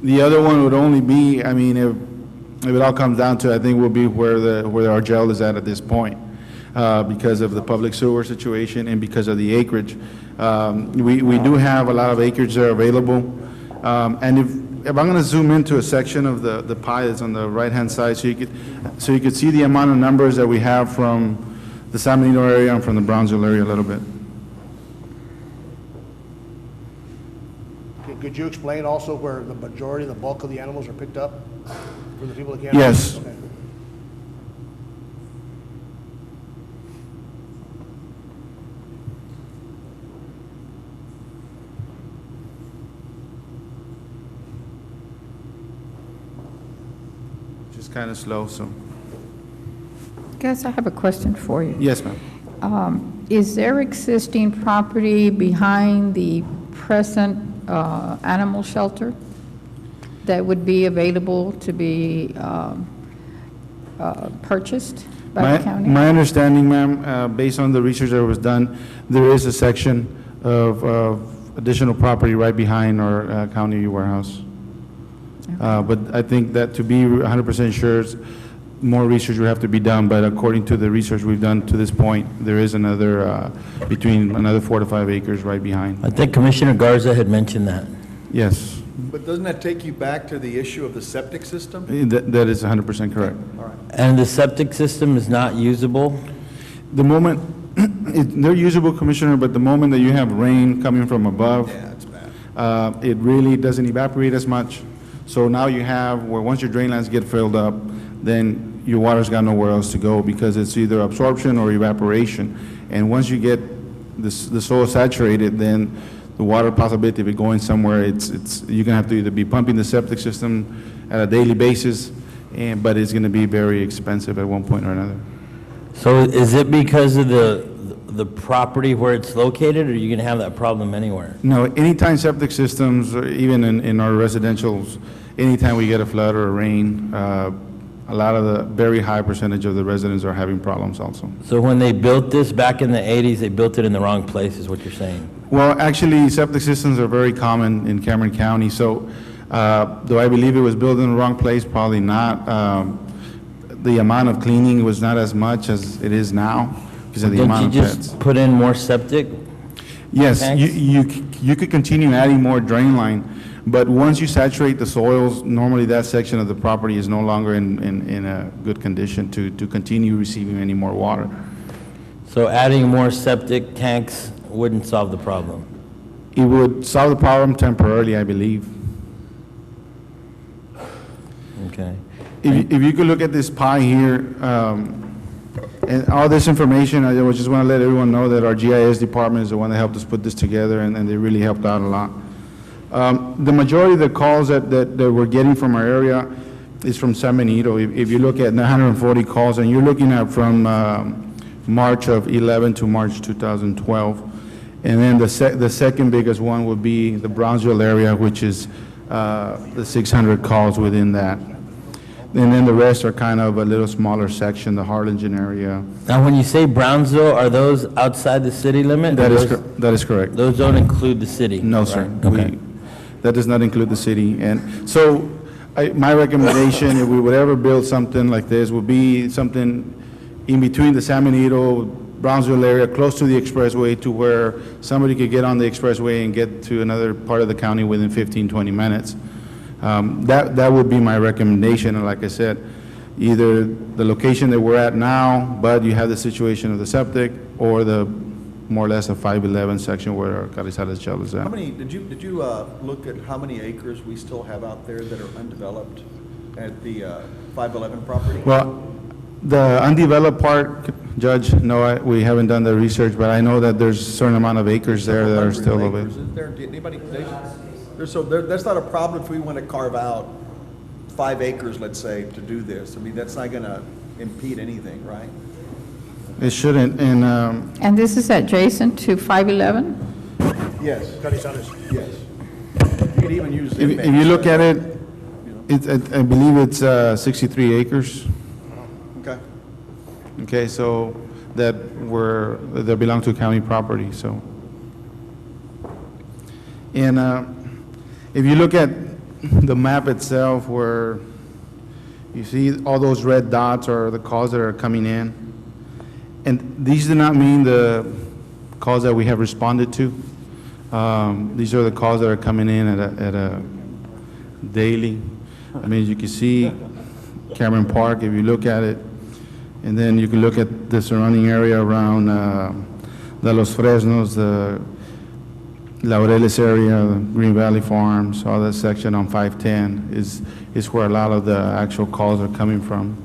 Speaker 3: The other one would only be, I mean, if it all comes down to, I think, will be where our jail is at this point, because of the public sewer situation and because of the acreage. We do have a lot of acreage there available, and if I'm going to zoom into a section of the pie that's on the right-hand side, so you could see the amount of numbers that we have from the San Benito area and from the Brownsville area a little bit.
Speaker 6: Could you explain also where the majority, the bulk of the animals are picked up for the people that can't?
Speaker 3: Yes.
Speaker 6: Okay.
Speaker 3: Just kind of slow, so.
Speaker 18: Gus, I have a question for you.
Speaker 3: Yes, ma'am.
Speaker 18: Is there existing property behind the present animal shelter that would be available to be purchased? by the county?
Speaker 3: My understanding, ma'am, based on the research that was done, there is a section of additional property right behind our county warehouse. But I think that to be 100% sure, more research would have to be done, but according to the research we've done to this point, there is another, between another 4 to 5 acres right behind.
Speaker 2: I think Commissioner Garza had mentioned that.
Speaker 3: Yes,
Speaker 1: But doesn't that take you back to the issue of the septic system?
Speaker 3: that is 100% correct.
Speaker 1: All right.
Speaker 2: And the septic system is not usable?
Speaker 3: The moment, they're usable, Commissioner, but the moment that you have rain coming from above,
Speaker 1: Yeah, it's bad.
Speaker 3: it really doesn't evaporate as much. So now you have, where once your drain lines get filled up, then your water's got nowhere else to go because it's either absorption or evaporation. And once you get the soil saturated, then the water possibility of it going somewhere, you're gonna have to either be pumping the septic system at a daily basis, but it's gonna be very expensive at one point or another.
Speaker 2: So is it because of the property where it's located, or are you going to have that problem anywhere?
Speaker 3: No, anytime septic systems, or even in our residentials, anytime we get a flood or a rain, a lot of the, very high percentage of the residents are having problems also.
Speaker 2: So when they built this back in the 80s, they built it in the wrong place, is what you're saying?
Speaker 3: Well, actually, septic systems are very common in Cameron County, so though I believe it was built in the wrong place, probably not. The amount of cleaning was not as much as it is now because of the amount of
Speaker 2: Don't you
Speaker 3: pets.
Speaker 2: just put in more septic?
Speaker 3: Yes,
Speaker 2: tanks?
Speaker 3: you could continue adding more drain line, but once you saturate the soils, normally that section of the property is no longer in a good condition to continue receiving any more water.
Speaker 2: So adding more septic tanks wouldn't solve the problem?
Speaker 3: It would solve the problem temporarily, I believe.
Speaker 2: Okay.
Speaker 3: If you could look at this pie here, and all this information, I just want to let everyone know that our GIS department is the one that helped us put this together, and they really helped out a lot. The majority of the calls that we're getting from our area is from San Benito. If you look at 940 calls, and you're looking at from March of 11 to March 2012. And then the second biggest one would be the Brownsville area, which is the 600 calls within that. And then the rest are kind of a little smaller section, the Harlingen area.
Speaker 2: Now, when you say Brownsville, are those outside the city limit?
Speaker 3: That is correct.
Speaker 2: Those don't include the city?
Speaker 3: No, sir.
Speaker 2: Right. Okay.
Speaker 3: That does not include the city. And so my recommendation, if we would ever build something like this, would be something in between the San Benito, Brownsville area, close to the expressway, to where somebody could get on the expressway and get to another part of the county within 15, 20 minutes. That would be my recommendation, and like I said, either the location that we're at now, but you have the situation of the septic, or the more or less a 511 section where Carrizales Shell is at.
Speaker 1: How many, did you look at how many acres we still have out there that are undeveloped at the 511 property?
Speaker 3: Well, the undeveloped part, Judge, no, we haven't done the research, but I know that there's a certain amount of acres there that are still
Speaker 1: Acres,
Speaker 3: available.
Speaker 1: is there, anybody, that's not a problem if we want to carve out 5 acres, let's say, to do this. I mean, that's not going to impede anything, right?
Speaker 3: It shouldn't, and
Speaker 18: And this is adjacent to 511?
Speaker 1: Yes.
Speaker 6: Carrizales.
Speaker 1: Yes. You could even use.
Speaker 3: if you look at it, I believe it's 63 acres.
Speaker 1: Okay.
Speaker 3: Okay, so that belong to county property, so. And if you look at the map itself, where you see all those red dots are the calls that are coming in, and these do not mean the calls that we have responded to. These are the calls that are coming in at a daily. I mean, you can see Cameron Park, if you look at it, and then you can look at the surrounding area around the Los Fresnos, the Laureles area, the Green Valley Farms, all that section on 510 is where a lot of the actual calls are coming from.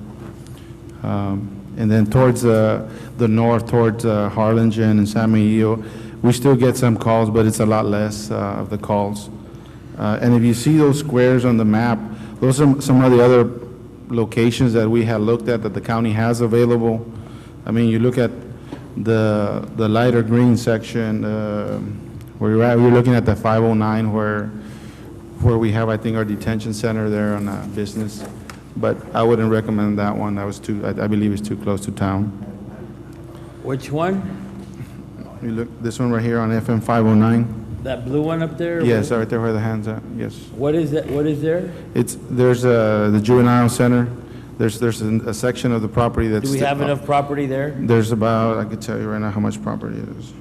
Speaker 3: And then towards the north, towards Harlingen and San Miguel, we still get some calls, but it's a lot less of the calls. And if you see those squares on the map, those are some of the other locations that we had looked at that the county has available. I mean, you look at the lighter green section, where you're at, we're looking at the 509 where we have, I think, our detention center there on business. but I wouldn't recommend that one. That was too, I believe it's too close to town.
Speaker 2: Which one?
Speaker 3: You look, this one right here on FM 509.
Speaker 2: That blue one up there?
Speaker 3: Yes, right there where the hand's at, yes.
Speaker 2: What is that, what is there?
Speaker 3: There's the juvenile center. There's a section of the property that's.
Speaker 2: Do we have enough property there?
Speaker 3: There's about, I could tell you right now how much property it is.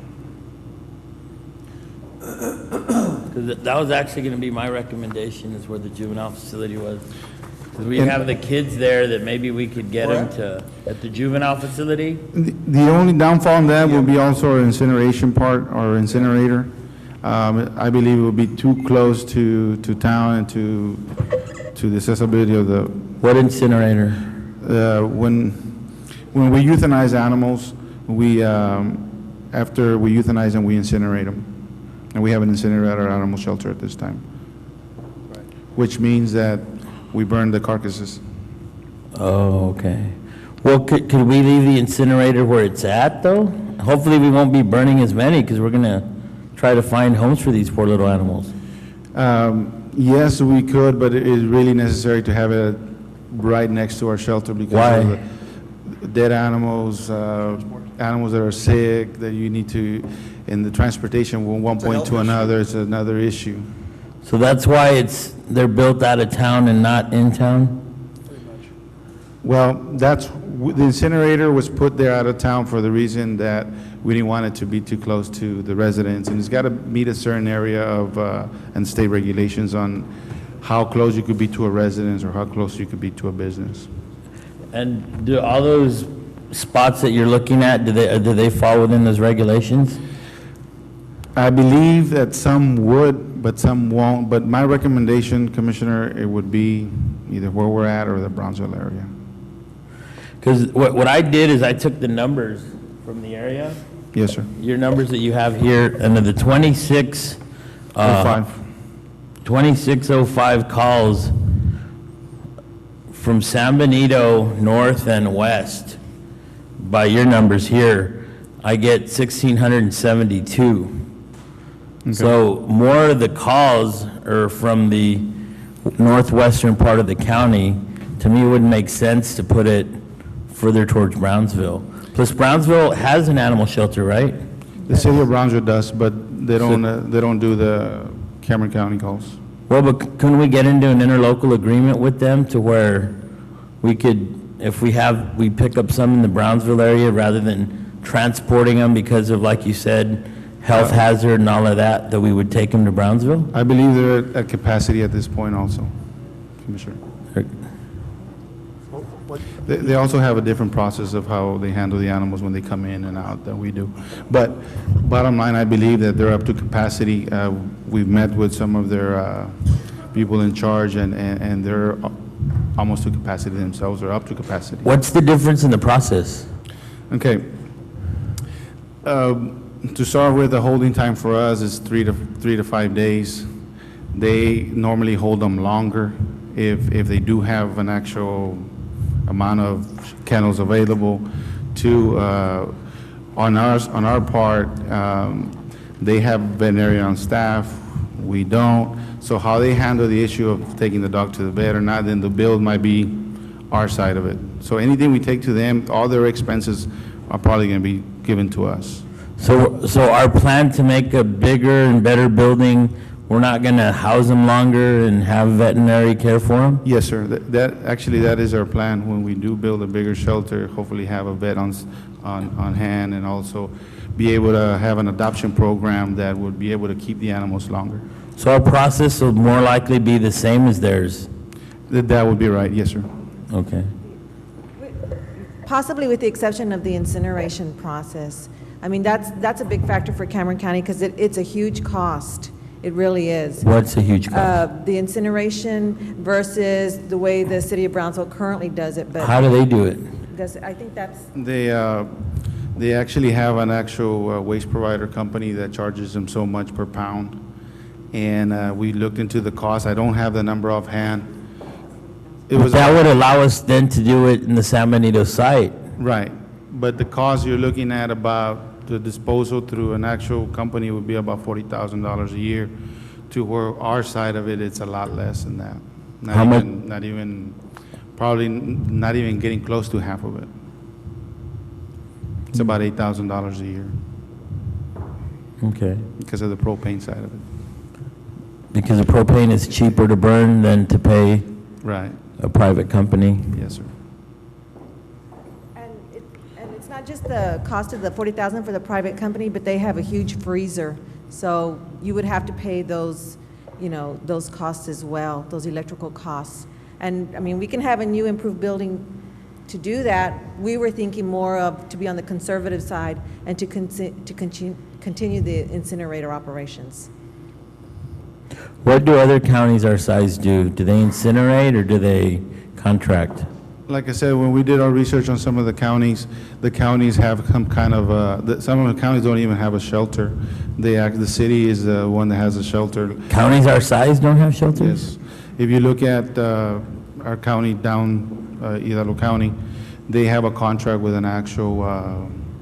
Speaker 2: Because that was actually going to be my recommendation, is where the juvenile facility was. Because we have the kids there that maybe we could get them to, at the juvenile facility.
Speaker 3: The only downfall in that will be also our incineration part, our incinerator. I believe it would be too close to town and to the accessibility of the.
Speaker 2: What incinerator?
Speaker 3: When we euthanize animals, after we euthanize them, we incinerate them. And we have an incinerator at our animal shelter at this time. Which means that we burn the carcasses.
Speaker 2: Oh, okay. Well, could we leave the incinerator where it's at, though? Hopefully we won't be burning as many, because we're going to try to find homes for these poor little animals.
Speaker 3: Yes, we could, but it is really necessary to have it right next to our shelter because
Speaker 2: Why?
Speaker 3: of the dead animals, animals that are sick, that you need to, in the transportation from one point to another, it's another issue.
Speaker 2: So that's why they're built out of town and not in town?
Speaker 3: Well, the incinerator was put there out of town for the reason that we didn't want it to be too close to the residents, and it's got to meet a certain area of, and state regulations on how close you could be to a residence or how close you could be to a business.
Speaker 2: And do all those spots that you're looking at, do they fall within those regulations?
Speaker 3: I believe that some would, but some won't. But my recommendation, Commissioner, it would be either where we're at or the Brownsville area.
Speaker 2: Because what I did is I took the numbers from the area.
Speaker 3: Yes, sir.
Speaker 2: Your numbers that you have here, and the 2605 calls from San Benito north and west, by your numbers here, I get 1,672. Okay. So more of the calls are from the northwestern part of the county. To me, it wouldn't make sense to put it further towards Brownsville. Plus, Brownsville has an animal shelter, right?
Speaker 3: The city of Brownsville does, but they don't do the Cameron County calls.
Speaker 2: Well, but couldn't we get into an interlocal agreement with them to where we could, if we pick up some in the Brownsville area rather than transporting them because of, like you said, health hazard and all of that, that we would take them to Brownsville?
Speaker 3: I believe they're at capacity at this point also, Commissioner. They also have a different process of how they handle the animals when they come in and out than we do. But bottom line, I believe that they're up to capacity. We've met with some of their people in charge, and they're almost to capacity themselves, or up to capacity.
Speaker 2: What's the difference in the process?
Speaker 3: Okay. To start with, the holding time for us is 3 to 5 days. They normally hold them longer if they do have an actual amount of kennels available. On our part, they have veterinarian on staff. We don't. So how they handle the issue of taking the dog to the vet or not, then the bill might be our side of it. So anything we take to them, all their expenses are probably going to be given to us.
Speaker 2: So our plan to make a bigger and better building, we're not going to house them longer and have veterinary care for them?
Speaker 3: Yes, sir. That is our plan. When we do build a bigger shelter, hopefully have a vet on hand, and also be able to have an adoption program that would be able to keep the animals longer.
Speaker 2: So our process will more likely be the same as theirs?
Speaker 3: That would be right, yes, sir.
Speaker 2: Okay.
Speaker 21: Possibly with the exception of the incineration process. I mean, that's a big factor for Cameron County because it's a huge cost. It really is.
Speaker 2: What's a huge cost?
Speaker 21: The incineration versus the way the city of Brownsville currently does it. But
Speaker 2: how do they do it?
Speaker 21: I think that's...
Speaker 3: They actually have an actual waste provider company that charges them so much per pound. And we looked into the cost. I don't have the number offhand.
Speaker 2: That would allow us then to do it in the San Benito site.
Speaker 3: Right. But the cost you're looking at about the disposal through an actual company would be about $40,000 a year. To where our side of it, it's a lot less than that. Not even probably not even getting close to half of it. It's about $8,000 a year
Speaker 2: Okay.
Speaker 3: because of the propane side of it.
Speaker 2: Because the propane is cheaper to burn than to pay
Speaker 3: Right.
Speaker 2: a private company?
Speaker 3: Yes, sir.
Speaker 21: And it's not just the cost of the 40,000 for the private company, but they have a huge freezer. So you would have to pay those, those costs as well, those electrical costs. And, I mean, we can have a new improved building to do that. We were thinking more of, to be on the conservative side and to continue the incinerator operations.
Speaker 2: What do other counties our size do? Do they incinerate or do they contract?
Speaker 3: Like I said, when we did our research on some of the counties have some kind of, some of the counties don't even have a shelter. The city is the one that has a shelter.
Speaker 2: Counties our size don't have shelters?
Speaker 3: Yes. If you look at our county down, Hidalgo County, they have a contract with an actual,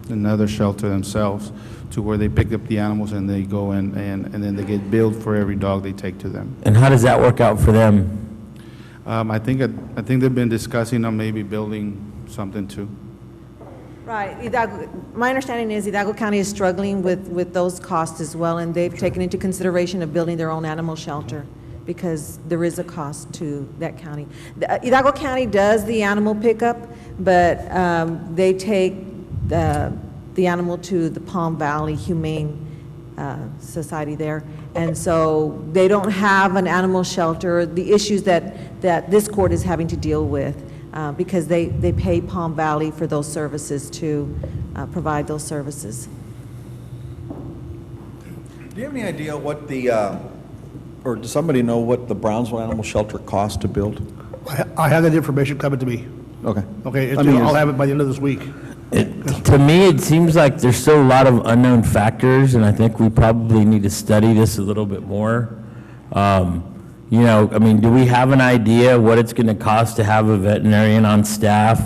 Speaker 3: another shelter themselves to where they pick up the animals and they go and then they get billed for every dog they take to them.
Speaker 2: And how does that work out for them?
Speaker 3: I think they've been discussing on maybe building something too.
Speaker 21: Right. My understanding is Hidalgo County is struggling with those costs as well, and they've taken into consideration of building their own animal shelter because there is a cost to that county. Hidalgo County does the animal pickup, but they take the animal to the Palm Valley Humane Society there. And so they don't have an animal shelter, the issues that this court is having to deal with, because they pay Palm Valley for those services to provide those services.
Speaker 1: Do you have any idea what or does somebody know what the Brownsville Animal Shelter costs to build?
Speaker 6: I have that information coming to me.
Speaker 1: Okay.
Speaker 6: Okay, I'll have it by the end of this week.
Speaker 2: To me, it seems like there's still a lot of unknown factors, and I think we probably need to study this a little bit more. I mean, do we have an idea what it's going to cost to have a veterinarian on staff,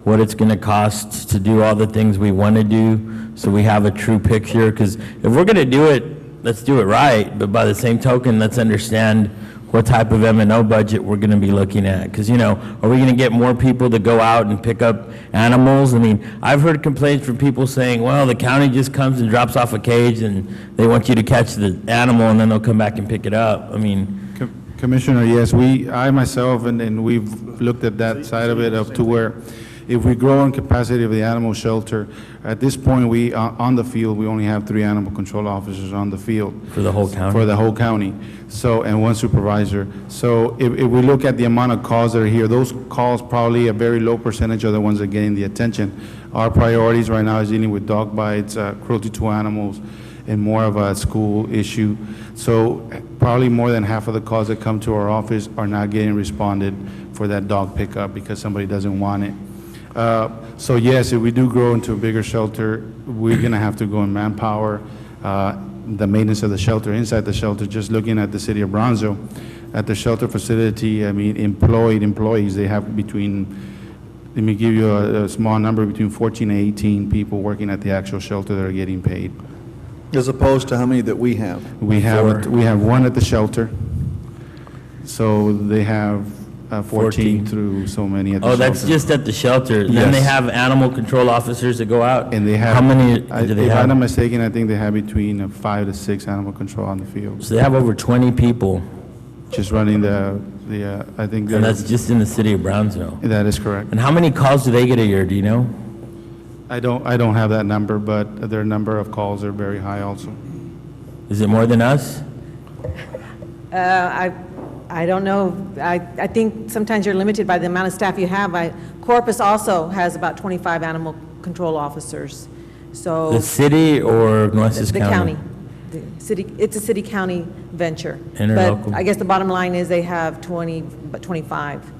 Speaker 2: what it's going to cost to do all the things we want to do, so we have a true picture? Because if we're going to do it, let's do it right, but by the same token, let's understand what type of M&O budget we're going to be looking at. Because, are we going to get more people to go out and pick up animals? I mean, I've heard complaints from people saying, well, the county just comes and drops off a cage and they want you to catch the animal and then they'll come back and pick it up. I mean...
Speaker 3: Commissioner, yes, I myself, and we've looked at that side of it up to where if we grow in capacity of the animal shelter, at this point, on the field, we only have 3 animal control officers on the field.
Speaker 2: For the whole county?
Speaker 3: For the whole county, and 1 supervisor. So if we look at the amount of calls that are here, those calls, probably a very low percentage are the ones that are getting the attention. Our priorities right now is dealing with dog bites, cruelty to animals, and more of a school issue. So probably more than half of the calls that come to our office are not getting responded for that dog pickup because somebody doesn't want it. So yes, if we do grow into a bigger shelter, we're going to have to go in manpower, the maintenance of the shelter, inside the shelter. Just looking at the city of Brownsville, at the shelter facility, I mean, employees, they have let me give you a small number, between 14 and 18 people working at the actual shelter that are getting paid.
Speaker 1: As opposed to how many that we have?
Speaker 3: We have 1 at the shelter, so they have 14 through so many at the shelter.
Speaker 2: Oh, that's just at the shelter?
Speaker 3: Yes.
Speaker 2: Then they have animal control officers that go out?
Speaker 3: And they have...
Speaker 2: How many do they
Speaker 3: If
Speaker 2: have?
Speaker 3: I'm not mistaken, I think they have between 5 to 6 animal control on the field.
Speaker 2: So they have over 20 people?
Speaker 3: Just running I think...
Speaker 2: And that's just in the city of Brownsville?
Speaker 3: That is correct.
Speaker 2: And how many calls do they get a year, do you know?
Speaker 3: I don't have that number, but their number of calls are very high also.
Speaker 2: Is it more than us?
Speaker 21: I don't know. I think sometimes you're limited by the amount of staff you have. Corpus also has about 25 animal control officers. So
Speaker 2: The city or Nueces County?
Speaker 21: The county. The city. It's a city-county venture.
Speaker 2: Interlocal.
Speaker 21: But I guess the bottom line is they have 25.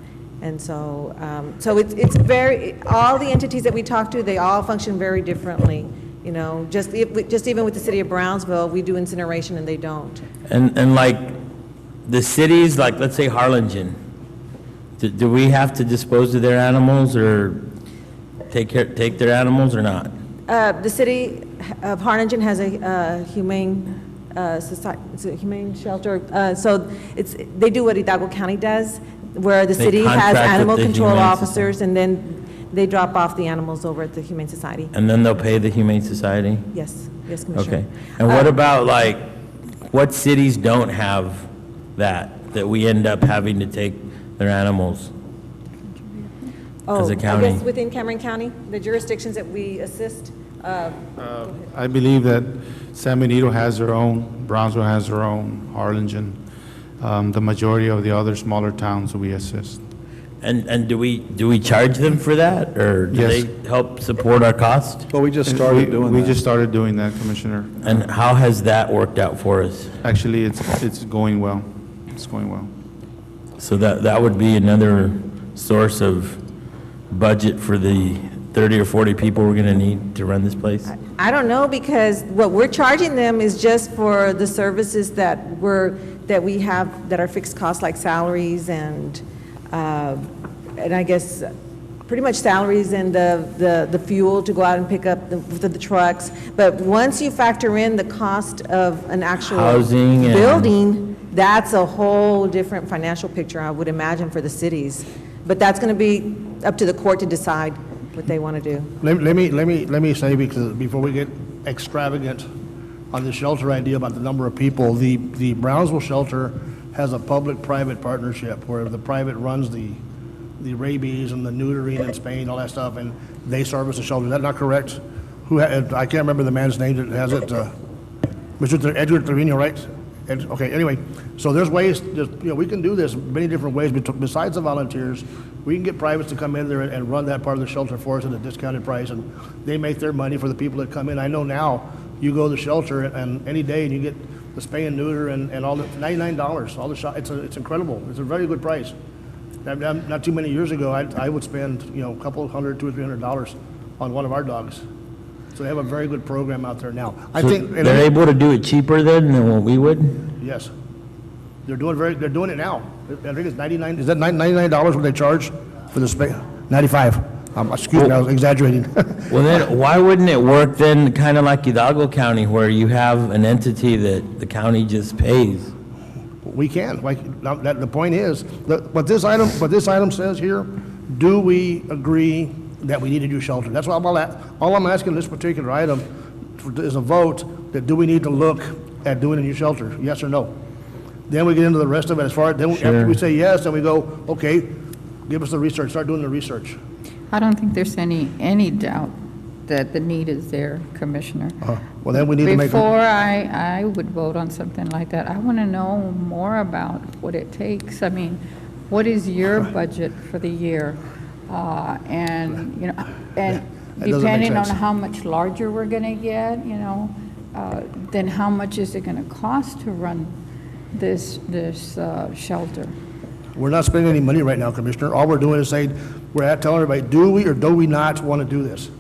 Speaker 21: And so, it's very, all the entities that we talk to, they all function very differently. Just even with the city of Brownsville, we do incineration and they don't.
Speaker 2: And like the cities, like let's say Harlingen, do we have to dispose of their animals or take their animals or not?
Speaker 21: The city of Harlingen has a humane society, it's a humane shelter. So they do what Hidalgo County does. where the
Speaker 2: They
Speaker 21: city has
Speaker 2: contract with
Speaker 21: animal
Speaker 2: the
Speaker 21: control
Speaker 2: Humane
Speaker 21: officers, and then they drop off the animals over at the Humane Society.
Speaker 2: And then they'll pay the Humane Society?
Speaker 21: Yes, yes, Commissioner.
Speaker 2: Okay. And what about, like, what cities don't have that we end up having to take their animals as a county?
Speaker 21: I guess within Cameron County, the jurisdictions that we assist,
Speaker 3: I believe that San Benito has their own, Brownsville has their own, Harlingen, the majority of the other smaller towns that we assist.
Speaker 2: And do we charge them for that, or do
Speaker 3: Yes.
Speaker 2: they help support our cost?
Speaker 1: Well, we just started doing that.
Speaker 3: We just started doing that, Commissioner.
Speaker 2: And how has that worked out for us?
Speaker 3: Actually, it's going well. It's going well.
Speaker 2: So that would be another source of budget for the 30 or 40 people we're going to need to run this place?
Speaker 21: I don't know, because what we're charging them is just for the services that we have, that are fixed costs, like salaries and I guess pretty much salaries and the fuel to go out and pick up the trucks. But once you factor in the cost of an actual
Speaker 2: Housing and-
Speaker 21: building, that's a whole different financial picture, I would imagine, for the cities. But that's going to be up to the court to decide what they want to do.
Speaker 6: Let me say, because before we get extravagant on the shelter idea about the number of people, the Brownsville shelter has a public-private partnership where the private runs the rabies and the neutering and spaying, all that stuff, and they service the shelter. Is that not correct? I can't remember the man's name that has it. Mr. Edgar Trevino, right? Okay, anyway, so there's ways, we can do this many different ways. Besides the volunteers, we can get privates to come in there and run that part of the shelter for us at a discounted price, and they make their money for the people that come in. I know now, you go to the shelter and any day and you get the spay and neuter and all the, $99, all the shot, it's incredible. It's a very good price. Not too many years ago, I would spend, a couple $100, $200 or $300 on one of our dogs. So they have a very good program out there now. I
Speaker 2: So
Speaker 6: think
Speaker 2: they're able to do it cheaper then than what we would?
Speaker 6: Yes. They're doing it now. I think it's 99, is that $99 what they charge for the spay? 95. Excuse me, I was exaggerating.
Speaker 2: Well, then, why wouldn't it work then, kind of like Hidalgo County, where you have an entity that the county just pays?
Speaker 6: We can. The point is, what this item says here, do we agree that we need to do shelter? That's all I'm asking this particular item is a vote that do we need to look at doing a new shelter, yes or no? Then we get into the rest of it as far as, after we say yes, then we go, okay, give us the research, start doing the research.
Speaker 18: I don't think there's any doubt that the need is there, Commissioner.
Speaker 6: Well, then we need to make.
Speaker 18: Before I would vote on something like that, I want to know more about what it takes. I mean, what is your budget for the year? And depending on how much larger we're going to get, then how much is it going to cost to run this shelter?
Speaker 6: We're not spending any money right now, Commissioner. All we're doing is saying, telling everybody, do we or do we not want to do this?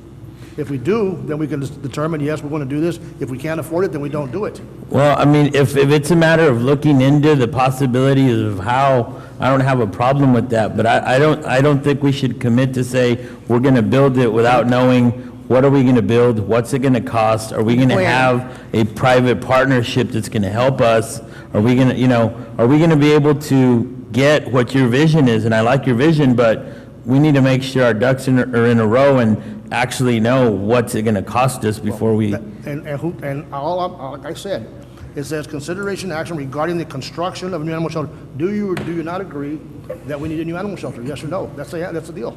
Speaker 6: If we do, then we can determine, yes, we want to do this. If we can't afford it, then we don't do it.
Speaker 2: Well, I mean, if it's a matter of looking into the possibilities of how, I don't have a problem with that, but I don't think we should commit to say we're going to build it without knowing what are we going to build, what's it going to cost, are we going to have a private partnership that's going to help us, are we going to be able to get what your vision is, and I like your vision, but we need to make sure our ducks are in a row and actually know what's it going to cost us before we.
Speaker 6: And all like I said, it says consideration action regarding the construction of a new animal shelter. Do you or do you not agree that we need a new animal shelter? Yes or no? That's the deal.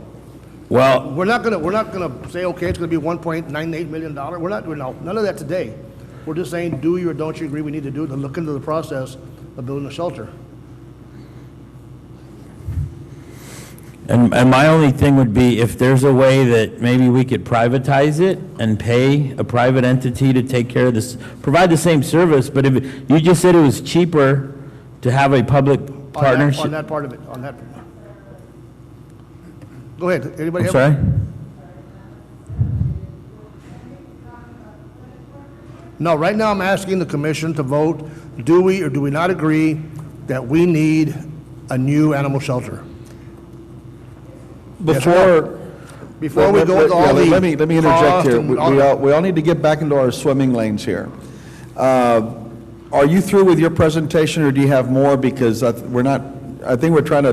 Speaker 2: Well,
Speaker 6: we're not gonna say, okay, it's gonna be $1.98 million. We're not doing none of that today. We're just saying, do you or don't you agree we need to do to look into the process of building a shelter?
Speaker 2: And my only thing would be if there's a way that maybe we could privatize it and pay a private entity to take care of this, provide the same service, but if you just said it was cheaper to have a public partnership.
Speaker 6: On that part of it, on that. Go ahead, anybody
Speaker 2: I'm
Speaker 6: have?
Speaker 2: sorry?
Speaker 6: No, right now I'm asking the commission to vote, do we or do we not agree that we need a new animal shelter?
Speaker 1: Before
Speaker 6: we go with all the
Speaker 1: let me interject here.
Speaker 6: cost
Speaker 1: We all need to get back into our swimming lanes here. Are you through with your presentation, or do you have more? Because I think we're trying to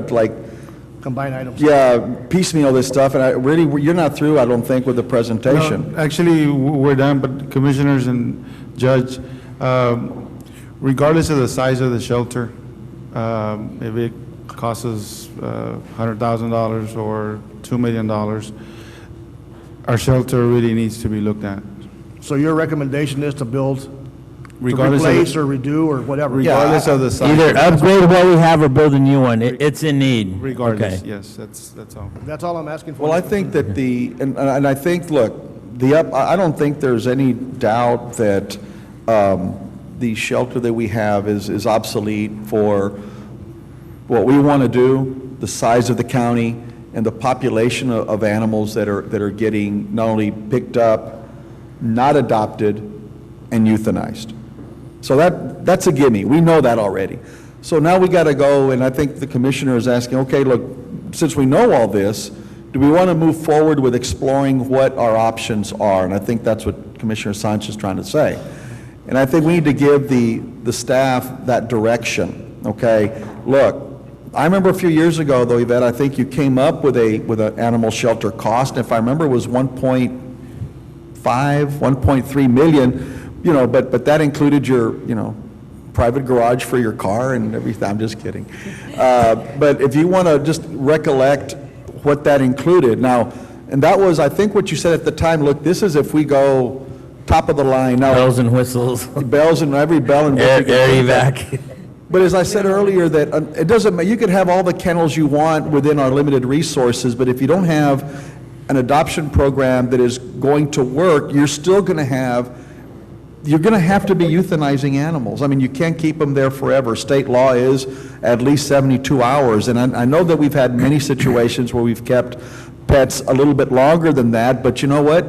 Speaker 6: combine items.
Speaker 1: Yeah, piecemeal this stuff, and I really, you're not through, I don't think, with the presentation.
Speaker 3: No, actually, we're done, but commissioners and judge, regardless of the size of the shelter, if it costs us $100,000 or $2 million, our shelter really needs to be looked at.
Speaker 6: So your recommendation is to build, to
Speaker 3: Regardless of the-
Speaker 6: replace or redo or whatever?
Speaker 3: Regardless of the size.
Speaker 2: Either upgrade what we have or build a new one. It's in need.
Speaker 3: Regardless,
Speaker 2: Okay.
Speaker 3: yes, that's all.
Speaker 6: That's all I'm asking for.
Speaker 1: Well, I think that and I think, look, I don't think there's any doubt that the shelter that we have is obsolete for what we want to do, the size of the county, and the population of animals that are getting not only picked up, not adopted, and euthanized. So that's a gimme. We know that already. So now we got to go, and I think the commissioner is asking, okay, look, since we know all this, do we want to move forward with exploring what our options are? And I think that's what Commissioner Sanchez is trying to say. And I think we need to give the staff that direction, okay? Look, I remember a few years ago, though, Yvette, I think you came up with an animal shelter cost. If I remember, it was 1.5, 1.3 million, but that included your, private garage for your car and everything. I'm just kidding. But if you want to just recollect what that included. Now, and that was, I think what you said at the time, look, this is if we go top of the line. Now,
Speaker 2: Bells and whistles.
Speaker 1: Bells and every bell and whistle.
Speaker 2: Air evac.
Speaker 1: But as I said earlier, that it doesn't matter, you can have all the kennels you want within our limited resources, but if you don't have an adoption program that is going to work, you're going to have to be euthanizing animals. I mean, you can't keep them there forever. State law is at least 72 hours. And I know that we've had many situations where we've kept pets a little bit longer than that, but you know what?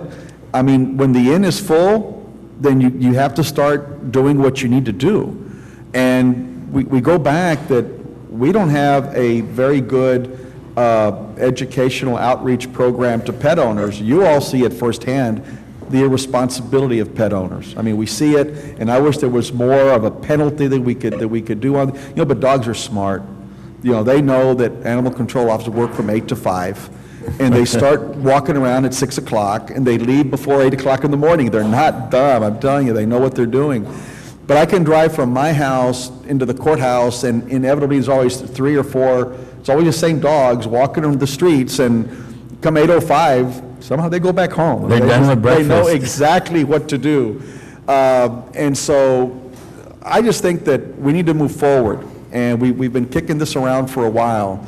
Speaker 1: I mean, when the inn is full, then you have to start doing what you need to do. And we go back that we don't have a very good educational outreach program to pet owners. You all see it firsthand, the irresponsibility of pet owners. I mean, we see it, and I wish there was more of a penalty that we could do on, but dogs are smart. They know that animal control officers work from 8 to 5, and they start walking around at 6 o'clock, and they leave before 8 o'clock in the morning. They're not dumb, I'm telling you, they know what they're doing. But I can drive from my house into the courthouse, and inevitably there's always 3 or 4, it's always the same dogs walking around the streets, and come 8:05, somehow they go back home.
Speaker 2: They're done with breakfast.
Speaker 1: They know exactly what to do. And so I just think that we need to move forward. And we've been kicking this around for a while,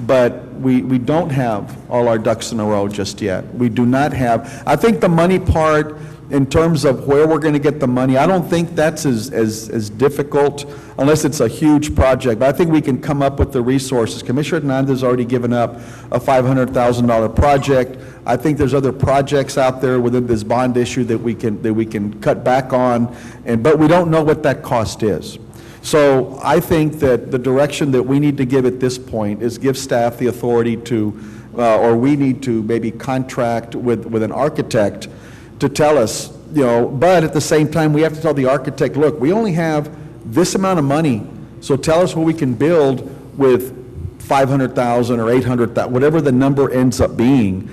Speaker 1: but we don't have all our ducks in a row just yet. We do not have, I think the money part, in terms of where we're going to get the money, I don't think that's as difficult unless it's a huge project. But I think we can come up with the resources. Commissioner Hernandez has already given up a $500,000 project. I think there's other projects out there within this bond issue that we can cut back on, but we don't know what that cost is. So I think that the direction that we need to give at this point is give staff the authority to, or we need to maybe contract with an architect to tell us, but at the same time, we have to tell the architect, look, we only have this amount of money, so tell us what we can build with 500,000 or 800,000, whatever the number ends up being.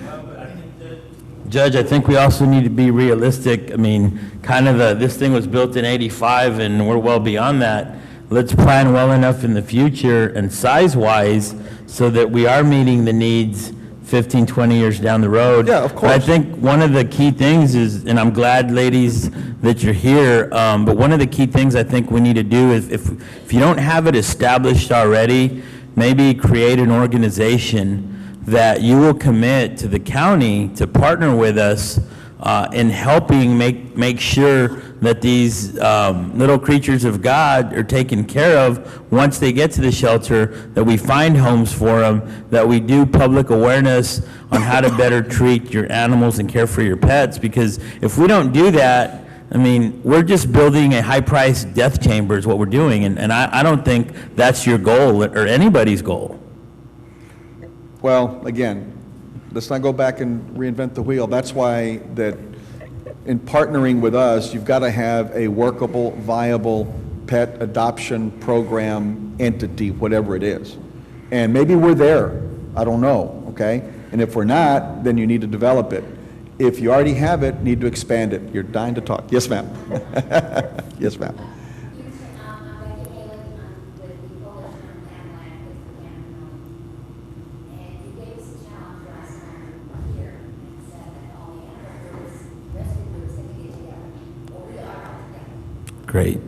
Speaker 2: Judge, I think we also need to be realistic. I mean, this thing was built in '85, and we're well beyond that. Let's plan well enough in the future and size-wise so that we are meeting the needs 15, 20 years down the road.
Speaker 1: Yeah, of course.
Speaker 2: But I think one of the key things is, and I'm glad, ladies, that you're here, but one of the key things I think we need to do is, if you don't have it established already, maybe create an organization that you will commit to the county to partner with us in helping make sure that these little creatures of God are taken care of once they get to the shelter, that we find homes for them, that we do public awareness on how to better treat your animals and care for your pets. Because if we don't do that, I mean, we're just building a high-priced death chamber is what we're doing, and I don't think that's your goal or anybody's goal.
Speaker 1: Well, again, let's not go back and reinvent the wheel. That's why that in partnering with us, you've got to have a workable, viable pet adoption program entity, whatever it is. And maybe we're there. I don't know, okay? And if we're not, then you need to develop it. If you already have it, need to expand it. You're dying to talk. Yes, ma'am. Yes, ma'am.
Speaker 2: Great.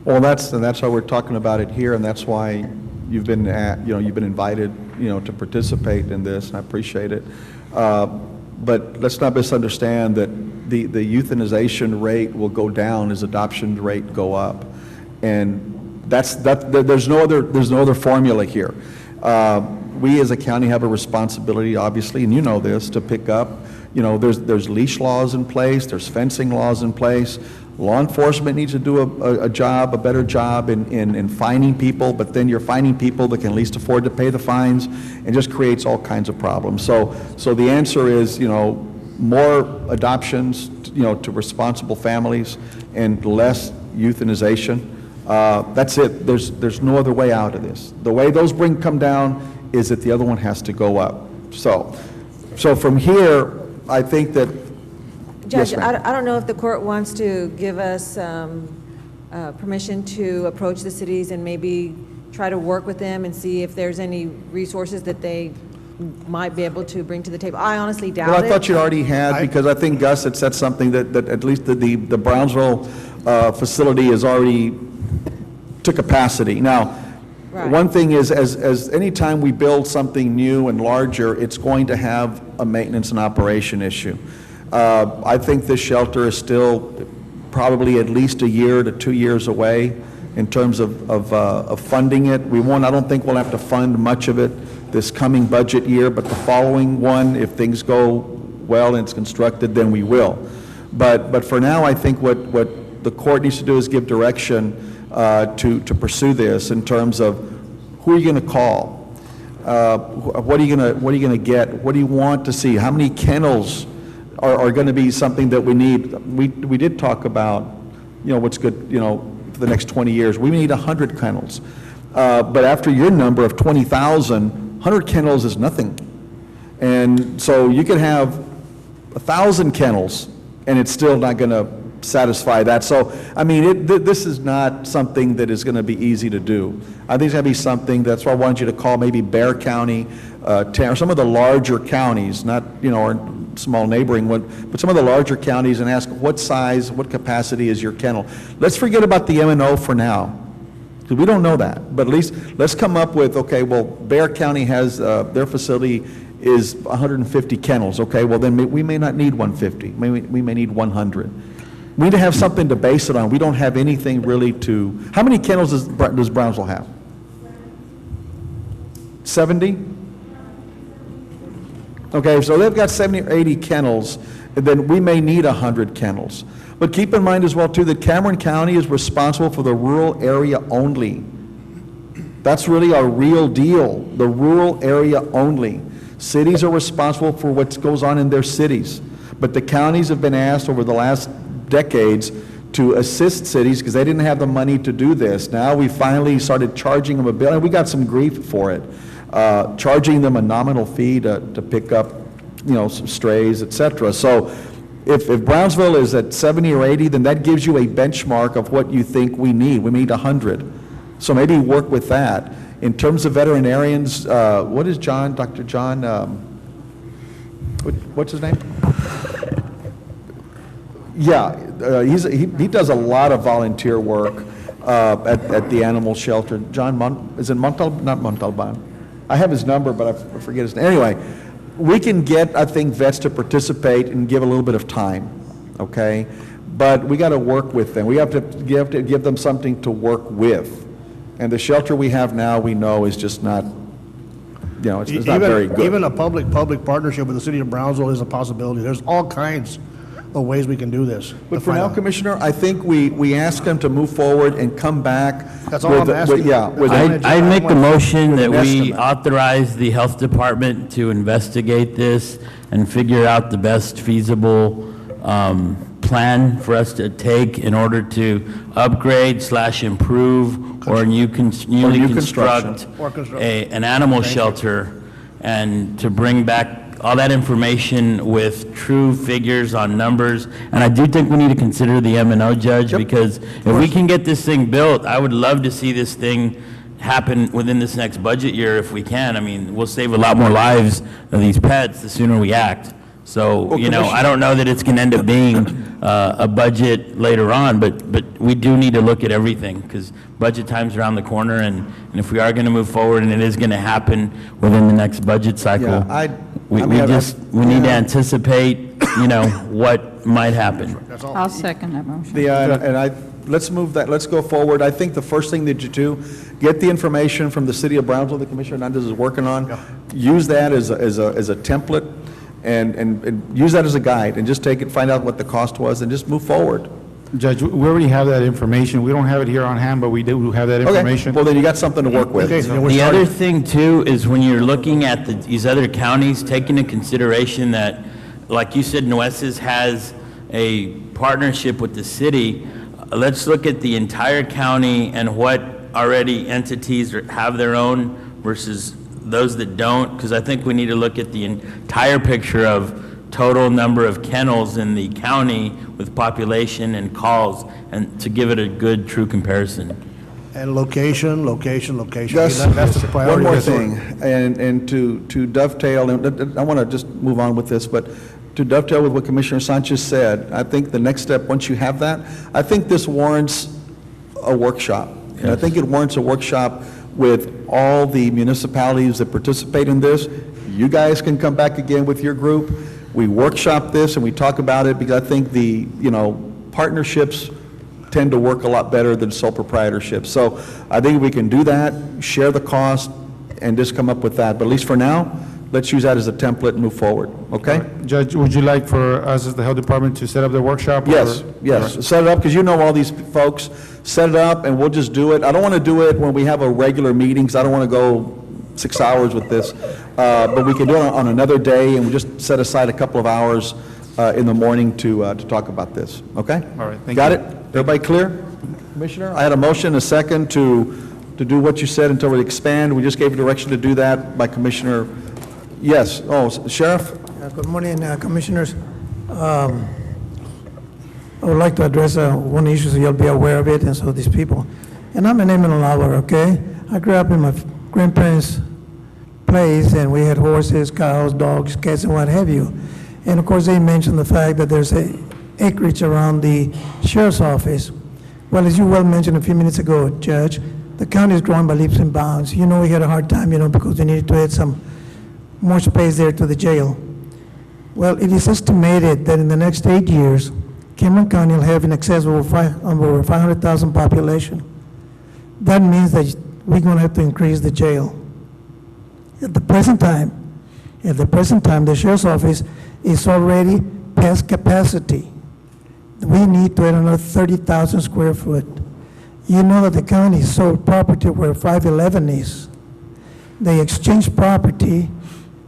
Speaker 1: Well, that's why we're talking about it here, and that's why you've been you've been invited, to participate in this, and I appreciate it. But let's not misunderstand that the euthanization rate will go down as adoption rate go up, and there's no other formula here. We as a county have a responsibility, obviously, and you know this, to pick up. There's leash laws in place, there's fencing laws in place. Law enforcement needs to do a better job in fining people, but then you're fining people that can least afford to pay the fines, and just creates all kinds of problems. So the answer is, more adoptions, to responsible families, and less euthanization. That's it. There's no other way out of this. The way those come down is that the other one has to go up. So from here, I think that.
Speaker 21: Judge,
Speaker 1: Yes, ma'am.
Speaker 21: I don't know if the court wants to give us permission to approach the cities and maybe try to work with them and see if there's any resources that they might be able to bring to the table. I honestly doubt it.
Speaker 1: Well, I thought you already had, because I think Gus had said something that at least the Brownsville facility is already to capacity. Now,
Speaker 21: Right.
Speaker 1: one thing is, as any time we build something new and larger, it's going to have a maintenance and operation issue. I think this shelter is still probably at least a year to 2 years away in terms of funding it. I don't think we'll have to fund much of it this coming budget year, but the following one, if things go well and it's constructed, then we will. But for now, I think what the court needs to do is give direction to pursue this in terms of who are you going to call? What are you going to get? What do you want to see? How many kennels are going to be something that we need? We did talk about, what's good, for the next 20 years. We need 100 kennels. But after your number of 20,000, 100 kennels is nothing. And so you could have 1,000 kennels, and it's still not going to satisfy that. So, I mean, this is not something that is going to be easy to do. I think it's going to be something, that's why I wanted you to call maybe Bexar County, some of the larger counties, not, our small neighboring one, but some of the larger counties, and ask what size, what capacity is your kennel. Let's forget about the M&O for now, because we don't know that. But at least let's come up with, okay, well, Bexar County has, their facility is 150 kennels. Okay, well then we may not need 150. We may need 100. We need to have something to base it on. We don't have anything really to. How many kennels does Brownsville have? 70? Okay, so they've got 70 or 80 kennels, and then we may need 100 kennels. But keep in mind as well, too, that Cameron County is responsible for the rural area only. That's really our real deal, the rural area only. Cities are responsible for what goes on in their cities. But the counties have been asked over the last decades to assist cities because they didn't have the money to do this. Now we finally started charging them a bill, and we got some grief for it, charging them a nominal fee to pick up some strays, et cetera. So if Brownsville is at 70 or 80, then that gives you a benchmark of what you think we need. We need 100. So maybe work with that. In terms of veterinarians, what is Dr. John, what's his name? Yeah, he does a lot of volunteer work at the animal shelter. Is it Montalban? Not Montalban. I have his number, but I forget his name. Anyway, we can get, I think, vets to participate and give a little bit of time, okay? But we got to work with them. We have to give them something to work with. And the shelter we have now, we know, is just not, it's not very good.
Speaker 6: Even a public-public partnership with the city of Brownsville is a possibility. There's all kinds of ways we can do this.
Speaker 1: But for now, Commissioner, I think we ask them to move forward and come back.
Speaker 6: That's all I'm asking.
Speaker 2: I make the motion that we authorize the health department to investigate this and figure out the best feasible plan for us to take in order to upgrade/improve or newly construct an animal shelter, and to bring back all that information with true figures on numbers. And I do think we need to consider the M&O, Judge, because if we can get this thing built, I would love to see this thing happen within this next budget year if we can. I mean, we'll save a lot more lives of these pets the sooner we act. So, I don't know that it's going to end up being a budget later on, but we do need to look at everything, because budget time's around the corner, and if we are going to move forward, and it is going to happen within the next budget cycle, we need to anticipate, what might happen.
Speaker 18: I'll second that motion.
Speaker 1: Let's move that, let's go forward. I think the first thing that you do, get the information from the city of Brownsville that Commissioner Hernandez is working on, use that as a template, and use that as a guide, and just take it, find out what the cost was, and just move forward.
Speaker 3: Judge, we already have that information. We don't have it here on hand, but we do have that information.
Speaker 1: Okay. Well, then you got something to work with.
Speaker 2: Okay. The other thing, too, is when you're looking at these other counties, take into consideration that, like you said, Nueces has a partnership with the city. Let's look at the entire county and what already entities have their own versus those that don't, because I think we need to look at the entire picture of total number of kennels in the county with population and calls, and to give it a good, true comparison.
Speaker 6: And location.
Speaker 1: Just
Speaker 6: That's the priority.
Speaker 1: one more thing, and to dovetail, and I want to just move on with this, but to dovetail with what Commissioner Sanchez said, I think the next step, once you have that, I think this warrants a workshop. And I think it warrants a workshop with all the municipalities that participate in this. You guys can come back again with your group. We workshop this and we talk about it, because I think the, partnerships tend to work a lot better than sole proprietorships. So I think we can do that, share the cost, and just come up with that. But at least for now, let's use that as a template and move forward, okay?
Speaker 3: Judge, would you like for us as the health department to set up the workshop?
Speaker 1: Yes, yes, set it up, because you know all these folks. Set it up and we'll just do it. I don't want to do it when we have a regular meeting, because I don't want to go 6 hours with this. But we can do it on another day, and we just set aside a couple of hours in the morning to talk about this, okay?
Speaker 3: All right, thank you.
Speaker 1: Got it? Everybody clear? Commissioner, I had a motion, a second to do what you said until we expand. We just gave direction to do that by Commissioner. Yes, Sheriff?
Speaker 4: Good morning, Commissioners. I would like to address one issue so you'll be aware of it, and so these people. And I'm an animal lover, okay? I grew up in my grandparents' place, and we had horses, cows, dogs, cats, and what have you. And of course, they mentioned the fact that there's a acreage around the sheriff's office. Well, as you well mentioned a few minutes ago, Judge, the county is growing by leaps and bounds. We had a hard time, because we needed to add some more space there to the jail. Well, it is estimated that in the next 8 years, Cameron County will have in excess of over 500,000 population. That means that we're going to have to increase the jail. At the present time, the sheriff's office is already past capacity. We need to add another 30,000 square foot. You know that the county sold property where 511 is. They exchanged property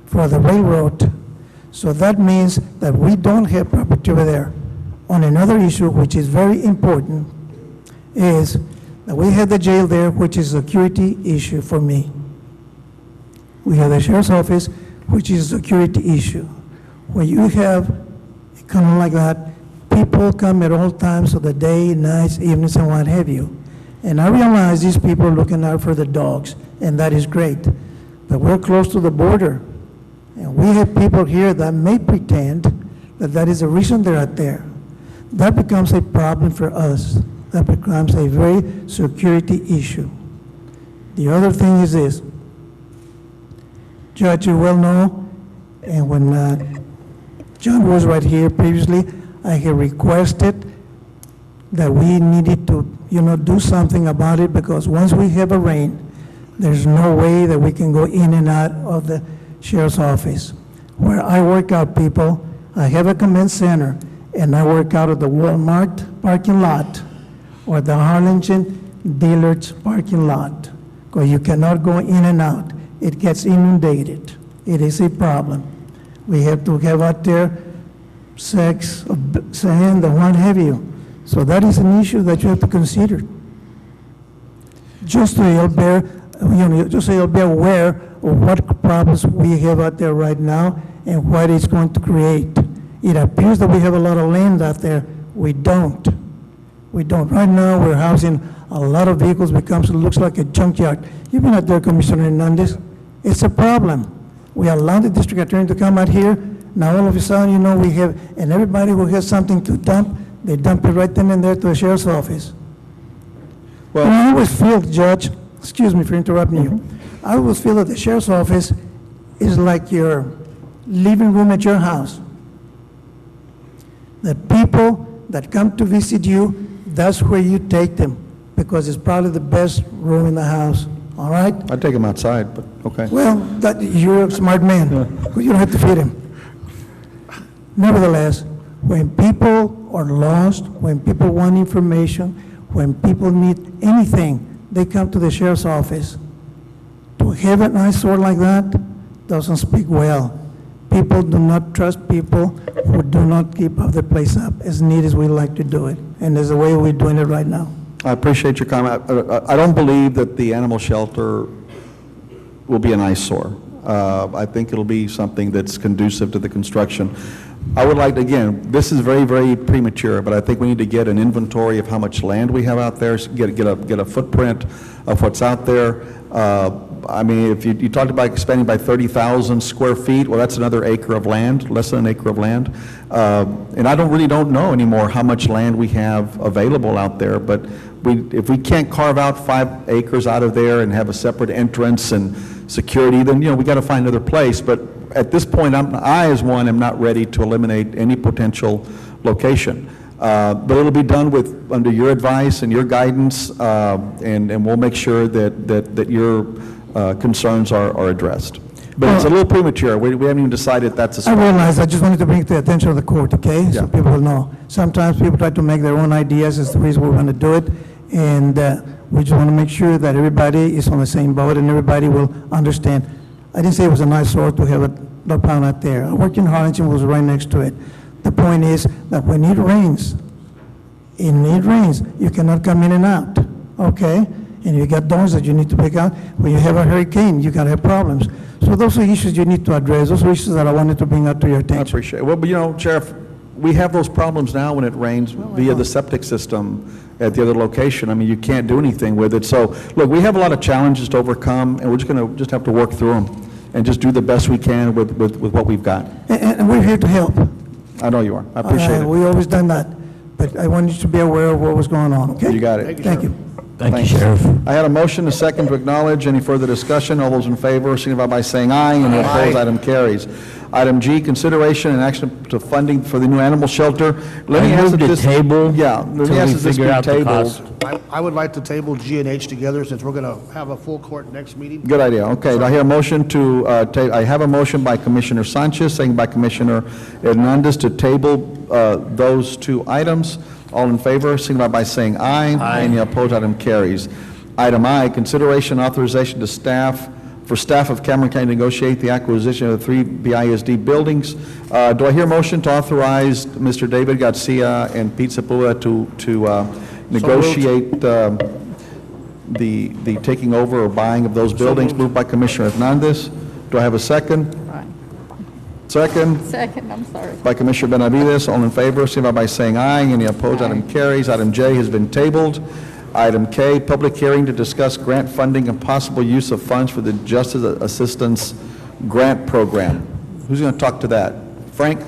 Speaker 4: for the railroad. So that means that we don't have property over there. On another issue, which is very important, is that we have the jail there, which is a security issue for me. We have the sheriff's office, which is a security issue. when you have kind of like that, people come at all times of the day, nights, evenings, and what have you. And I realize these people are looking out for the dogs, and that is great. But we're close to the border, and we have people here that may pretend that that is the reason they're out there. That becomes a problem for us. That becomes a very security issue. The other thing is this. Judge, you well know, and when John was right here previously, I had requested that we needed to, do something about it, because once we have a rain, there's no way that we can go in and out of the sheriff's office. Where I work out, people, I have a command center, and I work out of the Walmart parking lot or the Harlingen Dillard's parking lot, because you cannot go in and out. It gets inundated. It is a problem. We have to have out there sacks of sand and what have you. So that is an issue that you have to consider. Just so you'll be aware of what problems we have out there right now and what it's going to create. It appears that we have a lot of land out there. We don't. We don't. Right now, we're housing a lot of vehicles, it looks like a junkyard. You've been out there, Commissioner Hernandez. It's a problem. We allow the district attorney to come out here. Now, all of a sudden, we have, and everybody who has something to dump, they dump it right then and there to the sheriff's office. Well, I always feel, Judge, excuse me for interrupting you, I always feel that the sheriff's office is like your living room at your house. The people that come to visit you, that's where you take them, because it's probably the best room in the house, all right?
Speaker 1: I'd take him outside, but okay.
Speaker 4: Well, you're a smart man. You don't have to feed him. Nevertheless, when people are lost, when people want information, when people need anything, they come to the sheriff's office. To have an eyesore like that doesn't speak well. People do not trust people who do not keep their place up as neat as we like to do it. And there's a way we're doing it right now.
Speaker 1: I appreciate your comment. I don't believe that the animal shelter will be an eyesore. I think it'll be something that's conducive to the construction. I would like to, again, this is very, very premature, but I think we need to get an inventory of how much land we have out there, get a footprint of what's out there. I mean, if you talked about expanding by 30,000 square feet, well, that's another acre of land, less than an acre of land. And I don't know anymore how much land we have available out there, but if we can't carve out 5 acres out of there and have a separate entrance and security, then, we got to find another place. But at this point, I, as one, am not ready to eliminate any potential location. But it'll be done under your advice and your guidance, and we'll make sure that your concerns are addressed. But it's a little premature. We haven't even decided that's a spot.
Speaker 4: I realize. I just wanted to bring it to the attention of the court, okay? So people will know. Sometimes people try to make their own ideas as the reason we want to do it, and we just want to make sure that everybody is on the same boat and everybody will understand. I didn't say it was a nice sort to have a dog pound out there. I worked in Harlingen, was right next to it. The point is that when it rains, you cannot come in and out, okay? And you got dogs that you need to pick out. When you have a hurricane, you got to have problems. So those are issues you need to address. Those are issues that I wanted to bring out to your attention.
Speaker 1: I appreciate it. Well, but Sheriff, we have those problems now when it rains via the septic system at the other location. I mean, you can't do anything with it. So, look, we have a lot of challenges to overcome, and we're just going to have to work through them and just do the best we can with what we've got.
Speaker 4: And we're here to help.
Speaker 1: I know you are. I appreciate it.
Speaker 4: We've always done that. But I wanted you to be aware of what was going on, okay?
Speaker 1: You got it.
Speaker 4: Thank you.
Speaker 2: Thank you, Sheriff.
Speaker 1: I had a motion, a second to acknowledge. Any further discussion? All those in favor signify by saying aye. Any opposed? Item carries. Item G, consideration and action to funding for the new animal shelter. Let me ask that this
Speaker 2: table.
Speaker 1: Yeah, let me ask that this be tabled.
Speaker 6: I would like to table G and H together since we're going to have a full court next meeting.
Speaker 1: Good idea. Okay, I hear a motion to I have a motion by Commissioner Sanchez, second by Commissioner Hernandez to table those 2 items. All in favor, signify by saying aye. Aye. Any opposed? Item carries. Item I, consideration authorization to staff of Cameron County to negotiate the acquisition of the 3 BISD buildings. Do I hear a motion to authorize Mr. David Garcia and Pete Sepulveda to negotiate the taking over or buying of those buildings? Moved by Commissioner Hernandez. Do I have a second? Second?
Speaker 18: Second, I'm sorry.
Speaker 1: By Commissioner Benavides. All in favor, signify by saying aye. Any opposed, item carries. Item J has been tabled. Item K, public hearing to discuss grant funding and possible use of funds for the Justice Assistance Grant Program. Who's going to talk to that? Frank?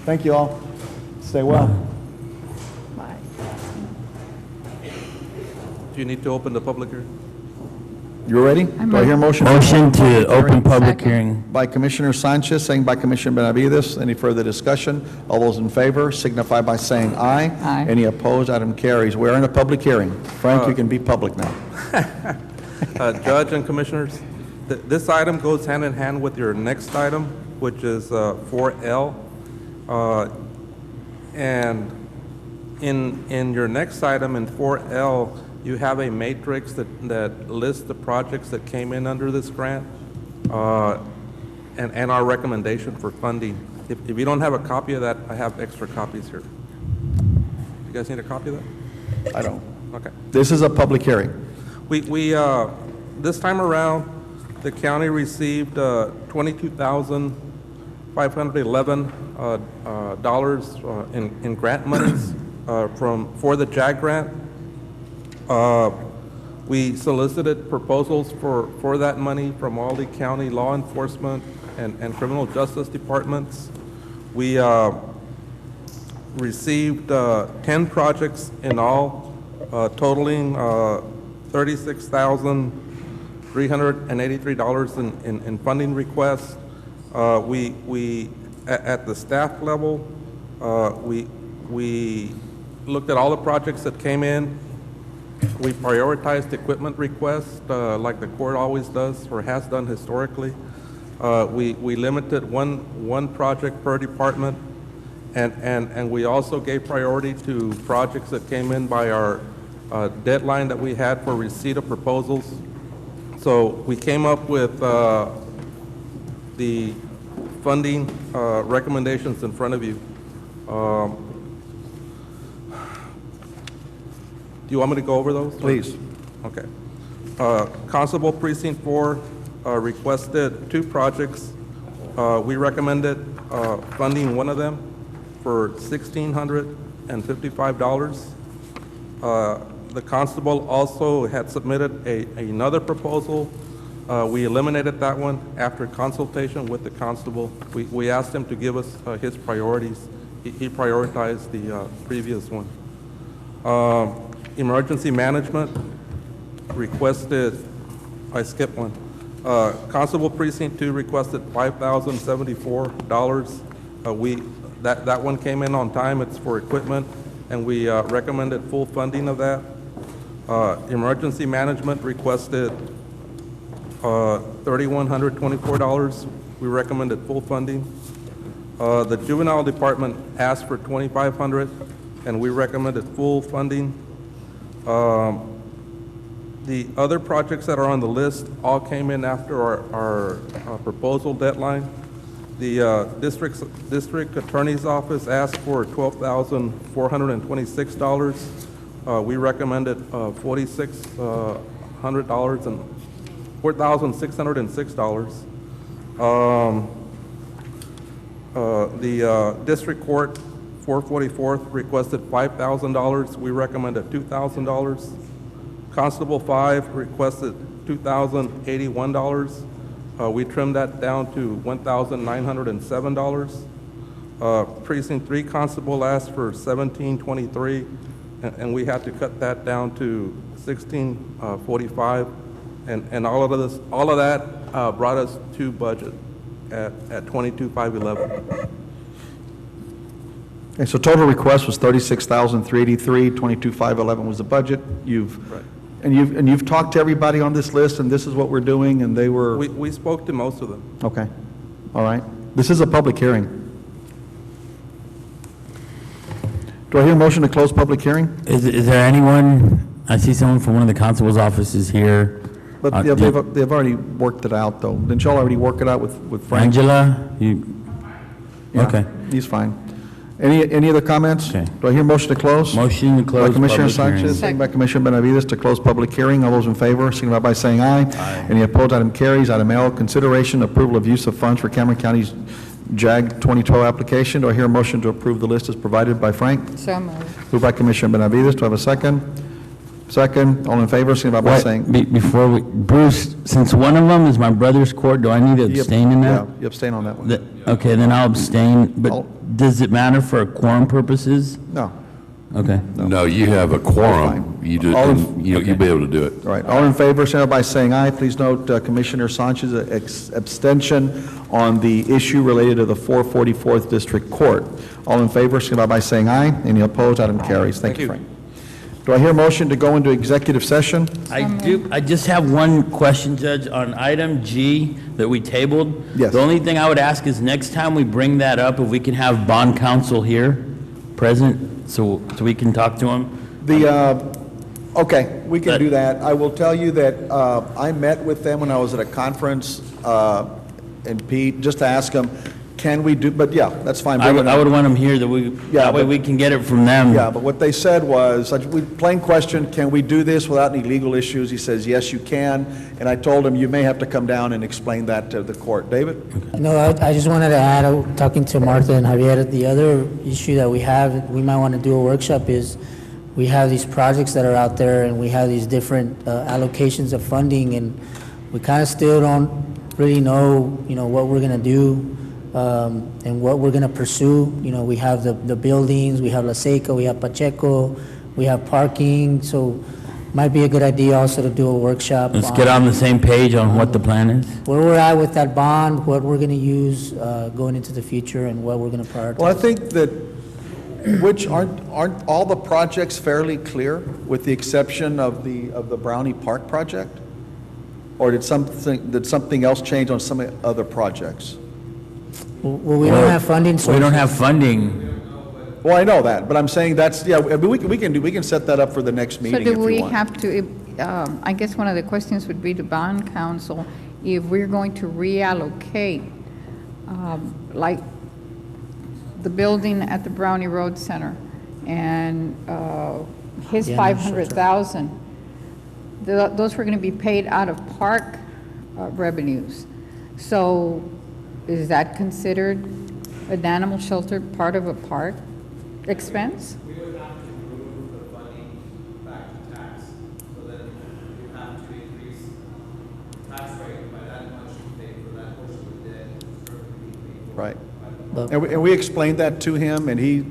Speaker 1: Thank you all. Stay well.
Speaker 5: Do you need to open the public hearing?
Speaker 1: You ready? Do I hear a motion?
Speaker 2: Motion to open public hearing.
Speaker 1: By Commissioner Sanchez, second by Commissioner Benavides. Any further discussion? All those in favor signify by saying aye.
Speaker 18: Aye.
Speaker 1: Any opposed, item carries. We're in a public hearing. Frank, you can be public now.
Speaker 5: Judge and Commissioners, this item goes hand in hand with your next item, which is 4L. And in your next item, in 4L, you have a matrix that lists the projects that came in under this grant and our recommendation for funding. If you don't have a copy of that, I have extra copies here. You guys need a copy of that?
Speaker 1: I don't.
Speaker 5: Okay.
Speaker 1: This is a public hearing.
Speaker 5: We this time around, the county received $22,511 dollars in grant monies for the JAG grant. We solicited proposals for that money from all the county law enforcement and criminal justice departments. We received 10 projects in all, totaling $36,383 in funding requests. We at the staff level, we looked at all the projects that came in. We prioritized equipment requests like the court always does or has done historically. We limited one project per department, and we also gave priority to projects that came in by our deadline that we had for receipt of proposals. So we came up with the funding recommendations in front of you. Do you want me to go over those?
Speaker 1: Please.
Speaker 5: Okay. Constable Precinct 4 requested 2 projects. We recommended funding one of them for $1,655. The constable also had submitted another proposal. We eliminated that one after consultation with the constable. We asked him to give us his priorities. He prioritized the previous one. Emergency management requested, I skipped one. Constable Precinct 2 requested $5,074. That one came in on time. It's for equipment, and we recommended full funding of that. Emergency management requested $3,124. We recommended full funding. The juvenile department asked for $2,500, and we recommended full funding. The other projects that are on the list all came in after our proposal deadline. The district attorney's office asked for $12,426. We recommended $4,606. The district court 444th requested $5,000. We recommended $2,000. Constable 5 requested $2,081. We trimmed that down to $1,907. Precinct 3 constable asked for $1,723, and we had to cut that down to $1,645. And all of that brought us to budget at $22,511.
Speaker 1: Okay, so total request was $36,383, $22,511 was the budget. You've talked to everybody on this list, and this is what we're doing, and they were...
Speaker 5: We spoke to most of them.
Speaker 1: Okay, all right. This is a public hearing. Do I hear a motion to close public hearing?
Speaker 2: Is there anyone, I see someone from one of the constable's offices here.
Speaker 1: But yeah, they've already worked it out, though. Didn't y'all already work it out with Frank?
Speaker 2: Angela,
Speaker 1: Yeah,
Speaker 2: okay.
Speaker 1: He's fine. Any other comments?
Speaker 2: Okay.
Speaker 1: Do I hear a motion to close?
Speaker 2: Motion to close
Speaker 1: By Commissioner
Speaker 2: public hearing.
Speaker 1: Sanchez, second by Commissioner Benavides to close public hearing. All those in favor, signify by saying aye. Any opposed, item carries. Item L, consideration approval of use of funds for Cameron County's JAG 2012 application. Do I hear a motion to approve the list as provided by Frank?
Speaker 18: So moved.
Speaker 1: Moved by Commissioner Benavides. Do I have a second? Second. All in favor, signify by saying.
Speaker 2: Before we, Bruce, since one of them is my brother's court, do I need to abstain in that?
Speaker 1: Yeah, you abstain on that one.
Speaker 2: Okay, then I'll abstain, but does it matter for quorum purposes?
Speaker 1: No.
Speaker 2: Okay.
Speaker 9: No, you have a quorum. You just, you'll be able to do it.
Speaker 1: All right, all in favor, signify by saying aye. Please note Commissioner Sanchez's abstention on the issue related to the 444th District Court. All in favor, signify by saying aye. Any opposed, item carries. Thank you, Frank. Do I hear a motion to go into executive session?
Speaker 2: I do. I just have one question, Judge, on item G that we tabled.
Speaker 1: Yes.
Speaker 2: The only thing I would ask is next time we bring that up, if we can have bond counsel here, present, so we can talk to him.
Speaker 1: Okay, we can do that. I will tell you that I met with them when I was at a conference in Pete, just to ask them, can we do, but yeah, that's fine.
Speaker 2: I would want them here, that way we can get it from them.
Speaker 1: Yeah, but what they said was, plain question, can we do this without any legal issues? He says, yes, you can. And I told him, you may have to come down and explain that to the court. David?
Speaker 19: No, I just wanted to add, talking to Martha and Javier, the other issue that we have, we might want to do a workshop is, we have these projects that are out there and we have these different allocations of funding, and we kind of still don't really know, what we're going to do. And what we're going to pursue. We have the buildings, we have La Seca, we have Pacheco, we have parking, so might be a good idea also to do a workshop.
Speaker 2: Let's get on the same page on what the plan is.
Speaker 19: Where we're at with that bond, what we're going to use going into the future, and what we're going to prioritize.
Speaker 1: Well, I think that, aren't all the projects fairly clear, with the exception of the Brownie Park project? Or did something else change on some other projects?
Speaker 19: Well, we don't have funding.
Speaker 2: We don't have funding.
Speaker 1: Well, I know that, but I'm saying that's, yeah, we can set that up for the next meeting if you
Speaker 18: So
Speaker 1: want.
Speaker 18: do we have to, I guess one of the questions would be to bond counsel, if we're going to reallocate, like the building at the Brownie Road Center and his
Speaker 19: Yeah,
Speaker 18: 500,000, those were going to be paid out of park revenues. So is that considered an animal shelter part of a park expense?
Speaker 20: We would have to move the funding back to tax, so then you have to increase the tax rate by that much to pay for that portion of the debt.
Speaker 1: Right. And we explained that to him, and he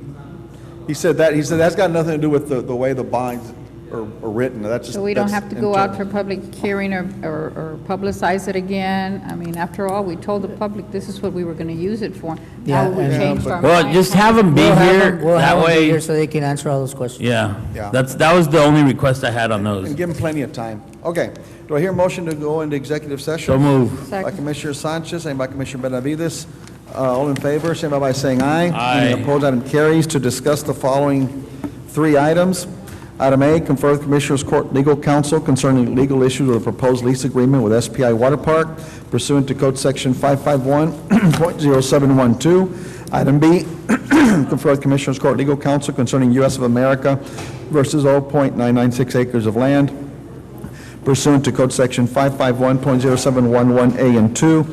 Speaker 1: said that's got nothing to do with the way the bonds are written. That's just,
Speaker 18: So we don't
Speaker 1: that's
Speaker 18: have to go out
Speaker 1: internal.
Speaker 18: for public hearing or publicize it again? I mean, after all, we told the public this is what we were going to use it for. Now we changed our mind.
Speaker 2: Well, just have them be here,
Speaker 19: We'll have
Speaker 2: that
Speaker 19: them be
Speaker 2: way.
Speaker 19: here so they can answer all those questions.
Speaker 2: Yeah,
Speaker 1: Yeah.
Speaker 2: that was the only request I had on those.
Speaker 1: And give him plenty of time. Okay. Do I hear a motion to go into executive session?
Speaker 2: So move.
Speaker 1: By Commissioner Sanchez, and by Commissioner Benavides. All in favor, signify by saying aye.
Speaker 2: Aye.
Speaker 1: Any opposed, item carries. To discuss the following three items. Item A, confer with Commissioners Court Legal Counsel concerning legal issues with a proposed lease agreement with SPI Water Park pursuant to Code Section 551.0712. Item B, confer with Commissioners Court Legal Counsel concerning U.S. of America versus 0.996 acres of land pursuant to Code Section 551.0711A and 2.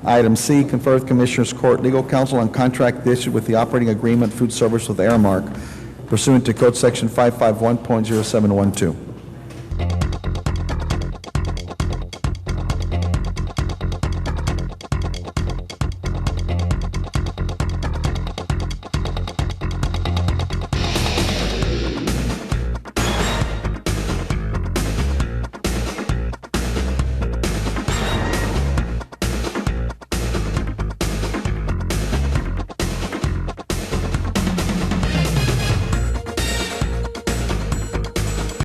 Speaker 1: Item C, confer with Commissioners Court Legal Counsel on contract issued with the operating agreement food service with Airmark pursuant to Code Section 551.0712.